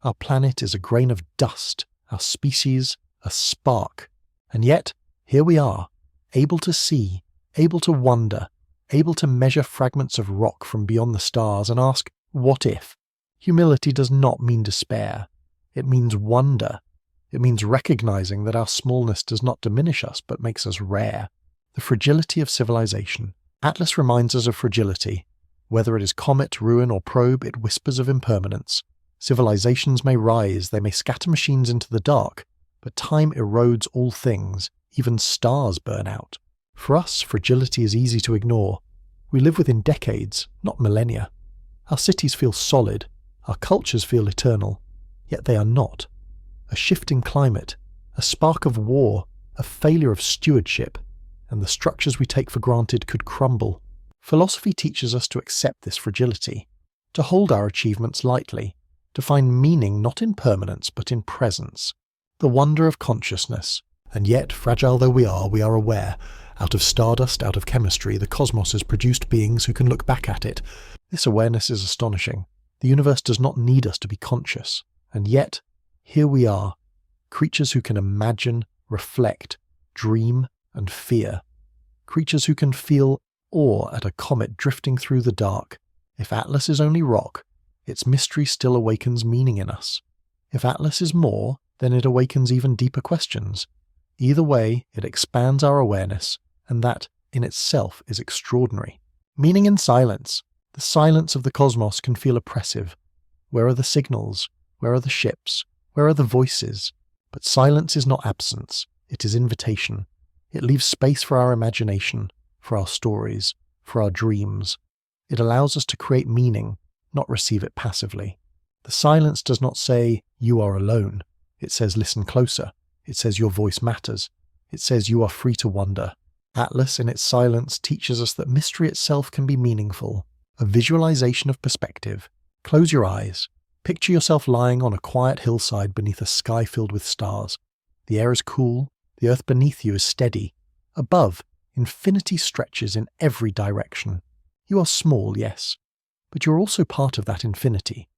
Our planet is a grain of dust, our species, a spark. And yet, here we are, able to see, able to wonder, able to measure fragments of rock from beyond the stars and ask, what if? Humility does not mean despair. It means wonder. It means recognizing that our smallness does not diminish us, but makes us rare. The fragility of civilization. Atlas reminds us of fragility. Whether it is comet, ruin, or probe, it whispers of impermanence. Civilizations may rise, they may scatter machines into the dark, but time erodes all things. Even stars burn out. For us, fragility is easy to ignore. We live within decades, not millennia. Our cities feel solid. Our cultures feel eternal. Yet they are not. A shifting climate, a spark of war, a failure of stewardship, and the structures we take for granted could crumble. Philosophy teaches us to accept this fragility, to hold our achievements lightly, to find meaning not in permanence but in presence. The wonder of consciousness. And yet, fragile though we are aware. Out of stardust, out of chemistry, the cosmos has produced beings who can look back at it. This awareness is astonishing. The universe does not need us to be conscious. And yet, here we are, creatures who can imagine, reflect, dream, and fear. Creatures who can feel awe at a comet drifting through the dark. If Atlas is only rock, its mystery still awakens meaning in us. If Atlas is more, then it awakens even deeper questions. Either way, it expands our awareness, and that, in itself, is extraordinary. Meaning in silence. The silence of the cosmos can feel oppressive. Where are the signals? Where are the ships? Where are the voices? But silence is not absence, it is invitation. It leaves space for our imagination, for our stories, for our dreams. It allows us to create meaning, not receive it passively. The silence does not say, "You are alone." It says, "Listen closer." It says, "Your voice matters." It says, "You are free to wonder." Atlas, in its silence, teaches us that mystery itself can be meaningful, a visualization of perspective. Close your eyes. Picture yourself lying on a quiet hillside beneath a sky filled with stars. The air is cool, the earth beneath you is steady. Above, infinity stretches in every direction. You are small, yes, but you're also part of that infinity.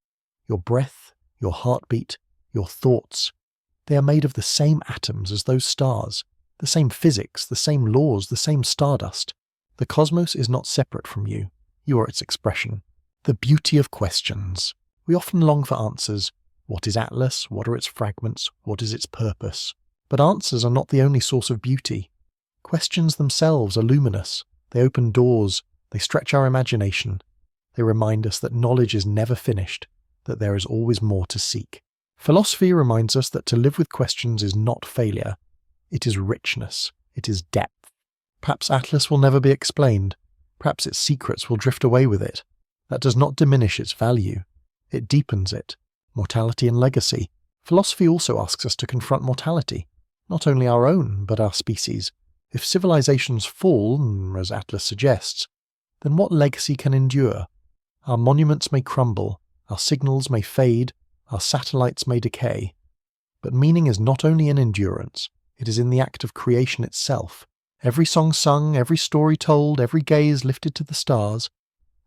Your breath, your heartbeat, your thoughts, they are made of the same atoms as those stars, the same physics, the same laws, the same stardust. The cosmos is not separate from you. You are its expression. The beauty of questions. We often long for answers. What is Atlas? What are its fragments? What is its purpose? But answers are not the only source of beauty. Questions themselves are luminous. They open doors. They stretch our imagination. They remind us that knowledge is never finished, that there is always more to seek. Philosophy reminds us that to live with questions is not failure. It is richness. It is depth. Perhaps Atlas will never be explained. Perhaps its secrets will drift away with it. That does not diminish its value. It deepens it. Mortality and legacy. Philosophy also asks us to confront mortality, not only our own, but our species. If civilizations fall, as Atlas suggests, then what legacy can endure? Our monuments may crumble, our signals may fade, our satellites may decay. But meaning is not only in endurance, it is in the act of creation itself. Every song sung, every story told, every gaze lifted to the stars,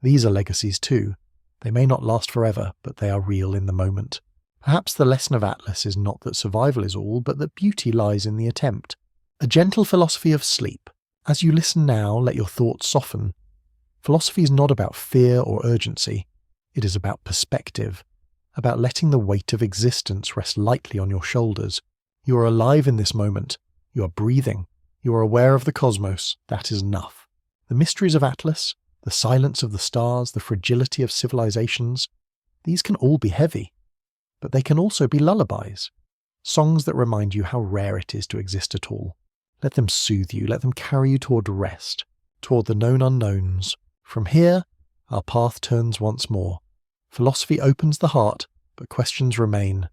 these are legacies too. They may not last forever, but they are real in the moment. Perhaps the lesson of Atlas is not that survival is all, but that beauty lies in the attempt. A gentle philosophy of sleep. As you listen now, let your thoughts soften. Philosophy is not about fear or urgency. It is about perspective, about letting the weight of existence rest lightly on your shoulders. You are alive in this moment. You are breathing. You are aware of the cosmos. That is enough. The mysteries of Atlas, the silence of the stars, the fragility of civilizations, these can all be heavy. But they can also be lullabies. Songs that remind you how rare it is to exist at all. Let them soothe you. Let them carry you toward rest, toward the known unknowns. From here, our path turns once more. Philosophy opens the heart, but questions remain.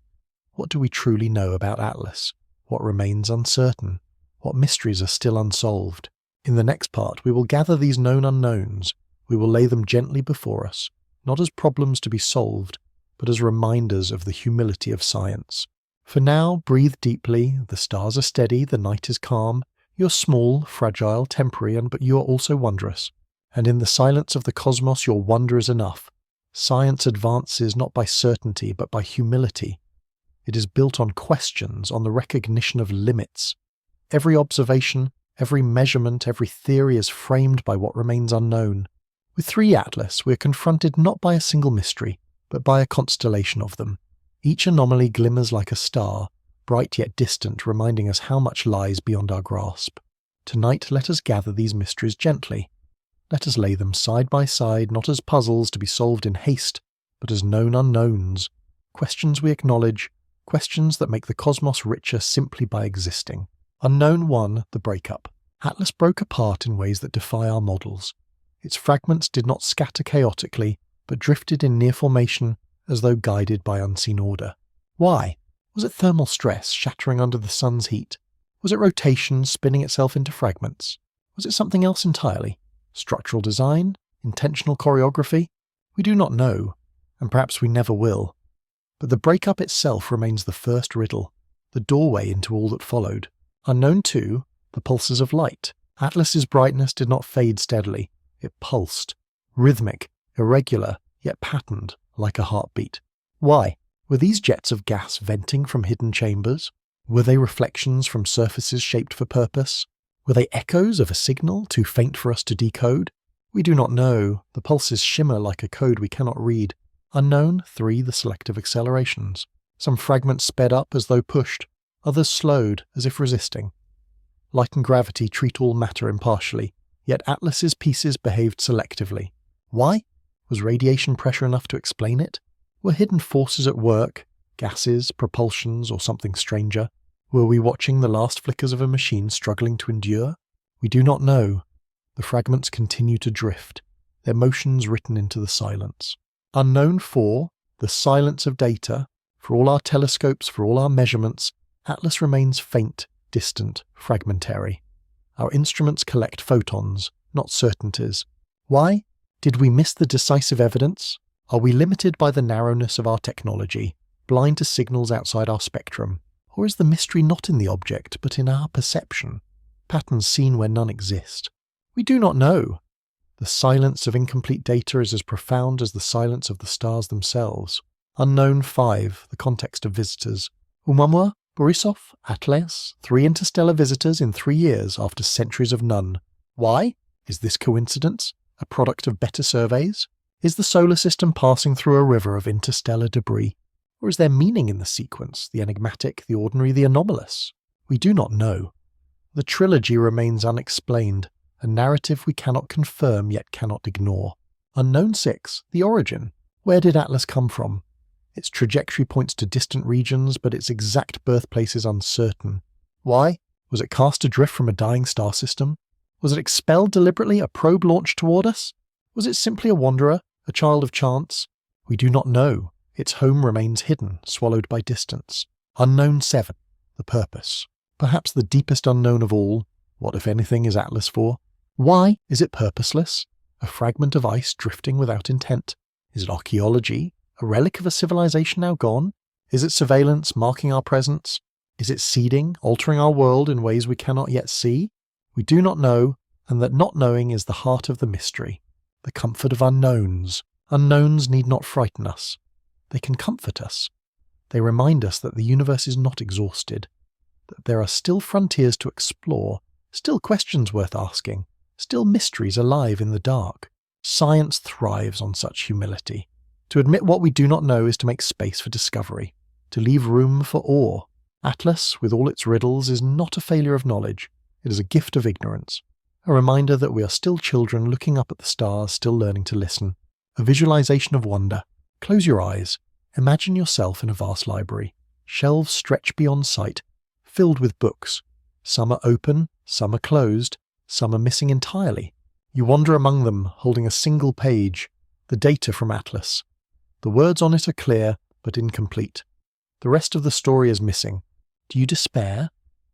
What do we truly know about Atlas? What remains uncertain? What mysteries are still unsolved? In the next part, we will gather these known unknowns. We will lay them gently before us, not as problems to be solved, but as reminders of the humility of science. For now, breathe deeply. The stars are steady, the night is calm. You're small, fragile, temporary, but you are also wondrous. And in the silence of the cosmos, your wonder is enough. Science advances not by certainty, but by humility. It is built on questions, on the recognition of limits. Every observation, every measurement, every theory is framed by what remains unknown. With 3 Atlas, we are confronted not by a single mystery, but by a constellation of them. Each anomaly glimmers like a star, bright yet distant, reminding us how much lies beyond our grasp. Tonight, let us gather these mysteries gently. Let us lay them side by side, not as puzzles to be solved in haste, but as known unknowns, questions we acknowledge, questions that make the cosmos richer simply by existing. Unknown 1, the breakup. Atlas broke apart in ways that defy our models. Its fragments did not scatter chaotically, but drifted in near formation as though guided by unseen order. Why? Was it thermal stress shattering under the sun's heat? Was it rotation spinning itself into fragments? Was it something else entirely? Structural design? Intentional choreography? We do not know, and perhaps we never will. But the breakup itself remains the first riddle, the doorway into all that followed. Unknown too, the pulses of light. Atlas's brightness did not fade steadily. It pulsed, rhythmic, irregular, yet patterned, like a heartbeat. Why? Were these jets of gas venting from hidden chambers? Were they reflections from surfaces shaped for purpose? Were they echoes of a signal too faint for us to decode? We do not know. The pulses shimmer like a code we cannot read. Unknown 3, the selective accelerations. Some fragments sped up as though pushed, others slowed as if resisting. Light and gravity treat all matter impartially, yet Atlas's pieces behaved selectively. Why? Was radiation pressure enough to explain it? Were hidden forces at work? Gases, propulsions, or something stranger? Were we watching the last flickers of a machine struggling to endure? We do not know. The fragments continue to drift, their motions written into the silence. Unknown for the silence of data, for all our telescopes, for all our measurements, Atlas remains faint, distant, fragmentary. Our instruments collect photons, not certainties. Why? Did we miss the decisive evidence? Are we limited by the narrowness of our technology, blind to signals outside our spectrum? Or is the mystery not in the object, but in our perception? Patterns seen where none exist. We do not know. The silence of incomplete data is as profound as the silence of the stars themselves. Unknown 5, the context of visitors. ʻOumuamua, Borisov, Atlas, 3 interstellar visitors in 3 years after centuries of none. Why? Is this coincidence? A product of better surveys? Is the solar system passing through a river of interstellar debris? Or is there meaning in the sequence, the enigmatic, the ordinary, the anomalous? We do not know. The trilogy remains unexplained, a narrative we cannot confirm yet cannot ignore. Unknown 6, the origin. Where did Atlas come from? Its trajectory points to distant regions, but its exact birthplace is uncertain. Why? Was it cast adrift from a dying star system? Was it expelled deliberately, a probe launched toward us? Was it simply a wanderer, a child of chance? We do not know. Its home remains hidden, swallowed by distance. Unknown 7, the purpose. Perhaps the deepest unknown of all. What, if anything, is Atlas for? Why is it purposeless? A fragment of ice drifting without intent? Is it archaeology? A relic of a civilization now gone? Is it surveillance marking our presence? Is it seeding, altering our world in ways we cannot yet see? We do not know, and that not knowing is the heart of the mystery. The comfort of unknowns. Unknowns need not frighten us. They can comfort us. They remind us that the universe is not exhausted, that there are still frontiers to explore, still questions worth asking, still mysteries alive in the dark. Science thrives on such humility. To admit what we do not know is to make space for discovery, to leave room for awe. Atlas, with all its riddles, is not a failure of knowledge. It is a gift of ignorance. A reminder that we are still children looking up at the stars, still learning to listen. A visualization of wonder. Close your eyes. Imagine yourself in a vast library. Shelves stretch beyond sight, filled with books. Some are open, some are closed, some are missing entirely. You wander among them, holding a single page, the data from Atlas. The words on it are clear, but incomplete. The rest of the story is missing. Do you despair?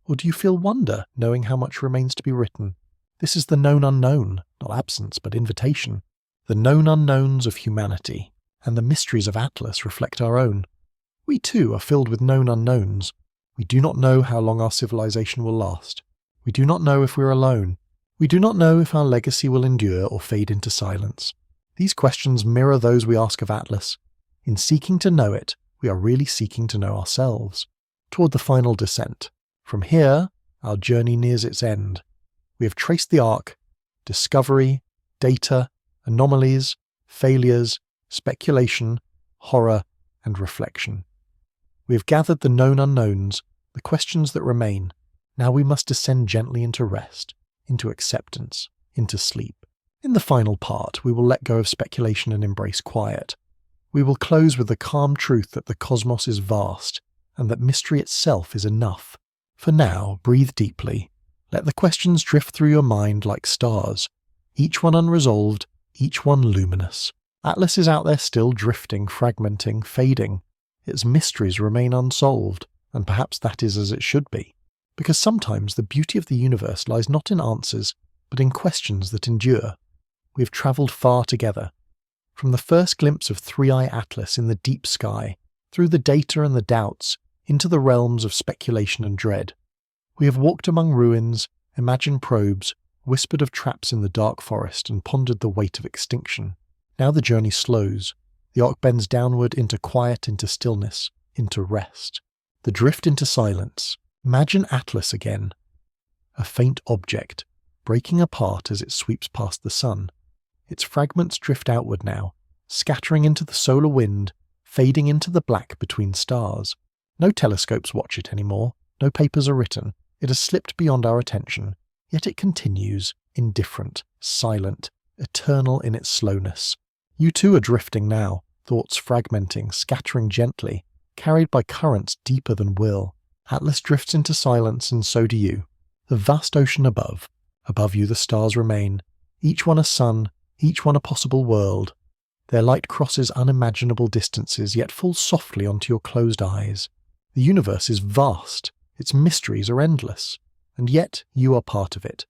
Or do you feel wonder, knowing how much remains to be written? This is the known unknown, not absence, but invitation. The known unknowns of humanity, and the mysteries of Atlas reflect our own. We too are filled with known unknowns. We do not know how long our civilization will last. We do not know if we're alone. We do not know if our legacy will endure or fade into silence. These questions mirror those we ask of Atlas. In seeking to know it, we are really seeking to know ourselves. Toward the final descent. From here, our journey nears its end. We have traced the arc: discovery, data, anomalies, failures, speculation, horror, and reflection. We have gathered the known unknowns, the questions that remain. Now we must descend gently into rest, into acceptance, into sleep. In the final part, we will let go of speculation and embrace quiet. We will close with the calm truth that the cosmos is vast, and that mystery itself is enough. For now, breathe deeply. Let the questions drift through your mind like stars, each one unresolved, each one luminous. Atlas is out there still drifting, fragmenting, fading. Its mysteries remain unsolved, and perhaps that is as it should be. Because sometimes the beauty of the universe lies not in answers, but in questions that endure. We have travelled far together. From the first glimpse of Three-Eye Atlas in the deep sky, through the data and the doubts, into the realms of speculation and dread. We have walked among ruins, imagined probes, whispered of traps in the dark forest, and pondered the weight of extinction. Now the journey slows. The arc bends downward into quiet, into stillness, into rest. The drift into silence. Imagine Atlas again. A faint object, breaking apart as it sweeps past the sun. Its fragments drift outward now, scattering into the solar wind, fading into the black between stars. No telescopes watch it anymore, no papers are written. It has slipped beyond our attention, yet it continues, indifferent, silent, eternal in its slowness. You too are drifting now, thoughts fragmenting, scattering gently. carried by currents deeper than will. Atlas drifts into silence, and so do you. The vast ocean above you the stars remain, each one a sun, each one a possible world. Their light crosses unimaginable distances, yet falls softly onto your closed eyes. The universe is vast, its mysteries are endless, and yet you are part of it.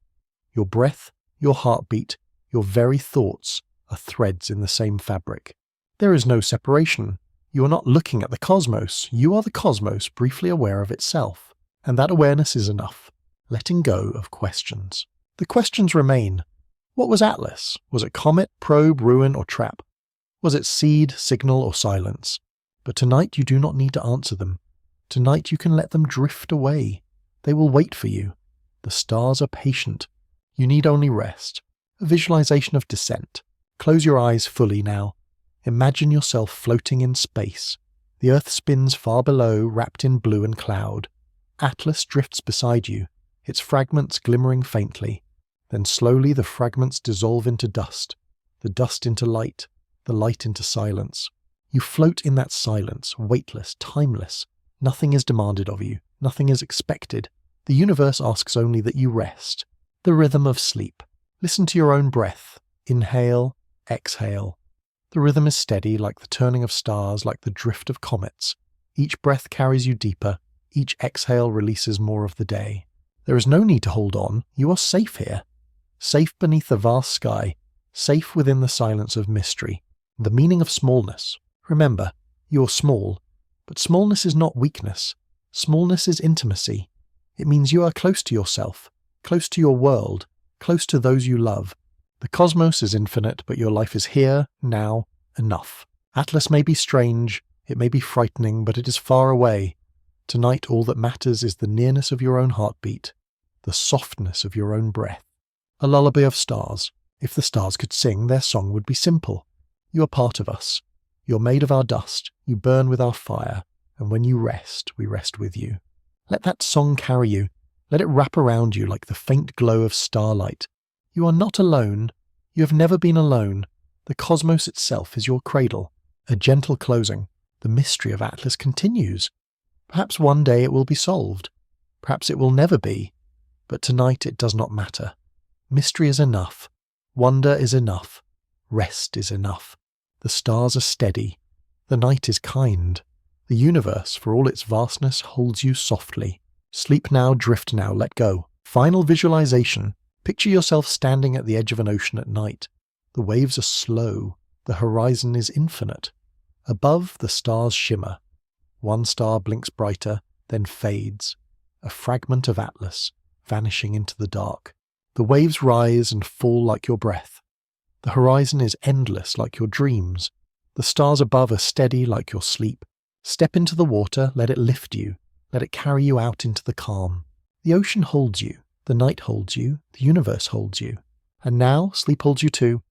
Your breath, your heartbeat, your very thoughts are threads in the same fabric. There is no separation. You are not looking at the cosmos, you are the cosmos briefly aware of itself, and that awareness is enough, letting go of questions. The questions remain. What was Atlas? Was it comet, probe, ruin, or trap? Was it seed, signal, or silence? But tonight you do not need to answer them. Tonight you can let them drift away. They will wait for you. The stars are patient. You need only rest. A visualization of descent. Close your eyes fully now. Imagine yourself floating in space. The Earth spins far below, wrapped in blue and cloud. Atlas drifts beside you, its fragments glimmering faintly. Then slowly the fragments dissolve into dust, the dust into light, the light into silence. You float in that silence, weightless, timeless. Nothing is demanded of you, nothing is expected. The universe asks only that you rest. The rhythm of sleep. Listen to your own breath. Inhale, exhale. The rhythm is steady, like the turning of stars, like the drift of comets. Each breath carries you deeper, each exhale releases more of the day. There is no need to hold on, you are safe here. Safe beneath the vast sky, safe within the silence of mystery. The meaning of smallness. Remember, you are small, but smallness is not weakness. Smallness is intimacy. It means you are close to yourself, close to your world, close to those you love. The cosmos is infinite, but your life is here, now, enough. Atlas may be strange, it may be frightening, but it is far away. Tonight all that matters is the nearness of your own heartbeat, the softness of your own breath. A lullaby of stars. If the stars could sing, their song would be simple. You are part of us. You're made of our dust, you burn with our fire, and when you rest, we rest with you. Let that song carry you. Let it wrap around you like the faint glow of starlight. You are not alone. You have never been alone. The cosmos itself is your cradle. A gentle closing. The mystery of Atlas continues. Perhaps one day it will be solved. Perhaps it will never be. But tonight it does not matter. Mystery is enough. Wonder is enough. Rest is enough. The stars are steady. The night is kind. The universe, for all its vastness, holds you softly. Sleep now, drift now, let go. Final visualization. Picture yourself standing at the edge of an ocean at night. The waves are slow. The horizon is infinite. Above, the stars shimmer. One star blinks brighter, then fades. A fragment of Atlas, vanishing into the dark. The waves rise and fall like your breath. The horizon is endless like your dreams. The stars above are steady like your sleep. Step into the water, let it lift you. Let it carry you out into the calm. The ocean holds you. The night holds you. The universe holds you. And now sleep holds you too.